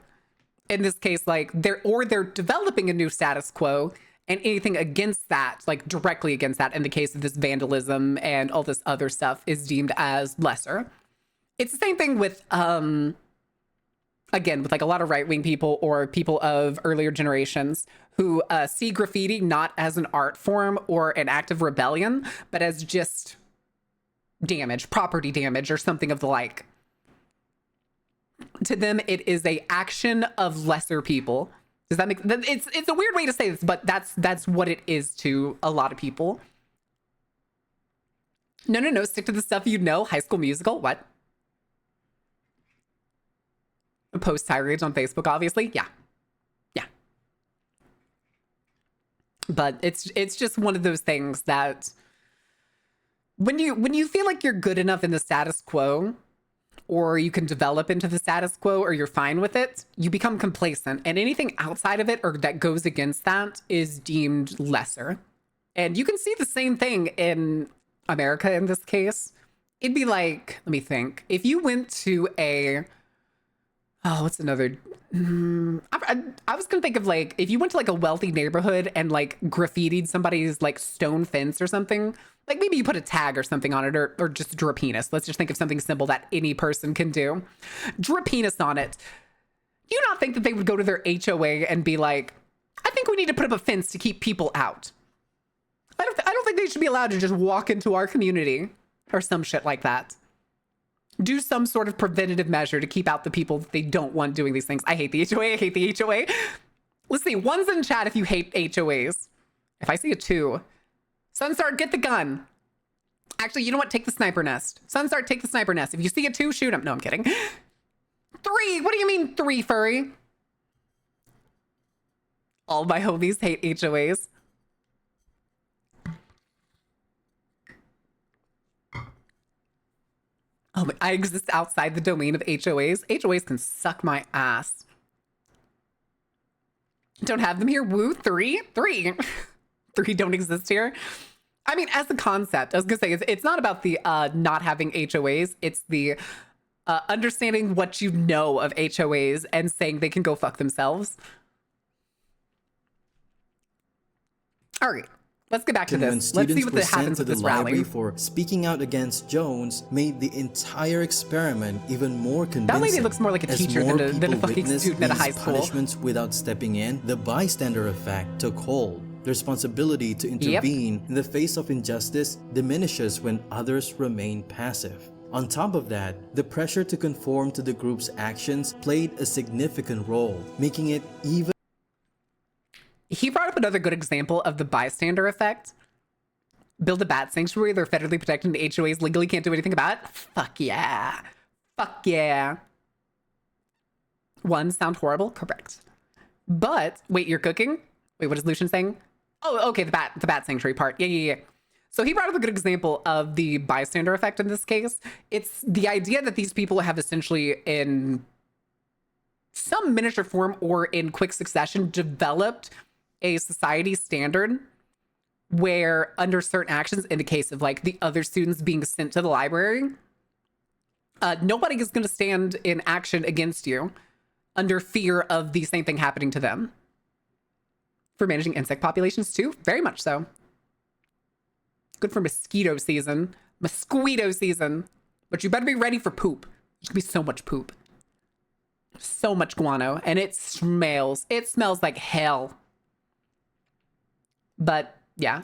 In this case, like they're developing a new status quo, and anything against that, like directly against that, in the case of this vandalism and all this other stuff, is deemed as lesser. It's the same thing with, again, with like a lot of right-wing people or people of earlier generations who see graffiti not as an art form or an act of rebellion, but as just damage, property damage, or something of the like. To them, it is a action of lesser people. Does that make sense? It's a weird way to say this, but that's what it is to a lot of people. No, stick to the stuff you know. High School Musical, what? Post tirade on Facebook, obviously. Yeah. But it's just one of those things that when you feel like you're good enough in the status quo, or you can develop into the status quo, or you're fine with it, you become complacent, and anything outside of it or that goes against that is deemed lesser. And you can see the same thing in America in this case. It'd be like, let me think, if you went to what's another? I was gonna think of like, if you went to like a wealthy neighborhood and like graffitied somebody's like stone fence or something, like maybe you put a tag or something on it, or just draw a penis. Let's just think of something simple that any person can do. Draw a penis on it. You not think that they would go to their HOA and be like, I think we need to put up a fence to keep people out. I don't think they should be allowed to just walk into our community or some shit like that. Do some sort of preventative measure to keep out the people that they don't want doing these things. I hate the HOA. I hate the HOA. Let's see. One's in chat if you hate HOAs. If I see a 2. Sunstar, get the gun. Actually, you know what? Take the sniper nest. Sunstar, take the sniper nest. If you see a 2, shoot him. No, I'm kidding. 3. What do you mean 3, furry? All my homies hate HOAs. Oh, I exist outside the domain of HOAs. HOAs can suck my ass. Don't have them here. Woo, 3. 3 don't exist here. I mean, as a concept, I was gonna say, it's not about the not having HOAs. It's the understanding what you know of HOAs and saying they can go fuck themselves. All right. Let's get back to this. Let's see what happens with this rally. For speaking out against Jones made the entire experiment even more convincing. That lady looks more like a teacher than a fucking student at a high school. Punishments without stepping in, the bystander effect took hold. The responsibility to intervene in the face of injustice diminishes when others remain passive. On top of that, the pressure to conform to the group's actions played a significant role, making it even. He brought up another good example of the bystander effect. Build a bat sanctuary. They're federally protected and the HOAs legally can't do anything about it. Fuck yeah. Fuck yeah. 1, sound horrible? Correct. But, wait, you're cooking? Wait, what is Lucian saying? Oh, okay, the bat sanctuary part. Yeah. So he brought up a good example of the bystander effect in this case. It's the idea that these people have essentially in some miniature form or in quick succession developed a society standard where under certain actions, in the case of like the other students being sent to the library, nobody is going to stand in action against you under fear of the same thing happening to them. For managing insect populations too, very much so. Good for mosquito season. Mosquito season. But you better be ready for poop. There's gonna be so much poop. So much guano. And it smells like hell. But yeah,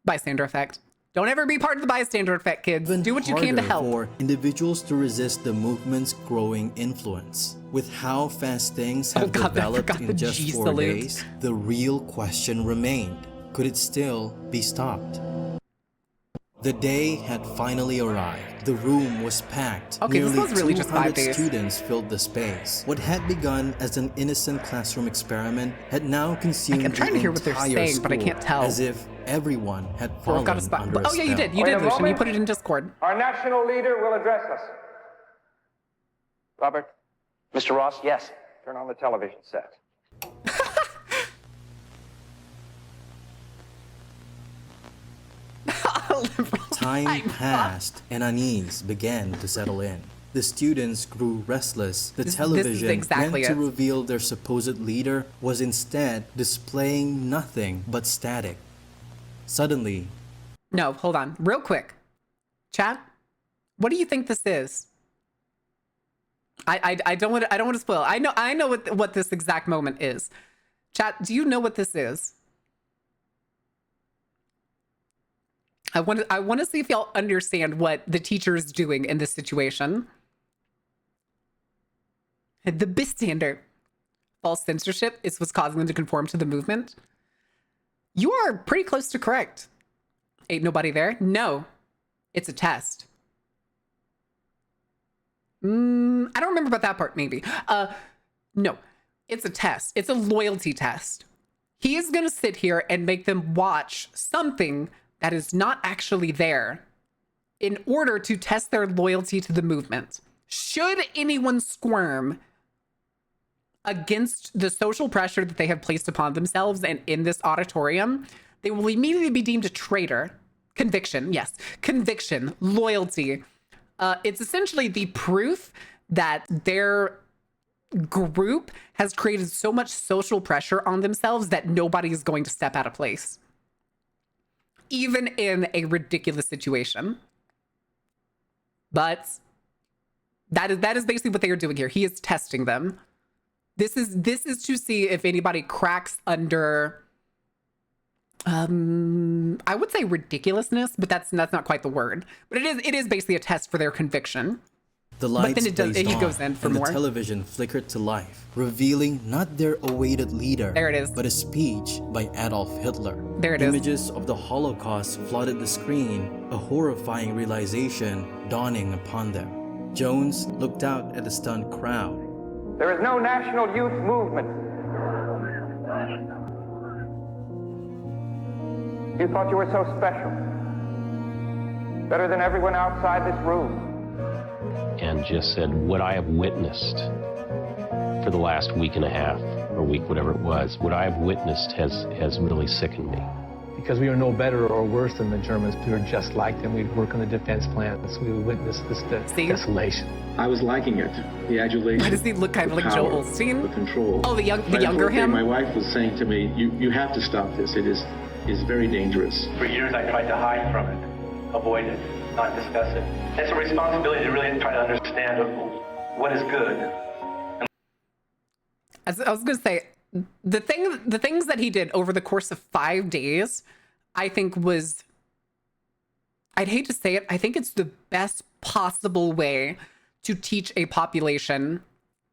bystander effect. Don't ever be part of the bystander effect, kids. Do what you can to help. For individuals to resist the movement's growing influence. With how fast things have developed in just 4 days, the real question remained. Could it still be stopped? The day had finally arrived. The room was packed. Okay, Nearly this was really just 5 days. students filled the space. What had begun as an innocent classroom experiment had now consumed I'm trying to hear what they're saying, but I can't tell. As if everyone had fallen under a spell. Oh yeah, you did, Lucian. You put it in Discord. Our national leader will address us. Robert? Mr. Ross? Yes. Turn on the television set. Time passed and unease began to settle in. The students grew restless. The television, meant to reveal their supposed leader, was instead displaying nothing but static. Suddenly... No, hold on. Real quick. Chat, what do you think this is? I don't want to spoil. I know what this exact moment is. Chat, do you know what this is? I want to see if y'all understand what the teacher is doing in this situation. The bystander. False censorship is what's causing them to conform to the movement. You are pretty close to correct. Ain't nobody there? No. It's a test. I don't remember about that part, maybe. No. It's a test. It's a loyalty test. He is going to sit here and make them watch something that is not actually there in order to test their loyalty to the movement. Should anyone squirm against the social pressure that they have placed upon themselves and in this auditorium, they will immediately be deemed a traitor. Conviction, yes. Conviction, loyalty. It's essentially the proof that their group has created so much social pressure on themselves that nobody is going to step out of place. Even in a ridiculous situation. But that is basically what they are doing here. He is testing them. This is to see if anybody cracks under I would say ridiculousness, but that's not quite the word. But it is basically a test for their conviction. The lights but then blazed he on, goes in for and more. the television flickered to life, revealing not their awaited leader, there it is, but a speech by Adolf Hitler. There it is. Images of the Holocaust flooded the screen, a horrifying realization dawning upon them. Jones looked out at the stunned crowd. There is no national youth movement. You thought you were so special. Better than everyone outside this room. And just said, what I have witnessed for the last week and a half, or week, whatever it was, what I have witnessed has really sickened me. Because we were no better or worse than the Germans, we were just like them. We'd work on the defense plans. We would witness this desolation. I was liking it. The adulation. Why does he look kind of like Joel Osteen? The control. Oh, the younger him? My wife was saying to me, you have to stop this. It is very dangerous. For years I tried to hide from it, avoid it, not discuss it. It's a responsibility to really try to understand what is good. As I was going to say, the things that he did over the course of 5 days, I think was, I'd hate to say it, I think it's the best possible way to teach a population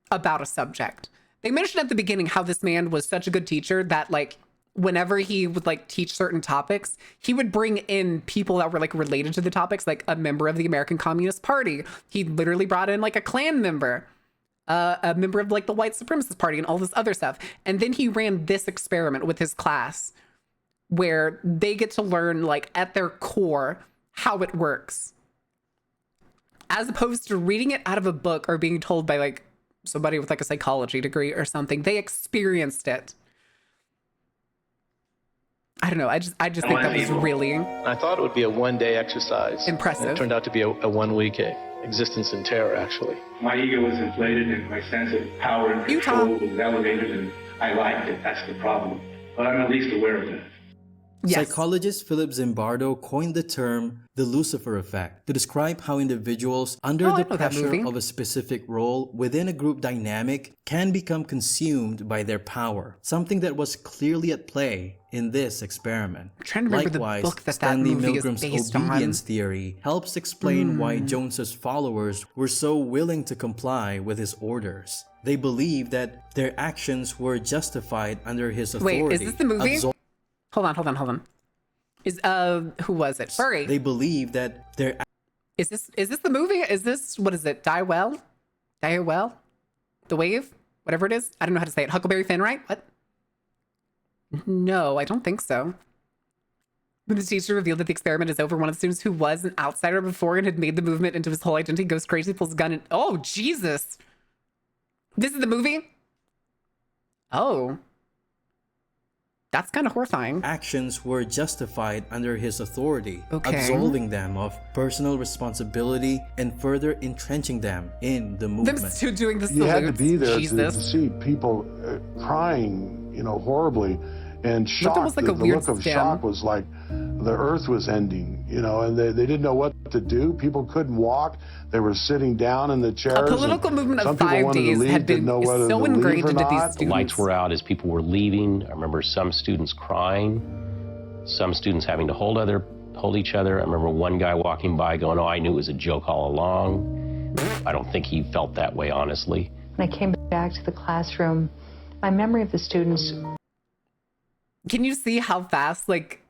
about a subject. They mentioned at the beginning how this man was such a good teacher that, like, whenever he would like teach certain topics, he would bring in people that were like related to the topics, like a member of the American Communist Party. He literally brought in like a Klan member, a member of like the white supremacist party and all this other stuff. And then he ran this experiment with his class where they get to learn like at their core how it works, as opposed to reading it out of a book or being told by like somebody with like a psychology degree or something. They experienced it. I don't know. I just think that was really... I thought it would be a one-day exercise. Impressive. And it turned out to be a one-week existence in terror, actually. My ego was inflated and my sense of power and control was elevated, and I liked it. That's the problem. But I'm at least aware of that. Yes. Psychologist Philip Zimbardo coined the term the Lucifer effect to describe how individuals under the pressure of a specific role within a group dynamic can become consumed by their power, something that was clearly at play in this experiment. I'm trying to remember Likewise, the book that Stanley movie Milgram's is based obedience on. theory helps explain why Jones's followers were so willing to comply with his orders. They believed that their actions were justified under his authority. Wait, is this the movie? Hold on. Is who was it? Furry. They believe that their Is this the movie? Is this, what is it? Die Well? The Wave? Whatever it is. I don't know how to say it. Huckleberry Finn, right? What? No, I don't think so. When the teacher revealed that the experiment is over, one of the students who was an outsider before and had made the movement into his whole identity goes crazy, pulls a gun, and oh, Jesus. This is the movie? Oh. That's kind of horrifying. Actions were justified under his authority, Okay. absolving them of personal responsibility and further entrenching them in the movement. Them still doing the You had to salutes. be there to Jesus. see people crying, horribly, and shocked. almost like a the weird look of stem. shock was like the earth was ending, and they didn't know what to do. People couldn't walk. They were sitting down in the chairs. A political movement of some people 5 wanted to days leave, had been didn't know whether so to leave ingrained or into these not. The lights students. were out as people were leaving. I remember some students crying, some students having to hold each other. I remember one guy walking by going, "Oh, I knew it was a joke all along." I don't think he felt that way, honestly. When I came back to the classroom, my memory of the students. Can you see how fast, like,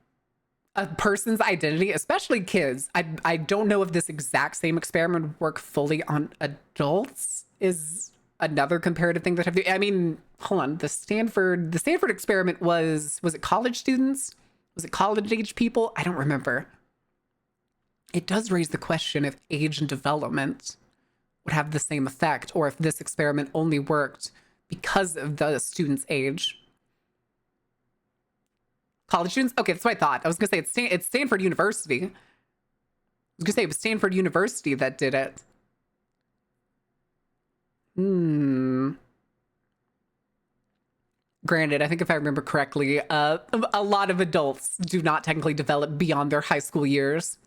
a person's identity, especially kids, I don't know if this exact same experiment would work fully on adults, is another comparative thing that I mean, hold on, the Stanford experiment was it college students? Was it college-age people? I don't remember. It does raise the question if age and development would have the same effect, or if this experiment only worked because of the student's age. College students? Okay, that's what I thought. I was going to say it's Stanford University. I was going to say it was Stanford University that did it. Granted, I think if I remember correctly, a lot of adults do not technically develop beyond their high school years.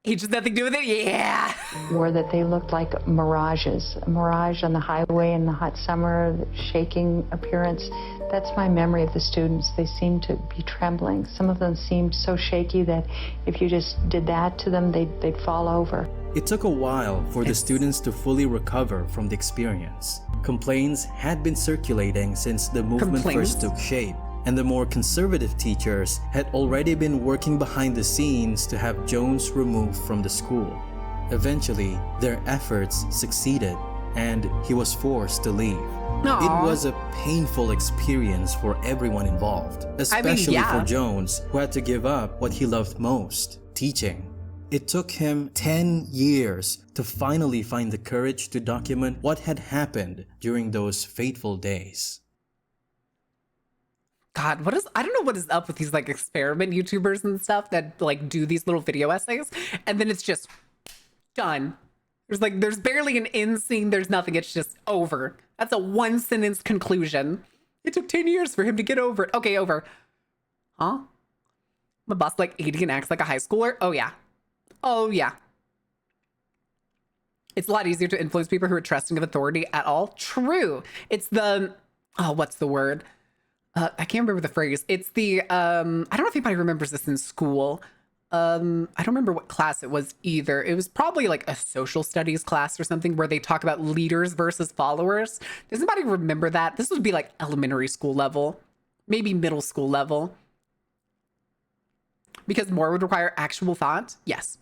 He just nothing to do with it? Yeah. Or that they looked like mirages. A mirage on the highway in the hot summer, the shaking appearance. That's my memory of the students. They seemed to be trembling. Some of them seemed so shaky that if you just did that to them, they'd fall over. It took a while for the students to fully recover from the experience. Complaints had been circulating since the movement first took shape, and the more conservative teachers had already been working behind the scenes to have Jones removed from the school. Eventually, their efforts succeeded, and he was forced to leave. Aww. It was a painful experience for everyone involved, especially for Jones, who had to give up what he loved most, teaching. It took him 10 years to finally find the courage to document what had happened during those fateful days. God, I don't know what is up with these like experiment YouTubers and stuff that like do these little video essays and then it's just done. There's barely an end scene, there's nothing, it's just over. That's a one sentence conclusion. It took 10 years for him to get over it. Okay, over. Huh? My boss like 80 and acts like a high schooler? Oh yeah. Oh yeah. It's a lot easier to influence people who are trusting of authority at all. True. It's the, oh, what's the word? I can't remember the phrase. It's the, I don't know if anybody remembers this in school. I don't remember what class it was either. It was probably like a social studies class or something where they talk about leaders versus followers. Does anybody remember that? This would be like elementary school level, maybe middle school level. Because more would require actual thought? Yes.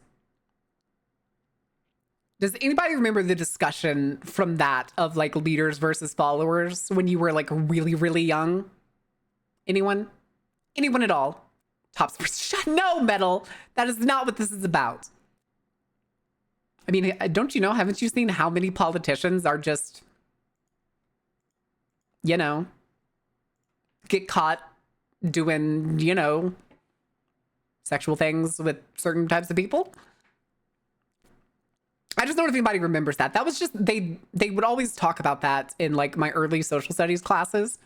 Does anybody remember the discussion from that of like leaders versus followers when you were like really, really young? Anyone? Anyone at all? Tops. No, Metal. That is not what this is about. I mean, don't you know? Haven't you seen how many politicians are just, you know, get caught doing, you know, sexual things with certain types of people? I just don't know if anybody remembers that. That was just, they would always talk about that in like my early social studies classes.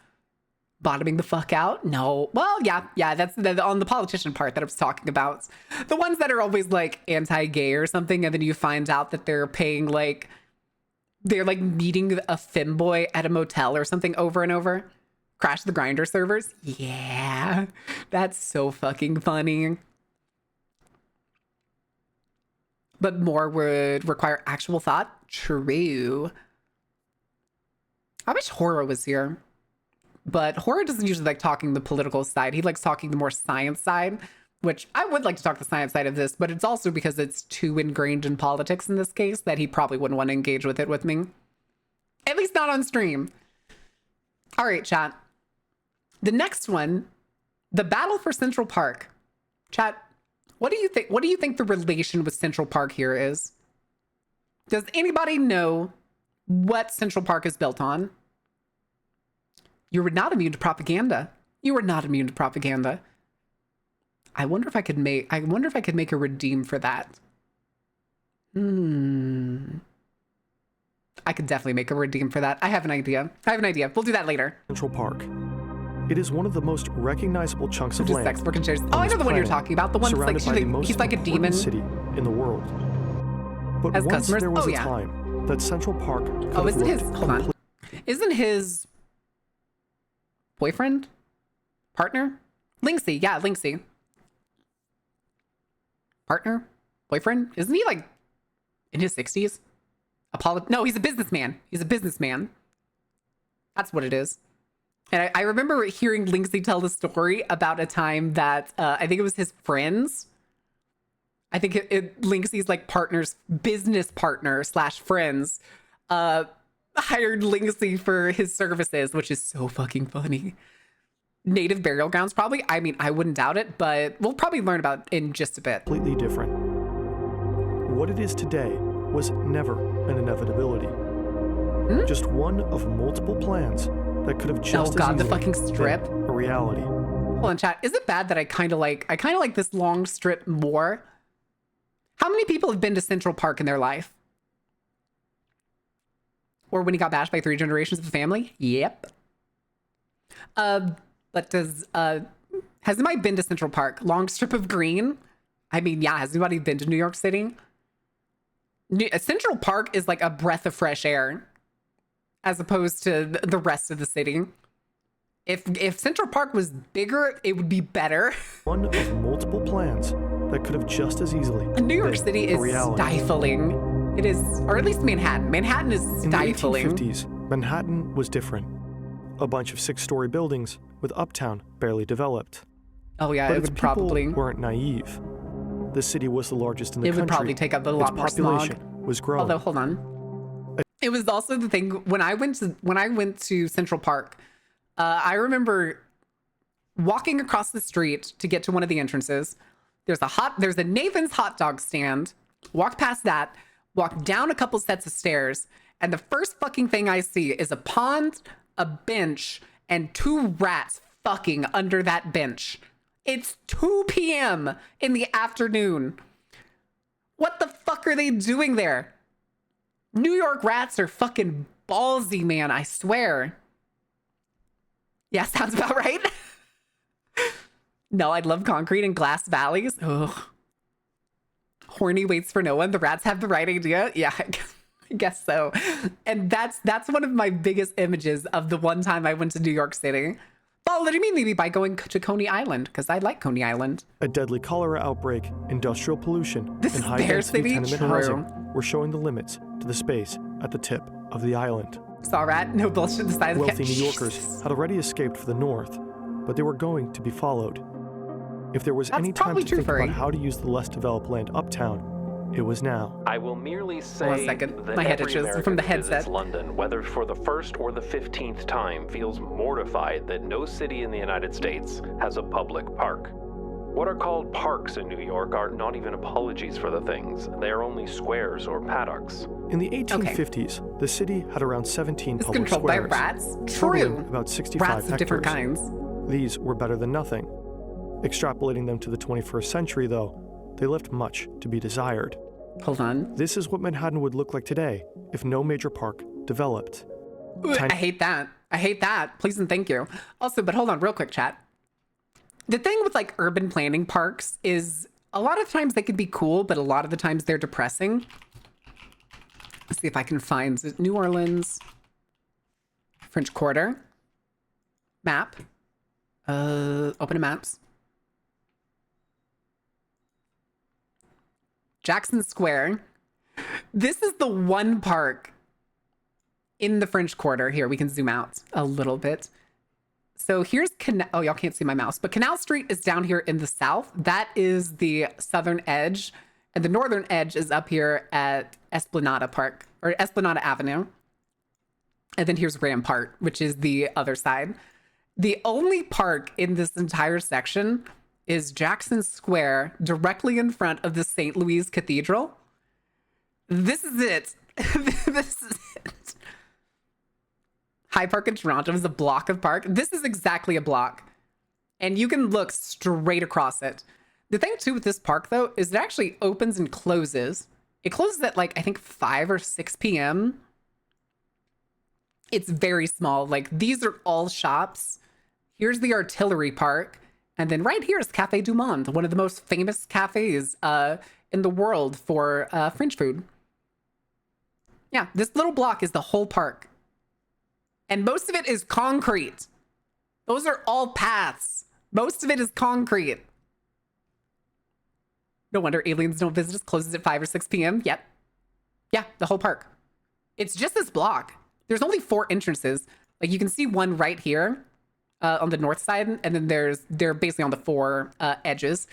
Bottoming the fuck out? No. Well, yeah, that's on the politician part that I was talking about. The ones that are always like anti-gay or something, and then you find out that they're paying like, they're like meeting a femboy at a motel or something over and over. Crash the Grinder servers. Yeah, that's so fucking funny. But more would require actual thought. True. I wish Horror was here. But Horror doesn't usually like talking the political side. He likes talking the more science side, which I would like to talk the science side of this, but it's also because it's too ingrained in politics in this case that he probably wouldn't want to engage with it with me. At least not on stream. All right, chat. The next one, the battle for Central Park. Chat, what do you think? What do you think the relation with Central Park here is? Does anybody know what Central Park is built on? You were not immune to propaganda. You were not immune to propaganda. I wonder if I could make a redeem for that. I could definitely make a redeem for that. I have an idea. We'll do that later. Central Park. It is one of the most recognizable chunks of land. Sex work and chairs. Oh, I know the one you're talking about. The one that's like he's like a demon. City in the world. But as once customers, there was a time that Central Park could have isn't his hold on. Isn't his boyfriend? Partner? Linksy, yeah, Linksy. Partner? Boyfriend? Isn't he like in his 60s? No, he's a businessman. He's a businessman. That's what it is. And I remember hearing Linksy tell the story about a time that I think it was his friends. I think Linksy's like business partner / friends hired Linksy for his services, which is so fucking funny. Native burial grounds, probably. I mean, I wouldn't doubt it, but we'll probably learn about it in just a bit. Completely different. What it is today was never an inevitability. Just one of multiple plans that could have just the fucking strip a reality. Hold on, chat. Is it bad that I kind of like this long strip more? How many people have been to Central Park in their life? Or when he got bashed by 3 generations of the family? Yep. But has anybody been to Central Park? Long strip of green? I mean, yeah, has anybody been to New York City? Central Park is like a breath of fresh air as opposed to the rest of the city. If Central Park was bigger, it would be better. One of multiple plans that could have just as easily New York been City a is reality. stifling. It is, or at least Manhattan. Manhattan is stifling. In the 1850s, Manhattan was different. A bunch of 6-story buildings with uptown barely developed. Oh yeah, But it its would people probably weren't naive. The city was the largest in the it country. would probably take up a lot more its population smog. was growing. Although, hold on. It was also the thing when I went to Central Park. I remember walking across the street to get to one of the entrances. There's a Nathan's hot dog stand. Walk past that, walk down a couple sets of stairs, and the first fucking thing I see is a pond, a bench, and 2 rats fucking under that bench. It's 2 p.m. in the afternoon. What the fuck are they doing there? New York rats are fucking ballsy, man, I swear. Yeah, sounds about right. No, I'd love concrete and glass valleys. Ugh. Horny waits for no one. The rats have the right idea. Yeah, I guess so. And that's one of my biggest images of the one time I went to New York City. Followed immediately by going to Coney Island, because I like Coney Island. A deadly cholera outbreak, industrial pollution, This and is high-density Bear City? tenement True. housing were showing the limits to the space at the tip of the island. Saw rat? No bullshit. The size Wealthy of New Yorkers had already escaped for the north, but they were going to be followed. If there was any time to think about how to use the less developed land uptown, it was now. I will merely say Hold on a second. that My head every itches American from the who headset. visits London, whether for the first or the 15th time, feels mortified that no city in the United States has a public park. What are called parks in New York are not even apologies for the things. They are only squares or paddocks. In the 1850s, the city had around 17 It's public controlled by squares, rats. totaling True. about 65 Rats of hectares. different kinds. These were better than nothing. Extrapolating them to the 21st century, though, they left much to be desired. Hold on. This is what Manhattan would look like today if no major park developed. I hate that. I hate that. Please and thank you. Also, but hold on real quick, chat. The thing with like urban planning parks is a lot of times they can be cool, but a lot of the times they're depressing. Let's see if I can find New Orleans French Quarter map. Open a maps. Jackson Square. This is the one park in the French Quarter. Here, we can zoom out a little bit. So here's oh, y'all can't see my mouse, but Canal Street is down here in the south. That is the southern edge. And the northern edge is up here at Esplanade Park, or Esplanade Avenue. And then here's Rampart, which is the other side. The only park in this entire section is Jackson Square, directly in front of the St. Louis Cathedral. This is it. This is it. High Park in Toronto is a block of park. This is exactly a block. And you can look straight across it. The thing too with this park though, is it actually opens and closes. It closes at like, I think 5 or 6 p.m. It's very small. Like these are all shops. Here's the Artillery Park. And then right here is Café du Monde, one of the most famous cafes in the world for French food. Yeah, this little block is the whole park. And most of it is concrete. Those are all paths. Most of it is concrete. No wonder aliens don't visit us. Closes at 5 or 6 p.m. Yep. Yeah, the whole park. It's just this block. There's only 4 entrances. Like you can see one right here. On the north side, and then they're basically on the 4 edges.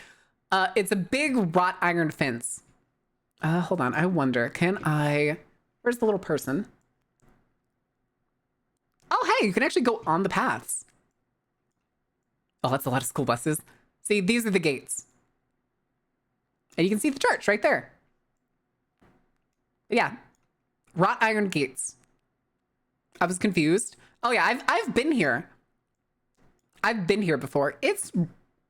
It's a big wrought iron fence. Hold on, I wonder, where's the little person? Oh, hey, you can actually go on the paths. Oh, that's a lot of school buses. See, these are the gates. And you can see the church right there. Yeah, wrought iron gates. I was confused. Oh yeah, I've been here. I've been here before. It's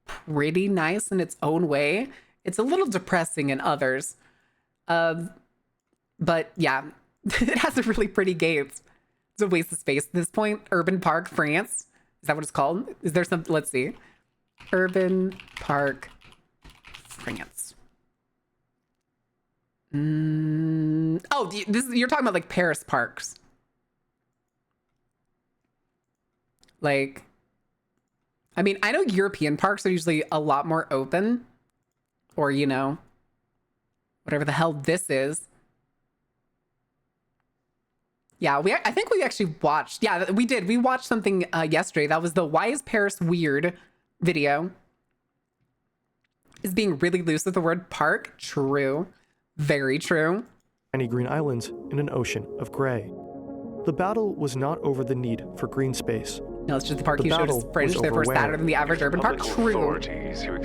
pretty nice in its own way. It's a little depressing in others. But yeah, it has a really pretty gate. It's a waste of space at this point. Urban Park, France. Is that what it's called? Is there some, let's see. Urban Park, France. Oh, you're talking about like Paris parks. Like, I mean, I know European parks are usually a lot more open, or, you know, whatever the hell this is. Yeah, I think we actually watched, yeah, we did. We watched something yesterday. That was the Why is Paris Weird video. Is being really loose with the word park. True. Very true. Tiny green islands in an ocean of gray. The battle was not over the need for green space. No, it's just the park you showed is fringe, therefore sadder than the average urban park. True.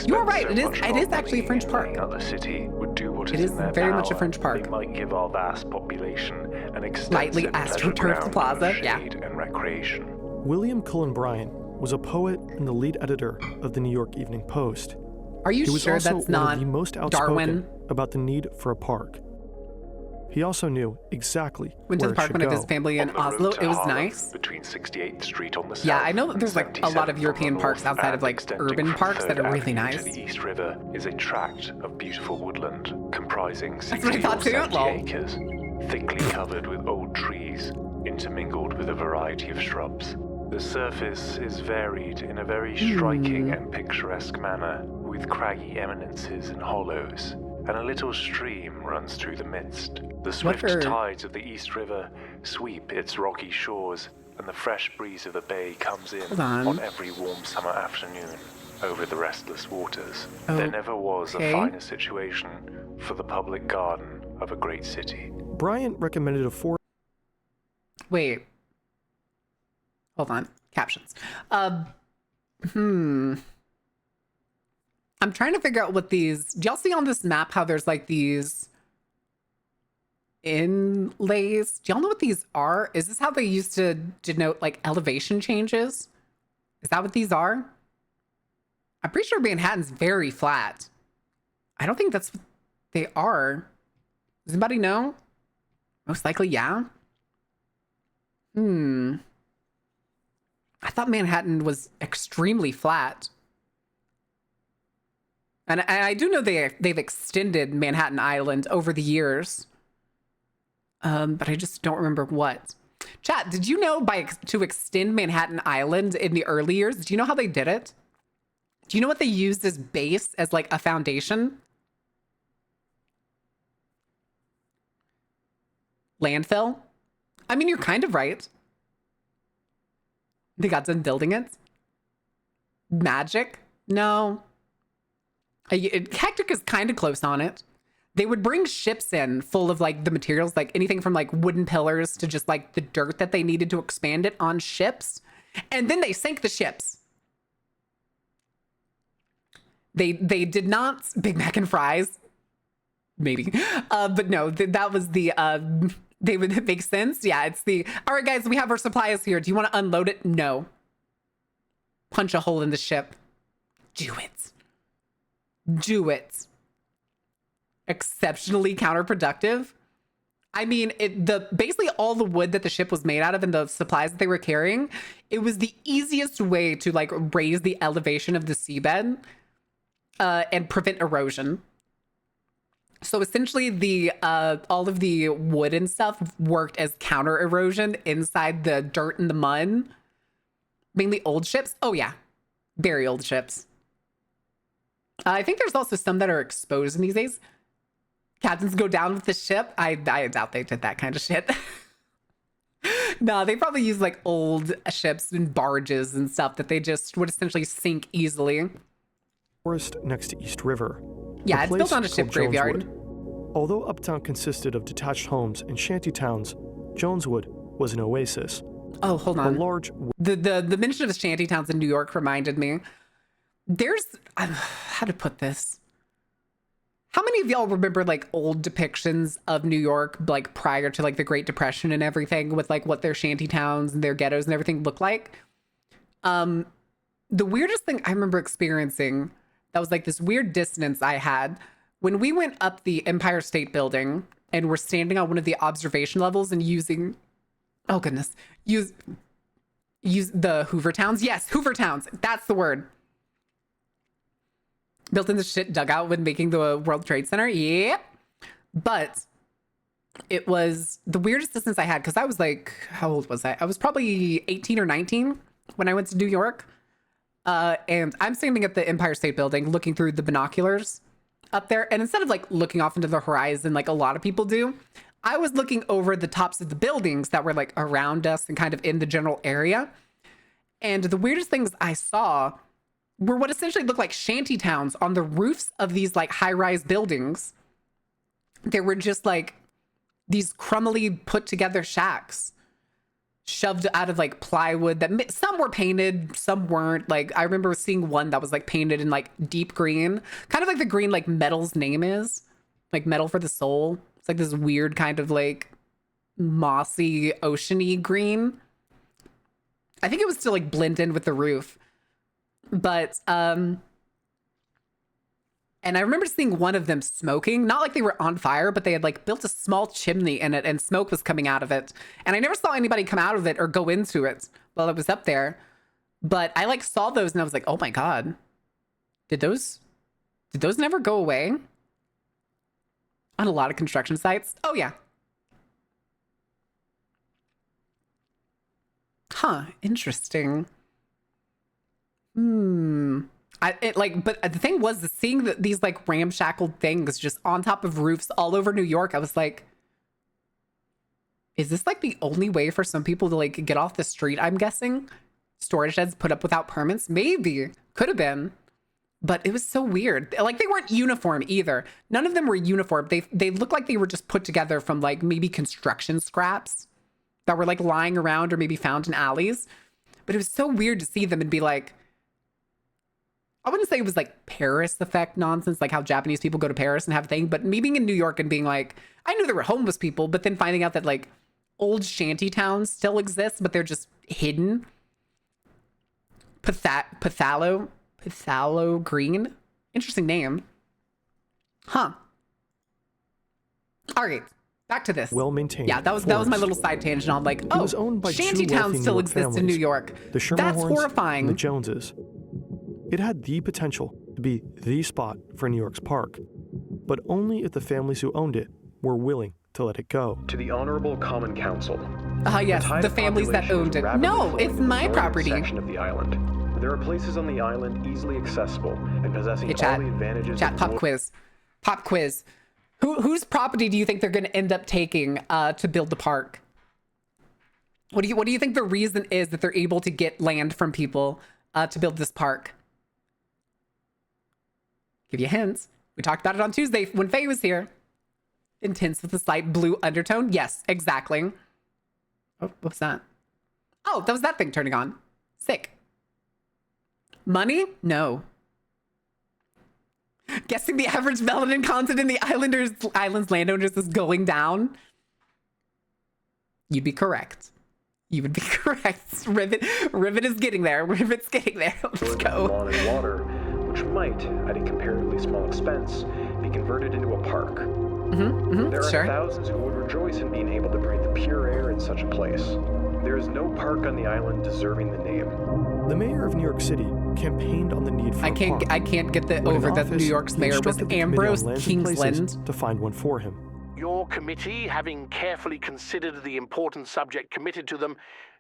You are right. It is actually a fringe park. The city would do what it is very much a fringe park. They might give our vast population an extensive slightly astroturfed plaza. Yeah. And recreation. William Cullen Bryant was a poet and the lead editor of the New York Evening Post. Are you he was sure also that's one not of the most outspoken Darwin? About the need for a park. He also knew exactly went to where the park it with should his go. family in Oslo. It was nice. Between 68th Street on the Yeah, south I know that there's like a lot of European parks outside of like urban parks that are really nice. To the East River is a tract of beautiful woodland comprising 60 what I thought or too. 70 acres, thickly covered with old trees, intermingled with a variety of shrubs. The surface is varied in a very striking and picturesque manner, with craggy eminences and hollows, and a little stream runs through the midst. The swift tides of the East River sweep its rocky shores, and the fresh breeze of the bay comes in on every warm summer afternoon over the restless waters. There never was a finer situation for the public garden of a great city. Bryant recommended a Wait. Hold on. Captions. I'm trying to figure out what these... Do y'all see on this map how there's like these inlays? Do y'all know what these are? Is this how they used to denote like elevation changes? Is that what these are? I'm pretty sure Manhattan's very flat. I don't think that's what they are. Does anybody know? Most likely, yeah. I thought Manhattan was extremely flat. And I do know they've extended Manhattan Island over the years. But I just don't remember what. Chat, did you know to extend Manhattan Island in the early years, do you know how they did it? Do you know what they used as base, as like a foundation? Landfill? I mean, you're kind of right. They got done building it. Magic? No. Hectic is kind of close on it. They would bring ships in full of like the materials, like anything from like wooden pillars to just like the dirt that they needed to expand it on ships. And then they sank the ships. They did not Big Mac and fries. Maybe. But no, that was the, they would make sense. Yeah, it's the, all right, guys, we have our supplies here. Do you want to unload it? No. Punch a hole in the ship. Do it. Do it. Exceptionally counterproductive. I mean, basically all the wood that the ship was made out of and the supplies that they were carrying, it was the easiest way to like raise the elevation of the seabed and prevent erosion. So essentially all of the wood and stuff worked as counter erosion inside the dirt and the mud. Mainly old ships. Oh yeah, very old ships. I think there's also some that are exposed in these days. Captains go down with the ship. I doubt they did that kind of shit. No, they probably use like old ships and barges and stuff that they just would essentially sink easily. Forest next to East River. Yeah, it's built on a ship graveyard. Although Uptown consisted of detached homes and shanty towns, Joneswood was an oasis. Oh, hold on. A large... The mention of shanty towns in New York reminded me. There's... how to put this? How many of y'all remember like old depictions of New York like prior to like the Great Depression and everything with like what their shanty towns and their ghettos and everything looked like? The weirdest thing I remember experiencing that was like this weird dissonance I had when we went up the Empire State Building and we're standing on one of the observation levels and using, oh goodness, use the Hoover Towns. Yes, Hoover Towns. That's the word. Built in the shit dugout when making the World Trade Center. Yep. But it was the weirdest distance I had because I was like, how old was I? I was probably 18 or 19 when I went to New York. And I'm standing at the Empire State Building looking through the binoculars up there. And instead of like looking off into the horizon like a lot of people do, I was looking over the tops of the buildings that were like around us and kind of in the general area. And the weirdest things I saw were what essentially looked like shanty towns on the roofs of these like high-rise buildings. There were just like these crumbly put together shacks shoved out of like plywood that some were painted, some weren't. Like I remember seeing one that was like painted in like deep green, kind of like the green like Metal's name is, like Metal for the Soul. It's like this weird kind of like mossy, oceany green. I think it was to like blend in with the roof. But, and I remember seeing one of them smoking, not like they were on fire, but they had like built a small chimney in it and smoke was coming out of it. And I never saw anybody come out of it or go into it while it was up there. But I like saw those and I was like, oh my God, did those never go away? On a lot of construction sites? Oh yeah. Huh, interesting. But the thing was, seeing these like ramshackled things just on top of roofs all over New York, I was like, is this like the only way for some people to like get off the street? I'm guessing storage sheds put up without permits, maybe could have been, but it was so weird. Like they weren't uniform either. None of them were uniform. They looked like they were just put together from like maybe construction scraps that were like lying around or maybe found in alleys. But it was so weird to see them and be like, I wouldn't say it was like Paris effect nonsense, like how Japanese people go to Paris and have a thing, but me being in New York and being like, I knew there were homeless people, but then finding out that like old shanty towns still exist, but they're just hidden. Pathalo Green. Interesting name. Huh. All right. Back to this. Well maintained. Yeah, that was my little side tangent on like, oh, was owned by shanty two towns wealthy still New York exist in New families, York. the That's Schermerhorns horrifying. and the Joneses. It had the potential to be the spot for New York's park, but only if the families who owned it were willing to let it go. To the Honorable Common Council. Yes, the families that owned it. No, it's my property. Section of the island. There are places on the island easily accessible and possessing all the advantages. Chat, pop quiz. Pop quiz. Whose property do you think they're going to end up taking to build the park? What do you think the reason is that they're able to get land from people to build this park? Give you hints. We talked about it on Tuesday when Faye was here. Intense with a slight blue undertone. Yes, exactly. Oh, what was that? Oh, that was that thing turning on. Sick. Money? No. Guessing the average melanin content in the island's landowners is going down? You'd be correct. You would be correct. Rivet is getting there. Rivet's getting there. Let's go. Lawn and water, which might, at a comparatively small expense, be converted into a park. There are thousands who would rejoice in being able to breathe the pure air in such a place. There is no park on the island deserving the name. The mayor of New York City campaigned on the need for a park. I can't get over that New York's mayor was Ambrose Kingsland to find one for him. Your committee, having carefully considered the important subject committed to them,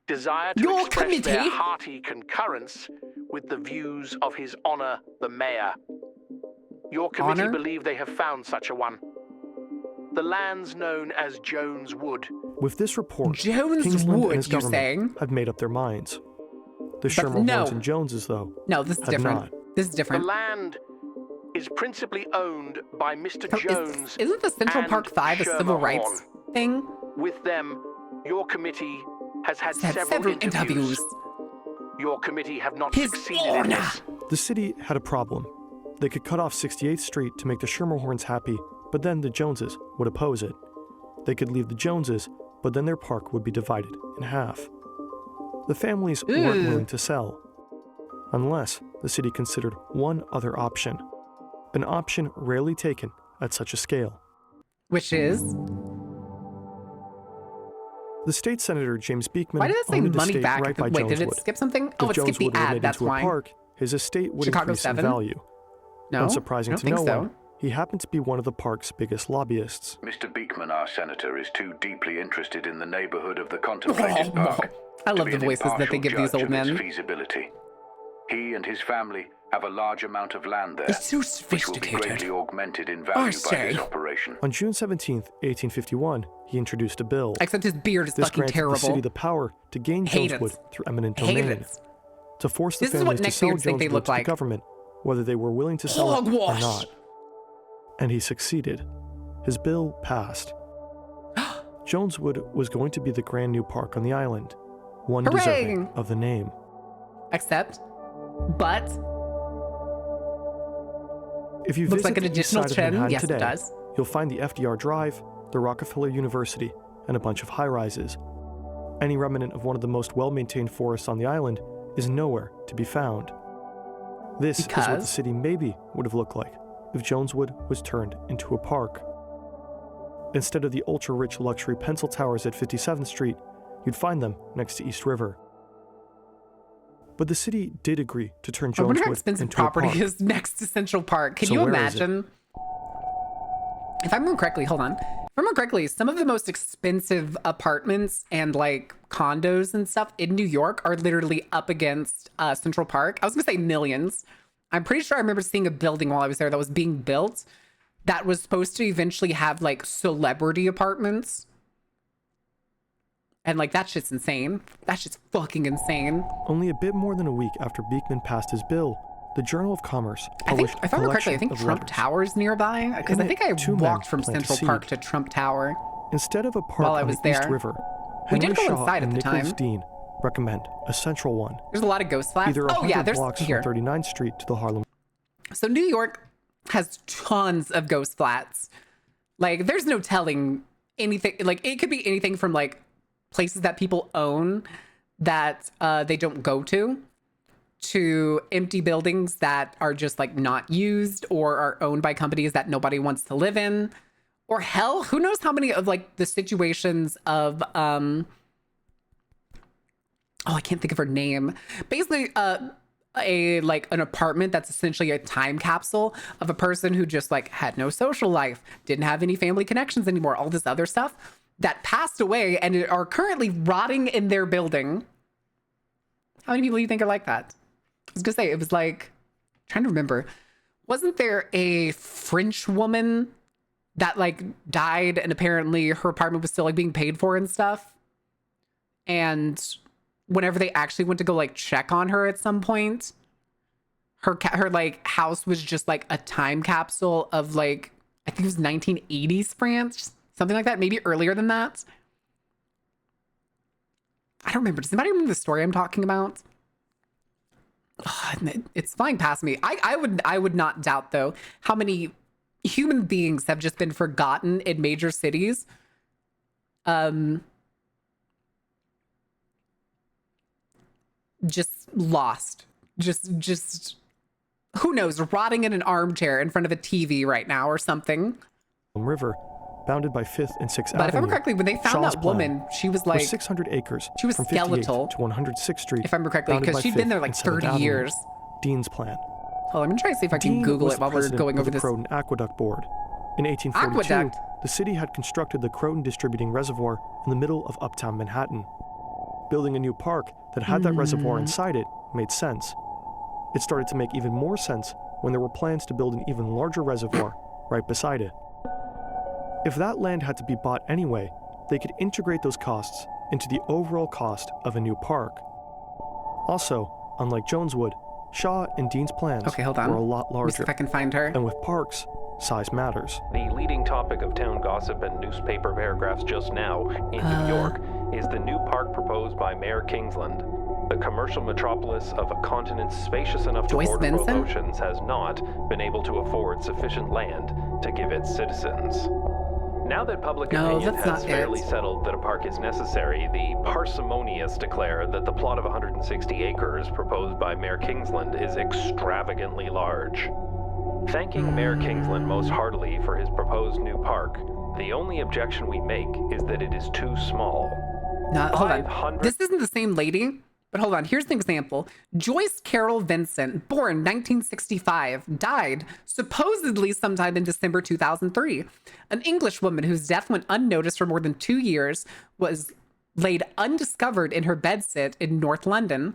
desire to express their hearty concurrence with the views of His Honor the Mayor. Your committee believe they have found such a one. The lands known as Jones Wood. With this report, Jones Kingsland Wood, and his government have made up their minds. The Schermerhorns and Joneses, though, no, this is different. Not. This is different. The land is principally owned by Mr. Jones. Isn't the Central Park 5 a civil rights thing? With them, your committee has had several interviews. Your committee have not succeeded in this. The city had a problem. They could cut off 68th Street to make the Schermerhorns happy, but then the Joneses would oppose it. They could leave the Joneses, but then their park would be divided in half. The families weren't willing to sell, unless the city considered one other option, an option rarely taken at such a scale. Which is? The state senator, James Beekman, why did it say owned the money estate back? right by Wait, Joneswood. did it skip something? Oh, If it skipped the Joneswood were ad, made that's into why. a park, his estate would Chicago increase 7? in value. No, Unsurprising I don't to think no so. one, he happened to be one of the park's biggest lobbyists. Mr. Beekman, our senator, is too deeply interested in the neighborhood of the contemplated park. I love to the be an voices that they impartial give these judge old of its men. feasibility. He and his family have a large amount of land there, It's so which will be sophisticated. greatly augmented in value by his operation. On June 17th, 1851, he introduced a bill. Except his beard is This fucking granted terrible. the city the power to gain Hate Joneswood it. through eminent Hate domain, it. to force the This is what families to sell neckbeards think they Joneswood look to like. the government, whether they were willing to sell it or Hogwash. not. And he succeeded. His bill passed. Joneswood was going to be the grand new park on the island, one Hooray! deserving of the name. Except, but If you looks visit like an the east additional side of chin. Manhattan Yes, today, it does. you'll find the FDR Drive, the Rockefeller University, and a bunch of high-rises. Any remnant of one of the most well-maintained forests on the island is nowhere to be found. This is what the Because? city maybe would have looked like if Joneswood was turned into a park. Instead of the ultra-rich luxury pencil towers at 57th Street, you'd find them next to East River. But the city did agree to turn I wonder how Joneswood expensive into a property park. is next to Central Park. Can So you where is it? imagine? If I remember correctly, hold on. If I remember correctly, some of the most expensive apartments and like condos and stuff in New York are literally up against Central Park. I was gonna say millions. I'm pretty sure I remember seeing a building while I was there that was being built that was supposed to eventually have like celebrity apartments. And like that shit's insane. That shit's fucking insane. Only a bit more than a week after Beekman passed his bill, the Journal of Commerce I think, published if I a remember correctly, I collection think of Trump letters. Tower's nearby. Because In I it, think I two men walked from plant a Central Park seed. to Trump Tower. Instead of a park While I on was the East there. River, We did Henry go Shaw inside and at the Nicholas time. Dean recommend a central one, There's a lot of ghost flats. either Oh 100 yeah, there's blocks here. from 39th Street to the Harlem. So New York has tons of ghost flats. Like there's no telling anything. Like it could be anything from like places that people own that they don't go to empty buildings that are just like not used or are owned by companies that nobody wants to live in. Or hell, who knows how many of like the situations of oh, I can't think of her name. Basically, an apartment that's essentially a time capsule of a person who just like had no social life, didn't have any family connections anymore, all this other stuff that passed away and are currently rotting in their building. How many people do you think are like that? I was gonna say, it was like, I'm trying to remember, wasn't there a French woman that like died and apparently her apartment was still like being paid for and stuff? And whenever they actually went to go like check on her at some point, her like house was just like a time capsule of like, I think it was 1980s France, something like that, maybe earlier than that. I don't remember. Does anybody remember the story I'm talking about? It's flying past me. I would not doubt though how many human beings have just been forgotten in major cities. Just lost. Just who knows, rotting in an armchair in front of a TV right now or something. River, bounded by 5th and 6th But if I remember correctly, when they found Shaw's that woman, she was like 600 acres. she was from 58th skeletal. to 106th Street. If I remember correctly, bounded because by she'd been 5th there like and 7th 30 Avenue. years. Dean's plan. Oh, I'm gonna try to see if I can Dean Google was it the while we're president going of over the this. Croton Aqueduct Board. In 1842, Aqueduct. the city had constructed the Croton Distributing Reservoir in the middle of uptown Manhattan. Building a new park that had that reservoir inside it made sense. It started to make even more sense when there were plans to build an even larger reservoir right beside it. If that land had to be bought anyway, they could integrate those costs into the overall cost of a new park. Also, unlike Joneswood, Shaw and Dean's plans were a lot Let me see larger. if I can find her. And with parks, size matters. The leading topic of town gossip and newspaper paragraphs just now in New York is the new park proposed by Mayor Kingsland. The commercial metropolis of a continent spacious enough to Joyce border both Benson? oceans has not been able to afford sufficient land to give its citizens. Now that public No, opinion that's has not fairly it. settled that a park is necessary, the parsimonious declare that the plot of 160 acres proposed by Mayor Kingsland is extravagantly large. Thanking Mayor Kingsland most heartily for his proposed new park, the only objection we make is that it is too small. No, hold on. 500 This isn't the same lady, but hold on. Here's an example. Joyce Carol Vincent, born 1965, died supposedly sometime in December 2003. An English woman whose death went unnoticed for more than 2 years was laid undiscovered in her bedsit in North London.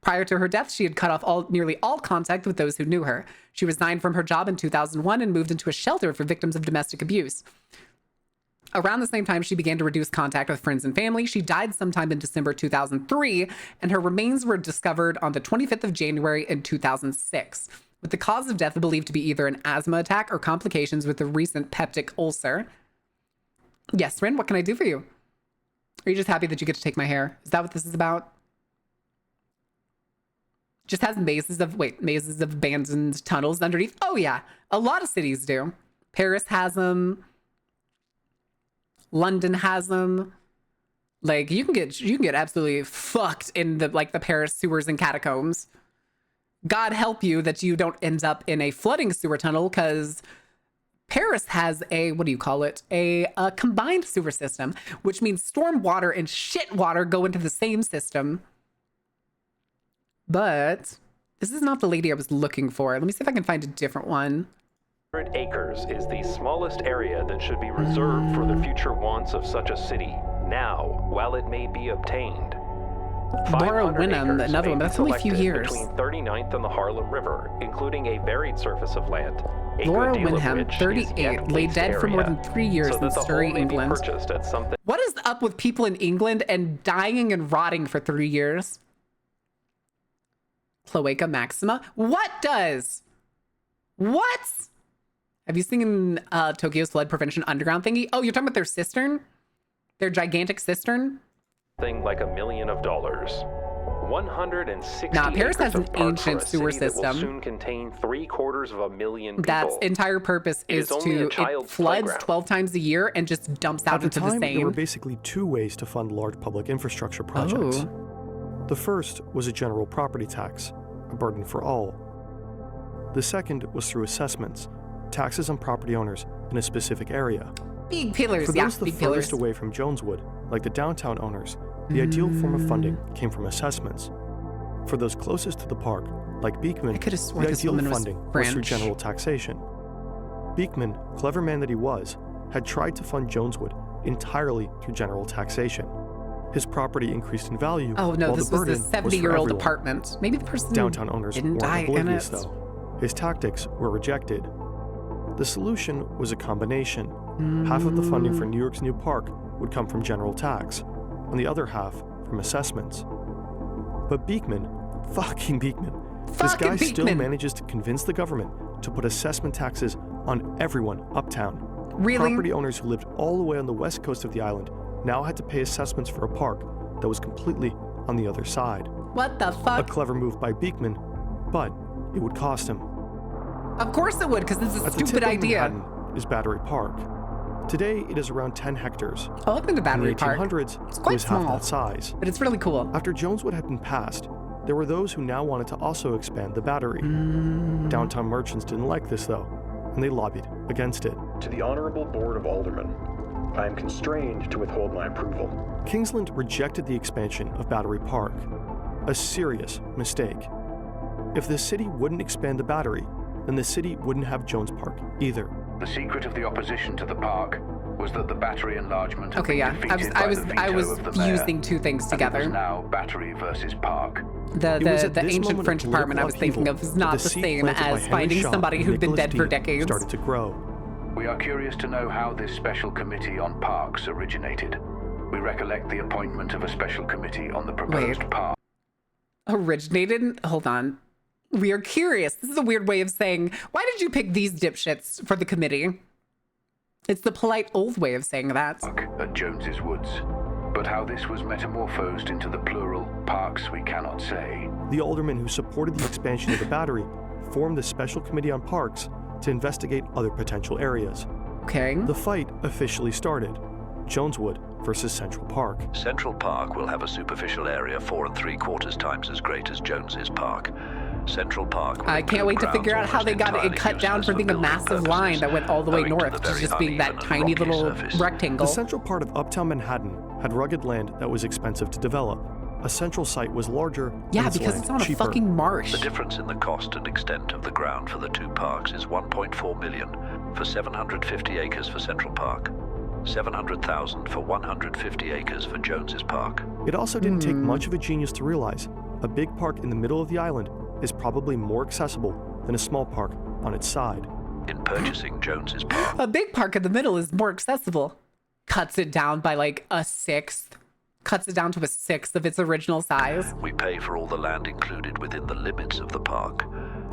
Prior to her death, she had cut off nearly all contact with those who knew her. She resigned from her job in 2001 and moved into a shelter for victims of domestic abuse. Around the same time, she began to reduce contact with friends and family. She died sometime in December 2003, and her remains were discovered on the 25th of January in 2006, with the cause of death believed to be either an asthma attack or complications with a recent peptic ulcer. Yes, Rin, what can I do for you? Are you just happy that you get to take my hair? Is that what this is about? Just has mazes of abandoned tunnels underneath. Oh yeah, a lot of cities do. Paris has them. London has them. Like you can get absolutely fucked in the Paris sewers and catacombs. God help you that you don't end up in a flooding sewer tunnel, because Paris has a, what do you call it? A combined sewer system, which means storm water and shit water go into the same system. But this is not the lady I was looking for. Let me see if I can find a different one. 100 acres is the smallest area that should be reserved for the future wants of such a city now, while it may be obtained. Laura Wynnham, another one, but that's only a few years. Between 39th and the Harlem River, including a varied surface of land. Laura Wynnham, 38, lay dead for more than 3 years in Surrey, England. What is up with people in England and dying and rotting for 3 years? Cloaca Maxima? What does? What? Have you seen Tokyo's flood prevention underground thingy? Oh, you're talking about their cistern? Their gigantic cistern? Thing like $1 million. 160 Nah, Paris has an ancient sewer system that will system. soon contain 750,000 people. That's entire purpose is to it floods 12 times a year and just dumps out into the At the time, there were same. basically two ways to fund large public infrastructure projects. The first was a general property tax, a burden for all. The second was through assessments, taxes on property owners in a specific area. Big pillars, For yeah, those the big furthest pillars. away from Joneswood, like the downtown owners, the ideal form of funding came from assessments. For those closest to the park, like Beekman, the ideal funding was through general taxation. Beekman, clever man that he was, had tried to fund Joneswood entirely through general taxation. His property increased in value. Oh no, while this the was the burden 70-year-old for everyone. apartment. Maybe the person Downtown owners didn't die weren't in oblivious, it. though. His tactics were rejected. The solution was a combination. Half of the funding for New York's new park would come from general tax, and the other half from assessments. But Beekman, fucking Beekman, this guy still manages to convince the government to put assessment taxes on everyone uptown. Really? Property owners who lived all the way on the west coast of the island now had to pay assessments for a park that was completely on the other side. What the fuck? A clever move by Beekman, but it would cost him. Of course it would, because this is a At the stupid tip of idea. Manhattan is Battery Park. Today, it is around 10 hectares. Oh, I've been to Battery Park. In the 1800s, It's it quite was half small, that size. but it's really cool. After Joneswood had been passed, there were those who now wanted to also expand the Battery. Downtown merchants didn't like this, though, and they lobbied against it. To the Honorable Board of Aldermen, I am constrained to withhold my approval. Kingsland rejected the expansion of Battery Park. A serious mistake. If the city wouldn't expand the Battery, then the city wouldn't have Jones Park either. The secret of the opposition to the park was that the Battery enlargement had Okay, been yeah, defeated I by was the veto of the mayor, fusing two things and it was together. now Battery versus Park. The ancient French apartment I was thinking of is not the same as finding somebody who'd been dead for decades. Started to grow. We are curious to know how this special committee on parks originated. We recollect the appointment of a special committee on the proposed park. Originated? Hold on. We are curious. This is a weird way of saying, why did you pick these dipshits for the committee? It's the polite old way of saying that. At Jones's Woods. But how this was metamorphosed into the plural parks we cannot say. The aldermen who supported the expansion of the Battery formed the Special Committee on Parks to investigate other potential areas. Okay. The fight officially started. Joneswood versus Central Park. Central Park will have a superficial area 4 3/4 times as great as Jones's Park. Central Park. I can't wait to figure out how they got it cut down from being a massive line that went all the way north to just being that tiny little rectangle. The central part of uptown Manhattan had rugged land that was expensive to develop. A central site was larger. Yeah, and because land it's on cheaper. a fucking marsh. The difference in the cost and extent of the ground for the two parks is 1.4 million for 750 acres for Central Park, 700,000 for 150 acres for Jones's Park. It also didn't take much of a genius to realize a big park in the middle of the island is probably more accessible than a small park on its side. In purchasing Jones's Park, A big park in the middle is more accessible. Cuts it down by like a sixth. Cuts it down to a sixth of its original size. we pay for all the land included within the limits of the park.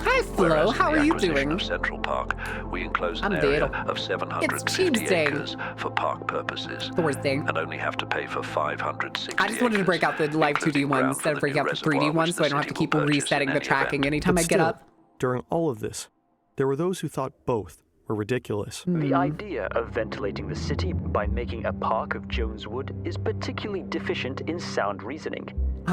Hi, Flo. How are you doing? Of Central Park, we enclose an I'm area dead. of 750 Tuesday. acres for park purposes, Thursday. and only have to pay for 560 I just wanted to break out the live 2D one ground instead of for the breaking new out the 3D reservoir, one, which so I the don't have to city keep will purchase resetting in the any tracking event. anytime But I get still, up. during all of this, there were those who thought both were ridiculous. The idea of ventilating the city by making a park of Joneswood is particularly deficient in sound reasoning.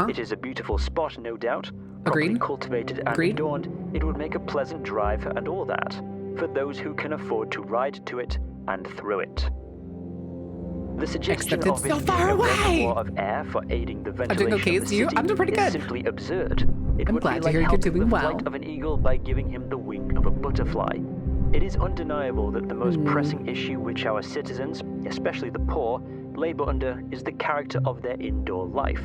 It is a beautiful spot, no doubt. Properly cultivated and adorned, it would make a pleasant drive and all that, for those who can afford to ride to it and through it. The suggestion Except it's of so it far being a away. reservoir of air for aiding the I'm ventilation doing okay, of the so you? city I'm doing pretty is good. simply absurd. It I'm would glad be to like hear you're helping doing the well. flight of an eagle by giving him the wing of a butterfly. It is undeniable that the most pressing issue which our citizens, especially the poor, labor under is the character of their indoor life.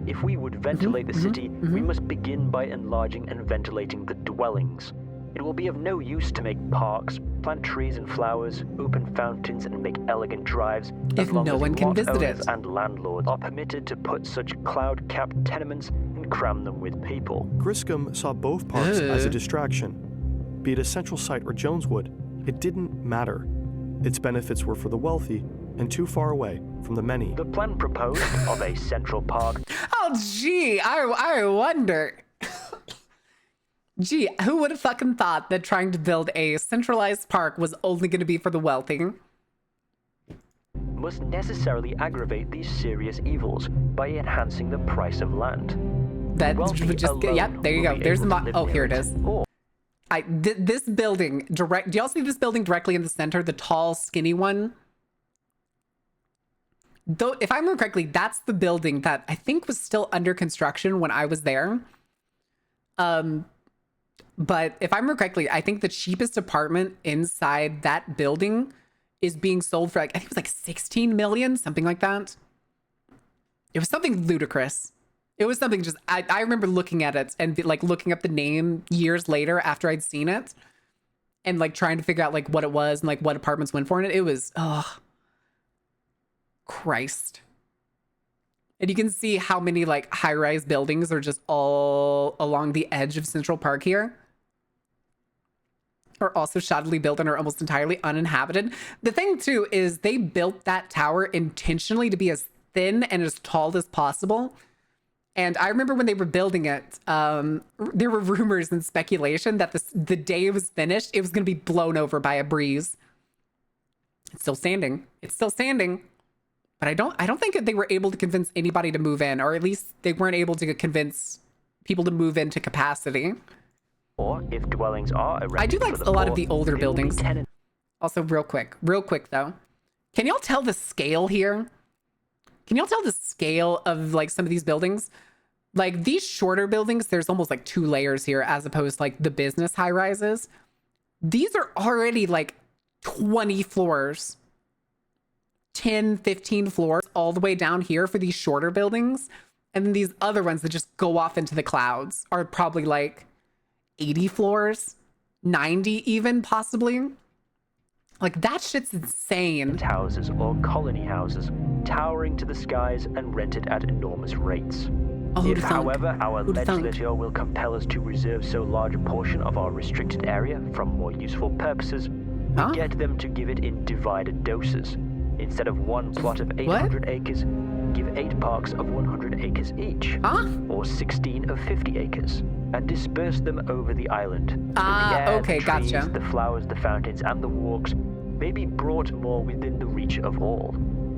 If we would ventilate the city, we must begin by enlarging and ventilating the dwellings. It will be of no use to make parks, plant trees and flowers, open fountains, and make elegant drives If no one can visit it. and landlords are permitted to put such cloud-capped tenements and cram them with people. Griscom saw both parks as a distraction. Be it a central site or Joneswood, it didn't matter. Its benefits were for the wealthy and too far away from the many. The plan proposed of a central park. Oh, gee, I wonder. Gee, who would have fucking thought that trying to build a centralized park was only going to be for the wealthy? Must necessarily aggravate these serious evils by enhancing the price of land. That would just get, yep, there you go. There's the oh, here it is. This building direct. Do y'all see this building directly in the center? The tall, skinny one. Though, if I remember correctly, that's the building that I think was still under construction when I was there. But if I remember correctly, I think the cheapest apartment inside that building is being sold for like, I think it was like 16 million, something like that. It was something ludicrous. It was something just, I remember looking at it and like looking up the name years later after I'd seen it and like trying to figure out like what it was and like what apartments went for. And it was, oh, Christ. And you can see how many like high-rise buildings are just all along the edge of Central Park here. Are also shoddily built and are almost entirely uninhabited. The thing too is they built that tower intentionally to be as thin and as tall as possible. And I remember when they were building it, there were rumors and speculation that the day it was finished, it was going to be blown over by a breeze. It's still standing. It's still standing. But I don't think they were able to convince anybody to move in, or at least they weren't able to convince people to move into capacity. Or if dwellings are erected, I do like a lot of the older buildings. Also, real quick though. Can y'all tell the scale here? Can y'all tell the scale of like some of these buildings? Like these shorter buildings, there's almost like 2 layers here as opposed to like the business high rises. These are already like 20 floors, 10, 15 floors all the way down here for these shorter buildings. And then these other ones that just go off into the clouds are probably like 80 floors, 90 even possibly. Like that shit's insane. Houses or colony houses towering to the skies and rented at enormous rates. If, however, our legislature will compel us to reserve so large a portion of our restricted area from more useful purposes, we get them to give it in divided doses. Instead of one plot of 800 acres, give 8 parks of 100 acres each, or 16 of 50 acres, and disperse them over the island. The air, okay, the trees, gotcha. the flowers, the fountains, and the walks may be brought more within the reach of all.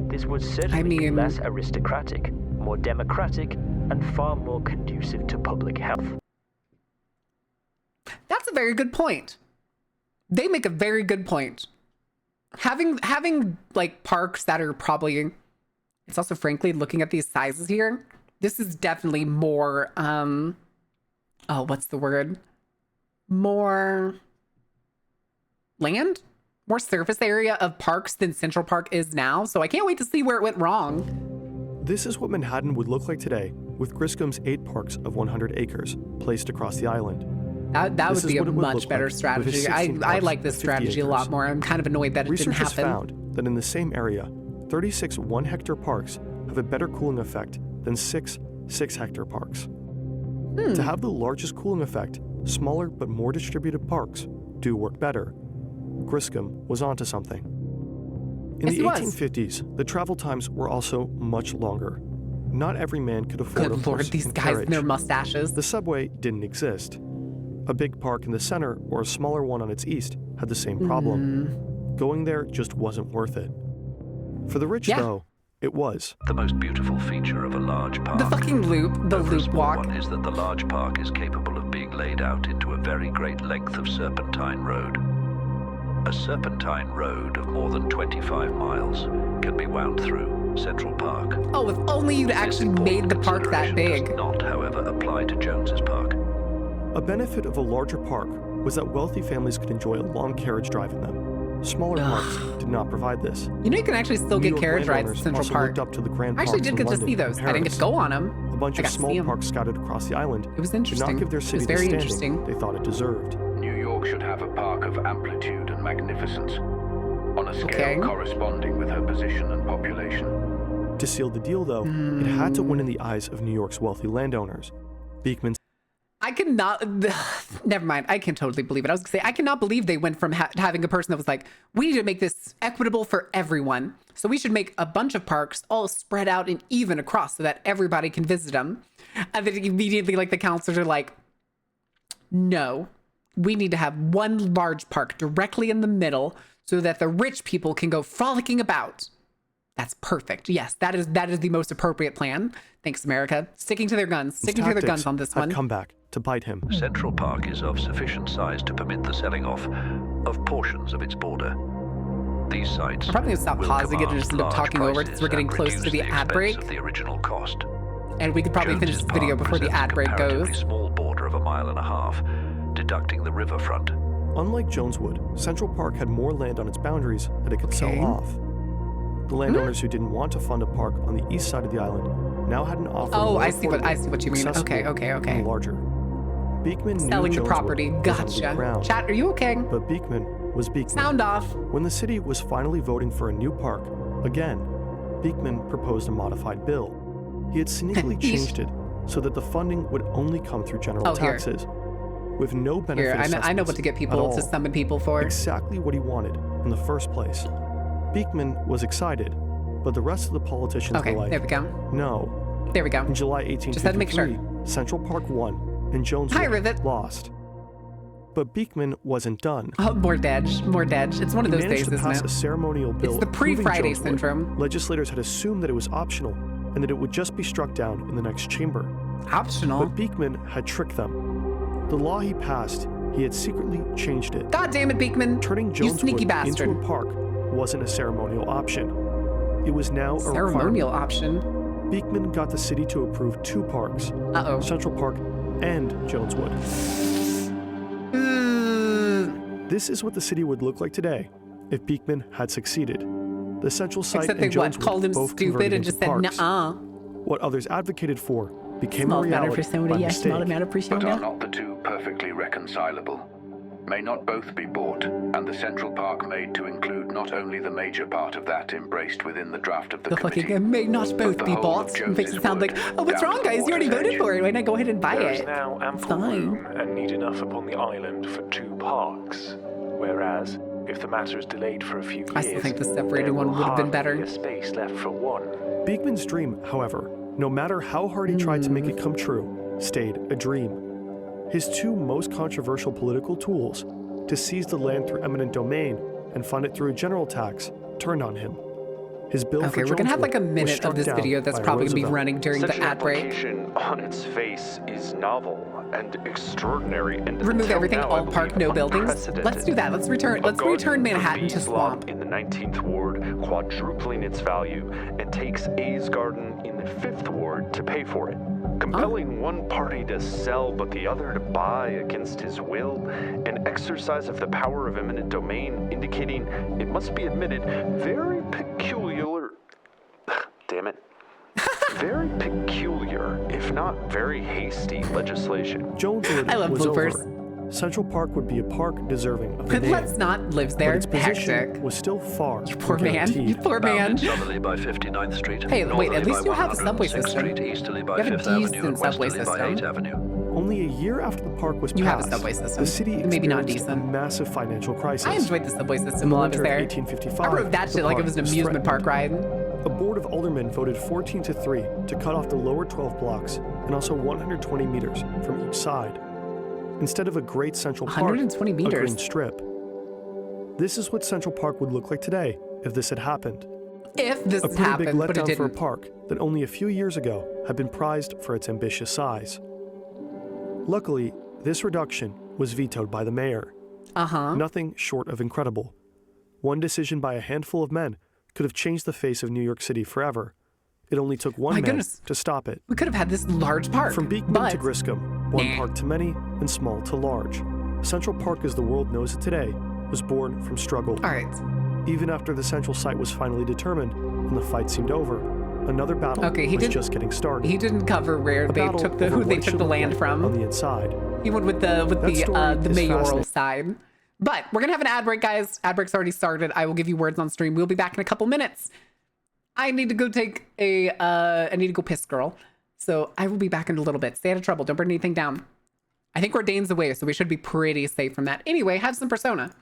This would certainly be less aristocratic, more democratic, and far more conducive to public health. That's a very good point. They make a very good point. Having like parks that are probably, it's also frankly looking at these sizes here, this is definitely more oh, what's the word? More land? More surface area of parks than Central Park is now. So I can't wait to see where it went wrong. This is what Manhattan would look like today, with Griscom's 8 parks of 100 acres placed across the island. That would be a much better strategy. I like this strategy a lot more. I'm kind of annoyed that it didn't happen. Researchers found that in the same area, 36 1-hectare parks have a better cooling effect than 6 6-hectare parks. To have the largest cooling effect, smaller but more distributed parks do work better. Griscom was onto something. In the 1850s, the travel times were also much longer. Not every man could afford a horse Good Lord, these and guys carriage. and their mustaches. The subway didn't exist. A big park in the center or a smaller one on its east had the same problem. Going there just wasn't worth it. For the rich, though, it was. The most beautiful feature of a large park, the fucking loop, the loop walk, is that the large park is capable of being laid out into a very great length of serpentine road. A serpentine road of more than 25 miles can be wound through Central Park. Oh, if only you'd actually made the park that big. Does not, however, apply to Jones's Park. A benefit of a larger park was that wealthy families could enjoy a long carriage drive in them. Smaller parks did not provide this. You know, you can actually still get carriage rides at Central Park. Up to the grand I actually parks did in get to London see those. I didn't get to go on them. A bunch of small parks scattered across the island It was did interesting. not give their city It was very the interesting. standing they thought it deserved. New York should have a park of amplitude and magnificence, on a scale corresponding with her position and population. To seal the deal, though, it had to win in the eyes of New York's wealthy landowners. Beekman. I cannot. Never mind. I can totally believe it. I was gonna say I cannot believe they went from having a person that was like, we need to make this equitable for everyone, so we should make a bunch of parks all spread out and even across so that everybody can visit them. And then immediately, like, the counselors are like, no, we need to have one large park directly in the middle so that the rich people can go frolicking about. That's perfect. Yes, that is the most appropriate plan. Thanks, America. Sticking to their guns. Sticking to their guns on this one. Come back to bite him. Central Park is of sufficient size to permit the selling off of portions of its border. These sites I'm probably gonna stop pausing it and just end up talking over because we're getting close to the ad break. Of the original cost. And we could probably finish this video before the ad break goes. Small border of 1.5 miles, deducting the riverfront. Unlike Joneswood, Central Park had more land on its boundaries that it could sell off. The landowners who didn't want to fund a park on the east side of the island now had an offer. Oh, I see what you mean. Okay. And larger. Beekman selling knew the property. Gotcha. Chat, are you okay? But Beekman was Beekman. Sound off. When the city was finally voting for a new park, again, Beekman proposed a modified bill. He had sneakily changed it so that the funding would only come through general taxes, with no benefit. I know what to get people to summon people for. Exactly what he wanted in the first place. Beekman was excited, but the rest of the politicians were like, there we go. No. There we go. In July 1853, just had to make sure. Central Park won, and Joneswood lost. But Beekman wasn't done. Oh, more dedge. It's one of those days, isn't it? He managed to pass a ceremonial bill. It's the pre-Friday syndrome. Legislators had assumed that it was optional, and that it would just be struck down in the next chamber. Optional? But Beekman had tricked them. The law he passed, he had secretly changed it. God damn it, Beekman. Turning Joneswood into a park wasn't a ceremonial option. It was now a ceremonial option. Beekman got the city to approve 2 parks. Central Park and Joneswood. This is what the city would look like today if Beekman had succeeded. The central site Except they and Joneswood called him both stupid and just said nuh-uh. What others advocated for became Small a reality by mistake. But are not the two perfectly reconcilable? May not both be bought, and the Central Park made to include not only the major part of that embraced within the draft of the committee, fucking may not both be bought. It makes it sound like, oh, what's wrong, guys? You already voted for it. Why not go ahead and buy There it? is now ample room and need enough upon the island for 2 parks, whereas if the matter is delayed for a few years, I still think the separated one would have been better. There will hardly be a space left for one. Beekman's dream, however, no matter how hard he tried to make it come true, stayed a dream. His 2 most controversial political tools, to seize the land through eminent domain and fund it through a general tax, turned on him. His bill for we're gonna have like a minute of this video that's probably gonna be running during the ad break. Application on its face is novel and extraordinary, and remove everything, all park, no buildings. Let's do that. Let's return Manhattan to swamp. In the 19th ward, quadrupling its value, and takes A's Garden in the 5th ward to pay for it, compelling one party to sell but the other to buy against his will, an exercise of the power of eminent domain, indicating, it must be admitted, very peculiar. Damn it. very peculiar, if not very hasty, legislation. Joneswood I love was bloopers. over. Central Park would be a park deserving of the But name. let's not lives there. But its position Hectic. was still far You poor from man. guaranteed. You poor man. Bounded southerly by 59th Street. Hey, wait, at northerly least by you have a subway 106th system. Street, easterly by You have a 5th Avenue, and decent subway westerly by 8th system. Avenue. Only a year after the park was You have passed, a subway system. the city Maybe not experienced a decent. massive financial crisis. I enjoyed the subway In system the while I was winter there. of 1855, I rode that the shit like it park was an was amusement park ride. A board of aldermen voted 14-3 to cut off the lower 12 blocks and also 120 meters from each side. Instead of a great Central Park, 120 a meters. green strip. This is what Central Park would look like today if this had happened. If this A had pretty big happened, but it letdown for a didn't. park that only a few years ago had been prized for its ambitious size. Luckily, this reduction was vetoed by the mayor. Nothing short of incredible. One decision by a handful of men could have changed the face of New York City forever. It only took one man to stop it. We could have had this large park. From Beekman to Griscom, one park to many and small to large. Central Park as the world knows it today was born from struggle. All right. Even after the central site was finally determined and the fight seemed over, another battle was just getting started. He didn't cover where A they battle took the over who what they it took should the look land like from. on the inside. He went with the story is mayoral fascinating. side. But we're gonna have an ad break, guys. Ad break's already started. I will give you words on stream. We'll be back in a couple minutes. I need to go take a I need to go piss, girl. So I will be back in a little bit. Stay out of trouble. Don't burn anything down. I think we're Dane's away, so we should be pretty safe from that. Anyway, have some Persona.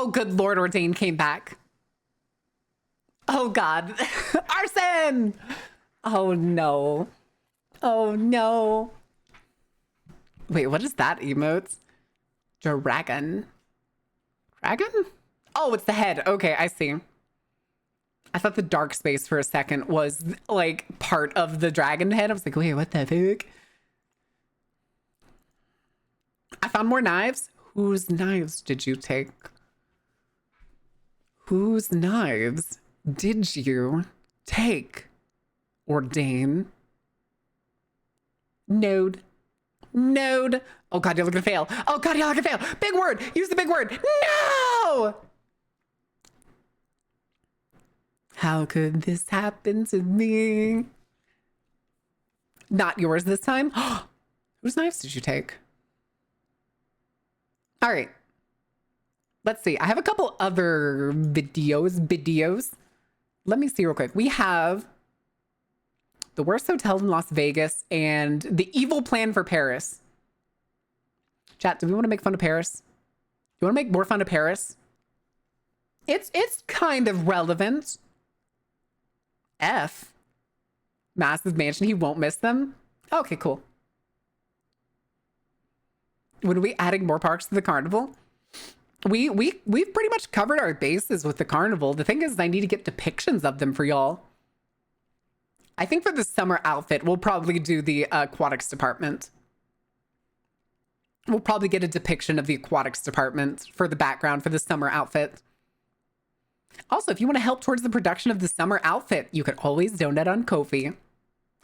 Oh, good Lord, Ordain came back. Oh, God. Arson! Oh, no. Oh, no. Wait, what is that emote? Dragon. Dragon? Oh, it's the head. Okay, I see. I thought the dark space for a second was like part of the dragon head. I was like, wait, what the fuck? I found more knives. Whose knives did you take? Whose knives did you take? Ordain. Node. Node. Oh God, you're gonna fail. Oh God, you're gonna fail. Big word. Use the big word. No! How could this happen to me? Not yours this time. Whose knives did you take? All right. Let's see. I have a couple other videos. Let me see real quick. We have the worst hotel in Las Vegas and the evil plan for Paris. Chat, do we want to make fun of Paris? You want to make more fun of Paris? It's kind of relevant. F. Massive mansion. He won't miss them. Okay, cool. When are we adding more parks to the carnival? We've pretty much covered our bases with the carnival. The thing is, I need to get depictions of them for y'all. I think for the summer outfit, we'll probably do the aquatics department. We'll probably get a depiction of the aquatics department for the background for the summer outfit. Also, if you want to help towards the production of the summer outfit, you could always donate on Ko-fi.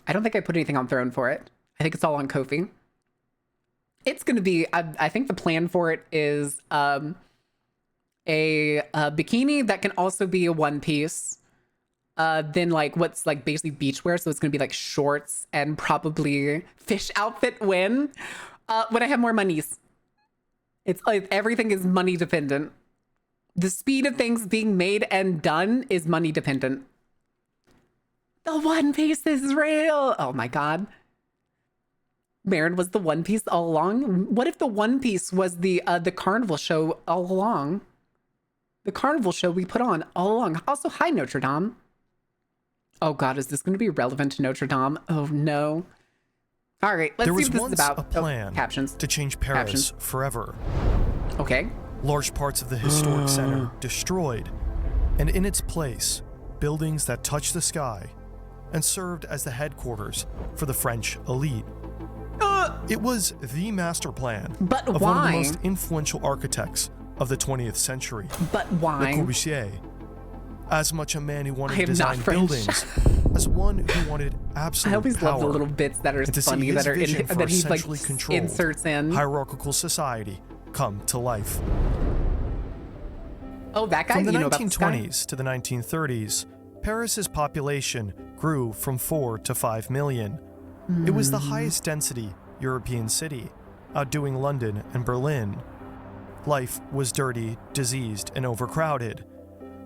I don't think I put anything on Throne for it. I think it's all on Ko-fi. It's going to be, I think the plan for it is a bikini that can also be a one piece. Then like what's like basically beachwear. So it's going to be like shorts and probably fish outfit when I have more monies. It's like everything is money dependent. The speed of things being made and done is money dependent. The One Piece is real. Oh my God. Marin was the One Piece all along. What if the One Piece was the carnival show all along? The carnival show we put on all along. Also, hi Notre Dame. Oh God, is this going to be relevant to Notre Dame? Oh no. All right, let's see what this is about. There was once a plan captions. To change Paris forever. Okay. Large parts of the historic center destroyed, and in its place, buildings that touched the sky and served as the headquarters for the French elite. It was the master plan of one of the most influential architects of the 20th century. But why? Le Corbusier. As much a man who wanted to design buildings as one who wanted absolute I always power. love the little bits that are funny that are in, that he like inserts in. Hierarchical society come to life. Oh, that guy. From the you know 1920s to the 1930s, Paris's population grew from 4 to 5 million. It was the highest density European city, outdoing London and Berlin. Life was dirty, diseased, and overcrowded.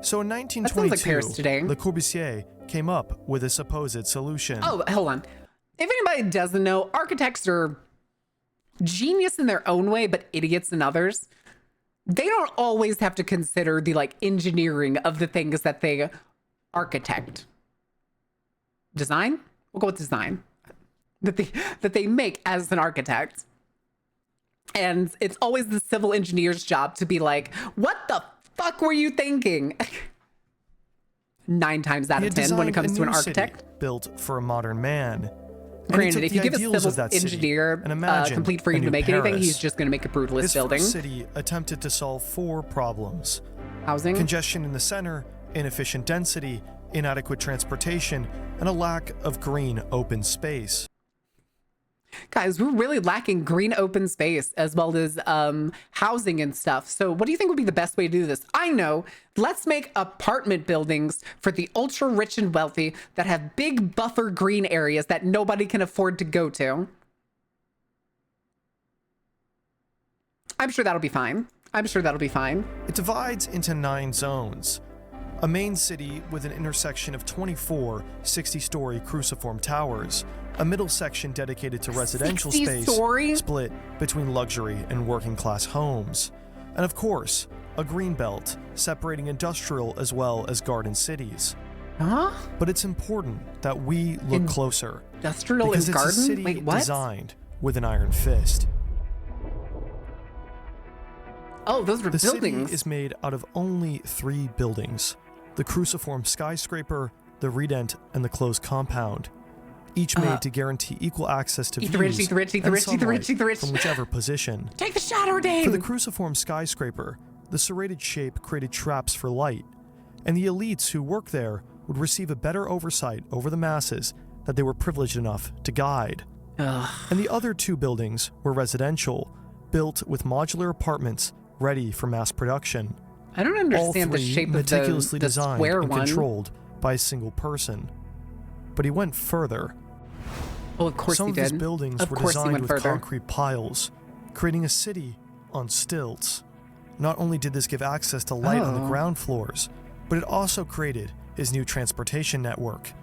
So in 1922, Le Corbusier came up with a supposed solution. Oh, hold on. If anybody doesn't know, architects are genius in their own way, but idiots in others. They don't always have to consider the like engineering of the things that they architect. Design? We'll go with design. That they make as an architect. And it's always the civil engineer's job to be like, what the fuck were you thinking? 9 times out of 10 when it comes to an architect. Built for a modern man. Granted, if you give a civil engineer complete freedom to make anything, he's just going to make a brutalist building. This city attempted to solve 4 problems. Housing. Congestion in the center, inefficient density, inadequate transportation, and a lack of green open space. Guys, we're really lacking green open space as well as housing and stuff. So what do you think would be the best way to do this? I know. Let's make apartment buildings for the ultra rich and wealthy that have big buffer green areas that nobody can afford to go to. I'm sure that'll be fine. I'm sure that'll be fine. It divides into 9 zones. A main city with an intersection of 24 60-story cruciform towers, a middle section dedicated to residential space split between luxury and working-class homes, and of course, a green belt, separating industrial as well as garden cities. Huh? But it's important that we look closer. Industrial because and it's garden? a city Wait, what? designed with an iron fist. Oh, those were the buildings. City is made out of only 3 buildings: the cruciform skyscraper, the redent, and the closed compound, each made to guarantee equal access to views and sunlight from whichever position. Take the shot, Ordain! For the cruciform skyscraper, the serrated shape created traps for light, and the elites who work there would receive a better oversight over the masses that they were privileged enough to guide. And the other 2 buildings were residential, built with modular apartments ready for mass production. I don't understand the shape of meticulously the designed square and one. controlled by a single person. But he went further. Oh, of course Some he of did. his buildings Of were course he designed went with further. concrete piles, creating a city on stilts. Not only did this give access to light on the ground floors, but it also created his new transportation network.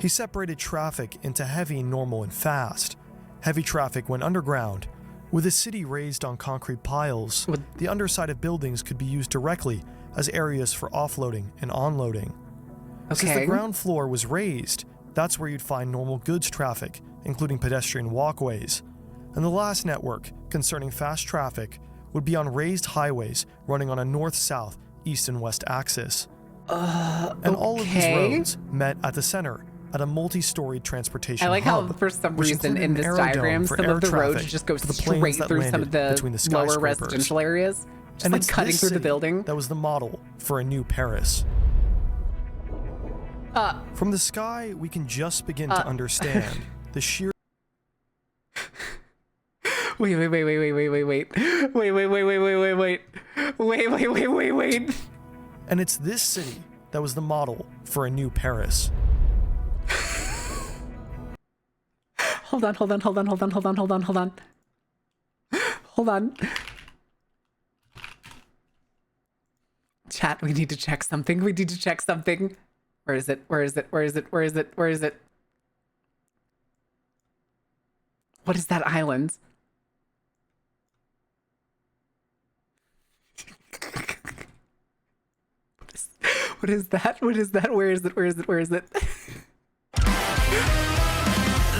He separated traffic into heavy, normal, and fast. Heavy traffic went underground. With a city raised on concrete piles, the underside of buildings could be used directly as areas for offloading and onloading. Since the ground floor was raised, that's where you'd find normal goods traffic, including pedestrian walkways. And the last network, concerning fast traffic, would be on raised highways running on a north-south, east and west axis. And all of these roads met at the center, at a multi-storied transportation I like hub, how for some which reason included in an this aerodrome diagram, for some air of the roads traffic just go for the planes straight that through some landed of the between the lower skyscrapers. residential areas. Just And like it's cutting this through the city building. that was the model for a new Paris. From the sky, we can just begin to understand the sheer... Wait. And it's this city that was the model for a new Paris. Hold on. Chat, we need to check something. Where is it? What is that island? What is that? Where is it?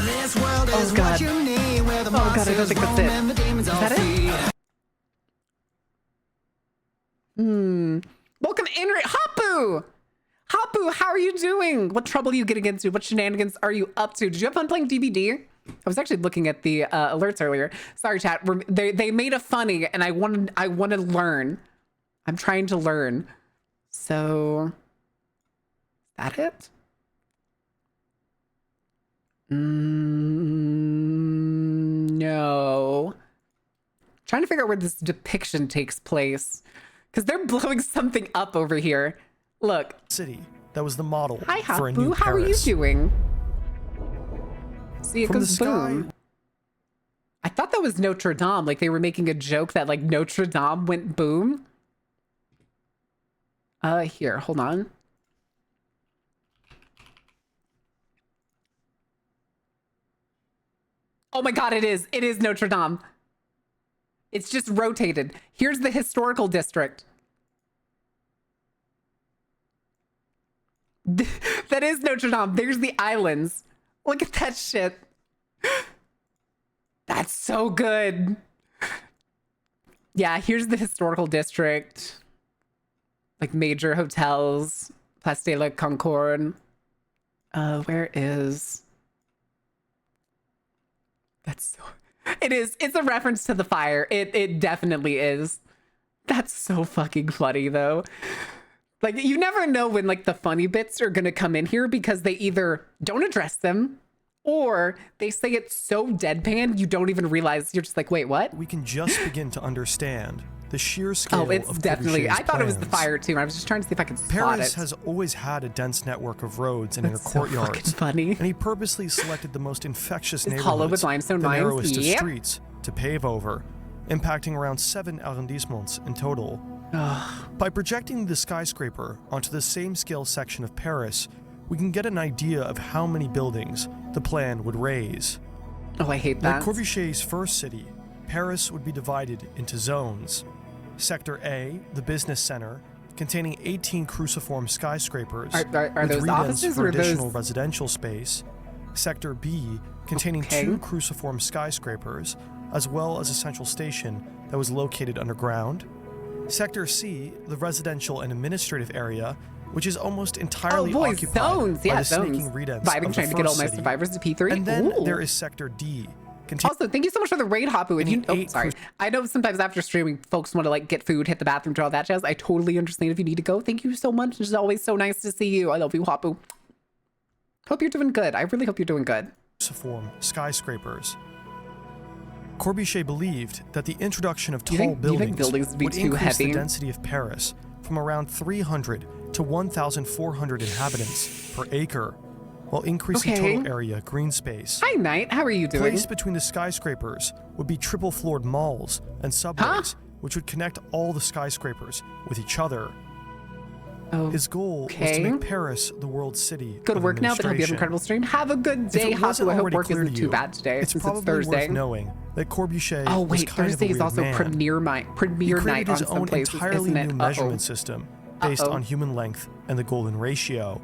This world is God. what you need, where the Oh God, I don't monsters think that's roam it. and the demons Is all that flee. it? Welcome, Inri. Hapu, how are you doing? What trouble are you getting into? What shenanigans are you up to? Did you have fun playing DBD? I was actually looking at the alerts earlier. Sorry, chat. They made a funny, and I want to learn. I'm trying to learn. So, is that it? No. Trying to figure out where this depiction takes place, because they're blowing something up over here. Look. City that was the model Hi, for a new Hapu. How are you Paris. doing? See, it From goes the boom. sky- I thought that was Notre Dame. Like they were making a joke that like Notre Dame went boom. Here, hold on. Oh my God, it is. It is Notre Dame. It's just rotated. Here's the historical district. That is Notre Dame. There's the islands. Look at that shit. That's so good. Yeah, here's the historical district. Like major hotels. Place de la Concorde. Where is... That's so... It is. It's a reference to the fire. It definitely is. That's so fucking funny, though. Like, you never know when, like, the funny bits are gonna come in here because they either don't address them or they say it so deadpan you don't even realize. You're just like, wait, what? We can just begin to understand the sheer scale Oh, it's of definitely... I Corbusier's thought it was the plans. fire, too. I was just trying to see if I could spot Paris it. has always had a dense network of roads and That's inner so courtyards. fucking funny. And he purposely selected the most infectious It's hollow neighborhoods, with limestone the mines. narrowest of Yep. streets, to pave over, impacting around 7 arrondissements in total. By projecting the skyscraper onto the same scale section of Paris, we can get an idea of how many buildings the plan would raise. Oh, I hate that. Like Corbusier's first city, Paris would be divided into zones. Sector A, the business center, containing 18 cruciform skyscrapers are with those redens offices for or those... additional residential space. Sector B, containing 2 cruciform skyscrapers, as well as a central station that was located underground. Sector C, the residential and administrative area, which is almost entirely occupied by the snaking redens of the trying to get all first my city. survivors to P3. And then there is Sector D. Also, thank you so much for the raid, Hapu. Sorry. I know sometimes after streaming, folks want to like get food, hit the bathroom, do all that jazz. I totally understand if you need to go. Thank you so much. It's always so nice to see you. I love you, Hapu. Hope you're doing good. I really hope you're doing good. Cruciform skyscrapers. Corbusier believed that the introduction of tall buildings would increase the density of Paris from around 300 to 1,400 inhabitants per acre, while increasing total area green space. Hi, Knight. How are you doing? Placed between the skyscrapers would be triple-floored malls and subways, which would connect all the skyscrapers with each other. His goal was to make Paris the world's city. Go to work now, but hope you have an incredible stream. Have a good day, Hapu. I hope work isn't too bad today. It's probably Thursday. worth knowing that Corbusier was kind Thursday of a is also man. premiere night He created his on some own places, entirely isn't it? new measurement system based on human length and the golden ratio.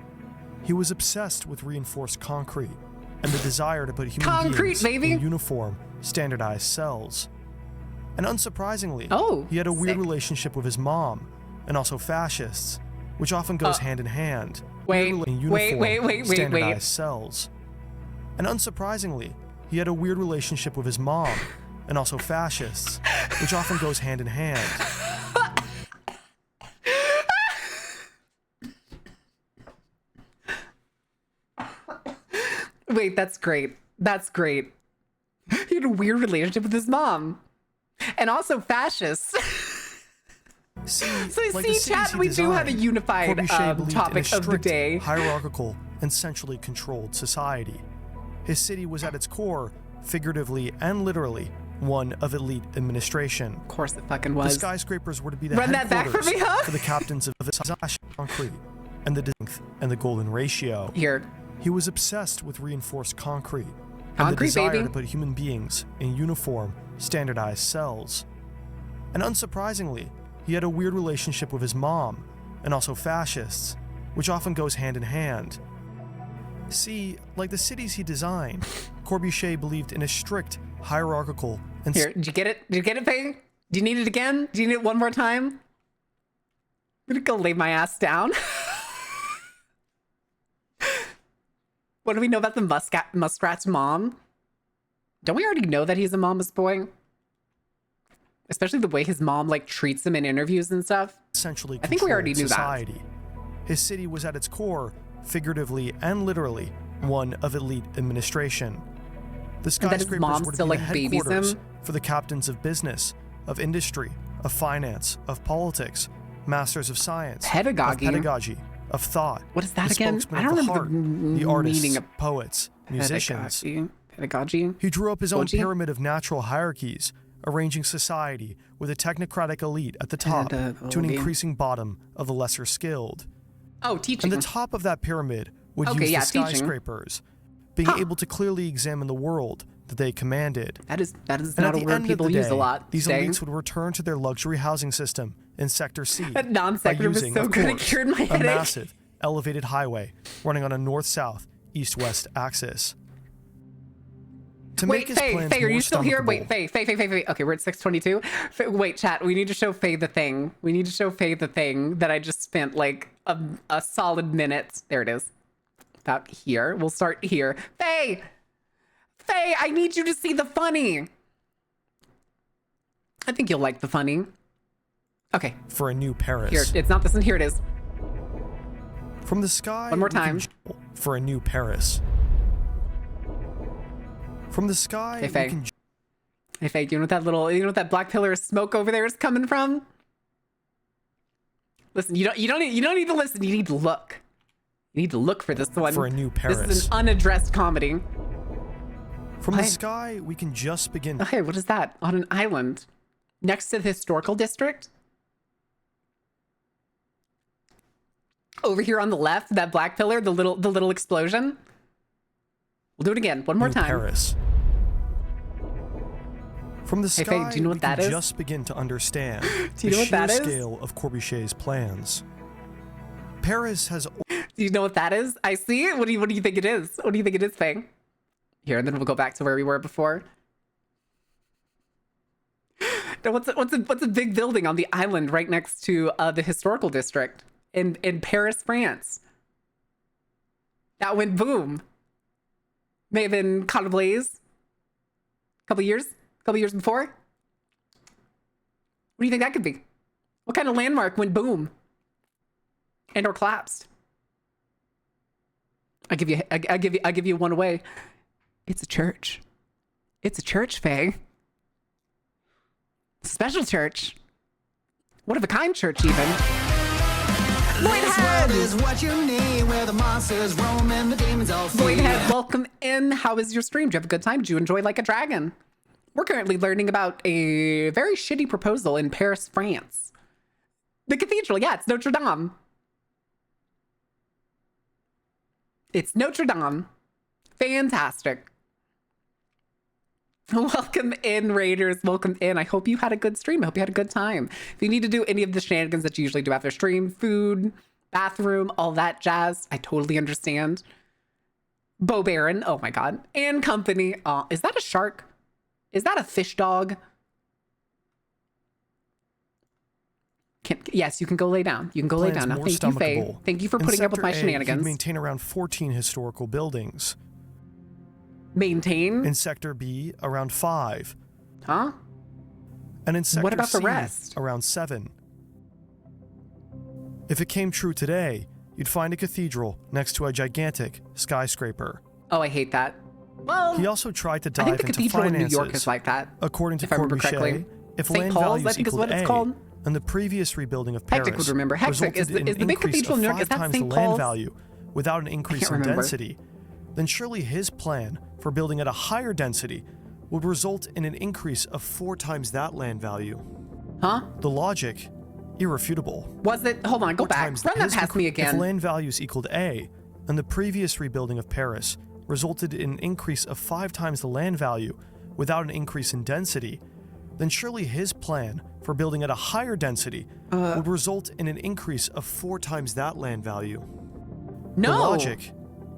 He was obsessed with reinforced concrete and the desire to put human beings in uniform, standardized cells. And unsurprisingly, he had a weird relationship with his mom, and also fascists, which often goes hand in hand. Wait. Standardized cells. And unsurprisingly, he had a weird relationship with his mom, and also fascists, which often goes hand in hand. Wait, that's great. That's great. He had a weird relationship with his mom. And also fascists. Chat, we do have a unified topic of the day. Hierarchical and centrally controlled society. His city was at its core, figuratively and literally, one of elite administration. Of course it fucking was. The skyscrapers were to be the headquarters for the captains of the concrete and the golden ratio. He was obsessed with reinforced concrete and the desire to put human beings in uniform, standardized cells. And unsurprisingly, he had a weird relationship with his mom, and also fascists, which often goes hand in hand. See, like the cities he designed, Corbusier believed in a strict, hierarchical, and... Here, did you get it? Did you get it, Faye? Do you need it again? Do you need it one more time? I'm gonna go lay my ass down. What do we know about the muskrat's mom? Don't we already know that he's a mama's boy? Especially the way his mom like treats him in interviews and stuff. Essentially, I think we already knew society. that. His city was at its core, figuratively and literally, one of elite administration. The skyscrapers were to be the headquarters for the captains of business, of industry, of finance, of politics, masters of science, pedagogy, of thought. What is that the again? spokesman I don't of the remember heart, the the artists, meaning of poets, musicians. Pedagogy. He drew up his own pyramid of natural hierarchies, arranging society with a technocratic elite at the top to an increasing bottom of the lesser skilled. Oh, teaching. And the top of that pyramid would use the skyscrapers, being able to clearly examine the world that they commanded. That is not a word people use a lot. These elites would return to their luxury housing system in Sector C. That non-sequitur was so good it cured my headache. A massive, elevated highway running on a north-south, east-west axis. Wait, Faye, are you still here? Wait, Faye. Okay, we're at 6:22. Wait, chat, we need to show Faye the thing. We need to show Faye the thing that I just spent like a solid minute. There it is. About here. We'll start here. Faye, I need you to see the funny. I think you'll like the funny. Okay. For a new Paris. Here, it's not this one. Here it is. From the sky. One more time. For a new Paris. From the sky, hey, Faye. Hey, Faye, you know what that black pillar of smoke over there is coming from? Listen, you don't need to listen. You need to look. You need to look for this one. For a new Paris. This is an unaddressed comedy. From the sky, we can just begin. Okay, what is that? On an island, next to the historical district. Over here on the left, that black pillar, the little explosion. We'll do it again, one more time. Paris. From the sky, Faye, do you know what that we is? can just begin to understand Do you know the what that sheer is? scale of Corbusier's plans. Paris has... Do you know what that is? I see it. What do you think it is? What do you think it is, Faye? Here, and then we'll go back to where we were before. Now, what's a big building on the island right next to the historical district in Paris, France? That went boom. May have been caught ablaze. Couple years before. What do you think that could be? What kind of landmark went boom and or collapsed? I give you one away. It's a church. It's a church, Faye. Special church. One of a kind church, even. This world is what you need, where the monsters roam and the demons all fear. Voidhead, welcome in. How was your stream? Did you have a good time? Did you enjoy Like a Dragon? We're currently learning about a very shitty proposal in Paris, France. The cathedral, yeah, it's Notre Dame. It's Notre Dame. Fantastic. Welcome in, Raiders. Welcome in. I hope you had a good stream. I hope you had a good time. If you need to do any of the shenanigans that you usually do after stream, food, bathroom, all that jazz, I totally understand. Bo Baron, oh my God. And company. Is that a shark? Is that a fish dog? Yes, you can go lay down. You can go lay down now. Thank you, Faye. Thank you for putting up with my shenanigans. You maintain around 14 historical buildings. Maintain? In Sector B, around 5. Huh? And in Sector What about C, the rest? around 7. If it came true today, you'd find a cathedral next to a gigantic skyscraper. Oh, I hate that. Well, he also tried to dive I think the into cathedral finances. in New York is like that. According to if I remember Corbusier, correctly. if St. land Paul's, values I think is equaled what it's A, called. and the previous rebuilding of Hectic Paris would remember. Hectic is resulted in the an big increase cathedral in New of York. Is 5 that times St. the land Paul's? value without an increase in remember. density, then surely his plan for building at a higher density would result in an increase of 4 times that land value. Huh? The logic, irrefutable. Was it? Hold on, go back. Run that past me again. If land values equaled A, and the previous rebuilding of Paris resulted in an increase of 5 times the land value without an increase in density, then surely his plan for building at a higher density would result in an increase of 4 times that land value. No. The logic,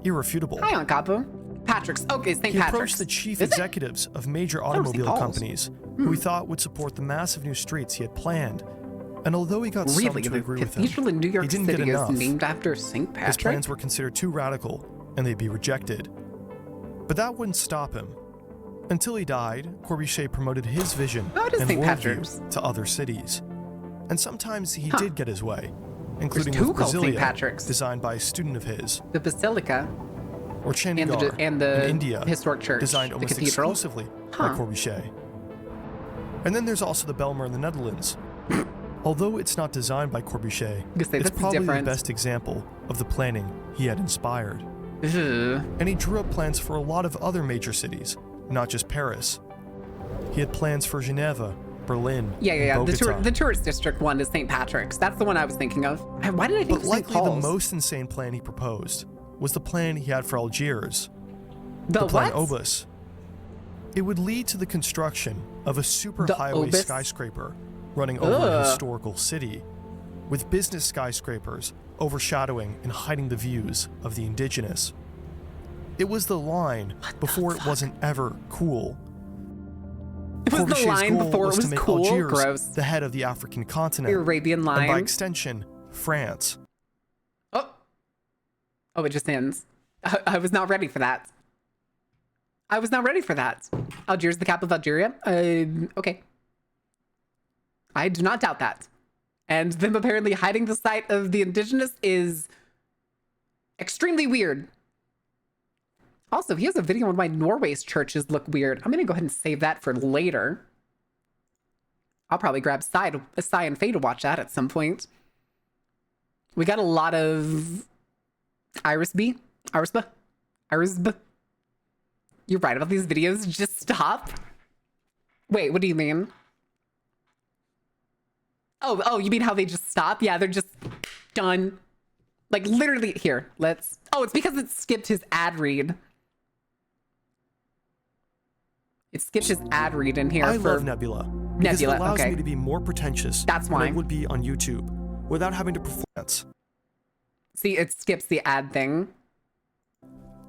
irrefutable. Hi, Aunt Capo. Patrick's. Okay, St. He Patrick's. approached the chief executives of major automobile companies, who he thought would support the massive new streets he had planned. And although he got some to agree with him, cathedral in New York he didn't City get enough. is named after St. Patrick? His plans were considered too radical, and they'd be rejected. But that wouldn't stop him. Until he died, Corbusier promoted his vision and St. worldview Patrick's? to other cities. And sometimes he did get his way, including There's two with called St. Brasilia, Patrick's. designed by a student of his, The Basilica or Chandigarh and the in India, historic church, designed the almost cathedral. exclusively by Corbusier. And then there's also the Bijlmer in the Netherlands. Although it's not designed by Corbusier, it's probably the best example of the planning he had inspired. And he drew up plans for a lot of other major cities, not just Paris. He had plans for Geneva, Berlin, Yeah. and Bogota. The tourist district one is St. Patrick's. That's the one I was thinking of. Why did I think But of St. likely Paul's? the most insane plan he proposed was the plan he had for Algiers. The plan what? Obus. It would lead to the construction of a superhighway skyscraper running over a historical city, with business skyscrapers overshadowing and hiding the views of the indigenous. It was the line before it wasn't ever cool. It was the Corbusier's line goal before it was was to make cool? Algiers Gross. the head of the African continent, The Arabian and by line. extension, France. Oh, it just ends. I was not ready for that. I was not ready for that. Algiers, the capital of Algeria? Okay. I do not doubt that. And them apparently hiding the site of the indigenous is extremely weird. Also, he has a video on why Norway's churches look weird. I'm going to go ahead and save that for later. I'll probably grab Sai and Faye to watch that at some point. We got a lot of Irisb. You're right about these videos. Just stop. Wait, what do you mean? Oh, you mean how they just stop? Yeah, they're just done. Like literally here, let's, oh, it's because it skipped his ad read. It skipped his ad read in here. I love Nebula. Because it allows me to be more pretentious than I would be on YouTube without having to perform it. See, it skips the ad thing.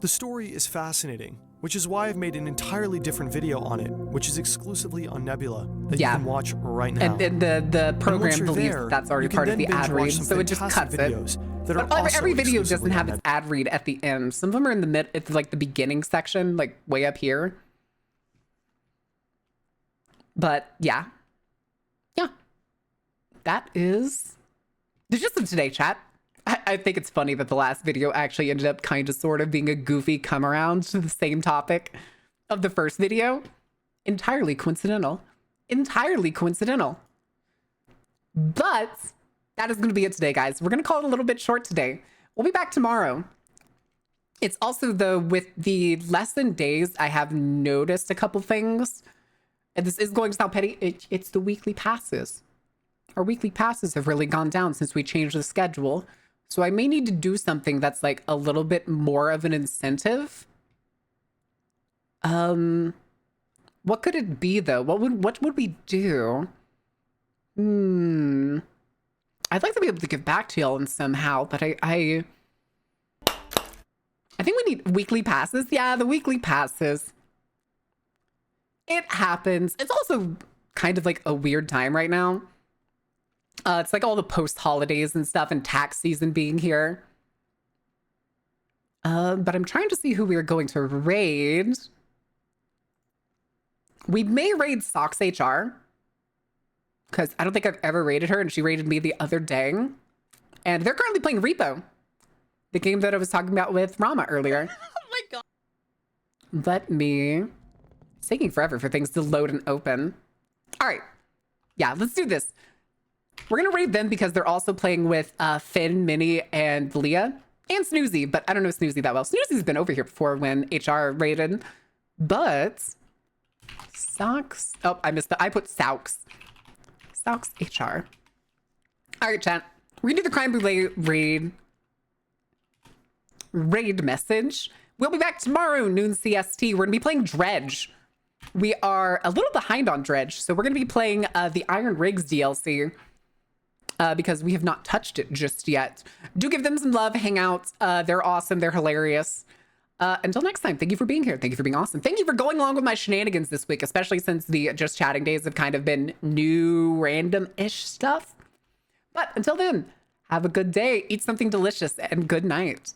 The story is fascinating, which is why I've made an entirely different video on it, which is exclusively on Nebula that you can watch right now. And the program believes that's already part of the ad read, so it just cuts it. But every video doesn't have its ad read at the end. Some of them are in the mid, it's like the beginning section, like way up here. But yeah. That is the gist of today, chat. I think it's funny that the last video actually ended up kind of sort of being a goofy come around to the same topic of the first video. Entirely coincidental. Entirely coincidental. But that is going to be it today, guys. We're going to call it a little bit short today. We'll be back tomorrow. It's also, though, with the lesson days, I have noticed a couple things. And this is going to sound petty. It's the weekly passes. Our weekly passes have really gone down since we changed the schedule. So I may need to do something that's like a little bit more of an incentive. What could it be though? What would we do? I'd like to be able to give back to y'all in somehow, but I think we need weekly passes. Yeah, the weekly passes. It happens. It's also kind of like a weird time right now. It's like all the post-holidays and stuff and tax season being here. But I'm trying to see who we're going to raid. We may raid Socks HR. Because I don't think I've ever raided her, and she raided me the other day. And they're currently playing Repo. The game that I was talking about with Rama earlier. Oh my god. Let me... It's taking forever for things to load and open. All right. Yeah, let's do this. We're going to raid them because they're also playing with Finn, Minnie, and Leah. And Snoozy, but I don't know Snoozy that well. Snoozy's been over here before when HR raided. But... Socks... Oh, I missed that. I put Socks. Socks HR. All right, chat. We're going to do the Crime Brulee raid message. We'll be back tomorrow, noon CST. We're going to be playing Dredge. We are a little behind on Dredge, so we're going to be playing the Iron Rigs DLC. Because we have not touched it just yet. Do give them some love, hang out. They're awesome, they're hilarious. Until next time, thank you for being here. Thank you for being awesome. Thank you for going along with my shenanigans this week, especially since the Just Chatting days have kind of been new, random-ish stuff. But until then, have a good day, eat something delicious, and good night.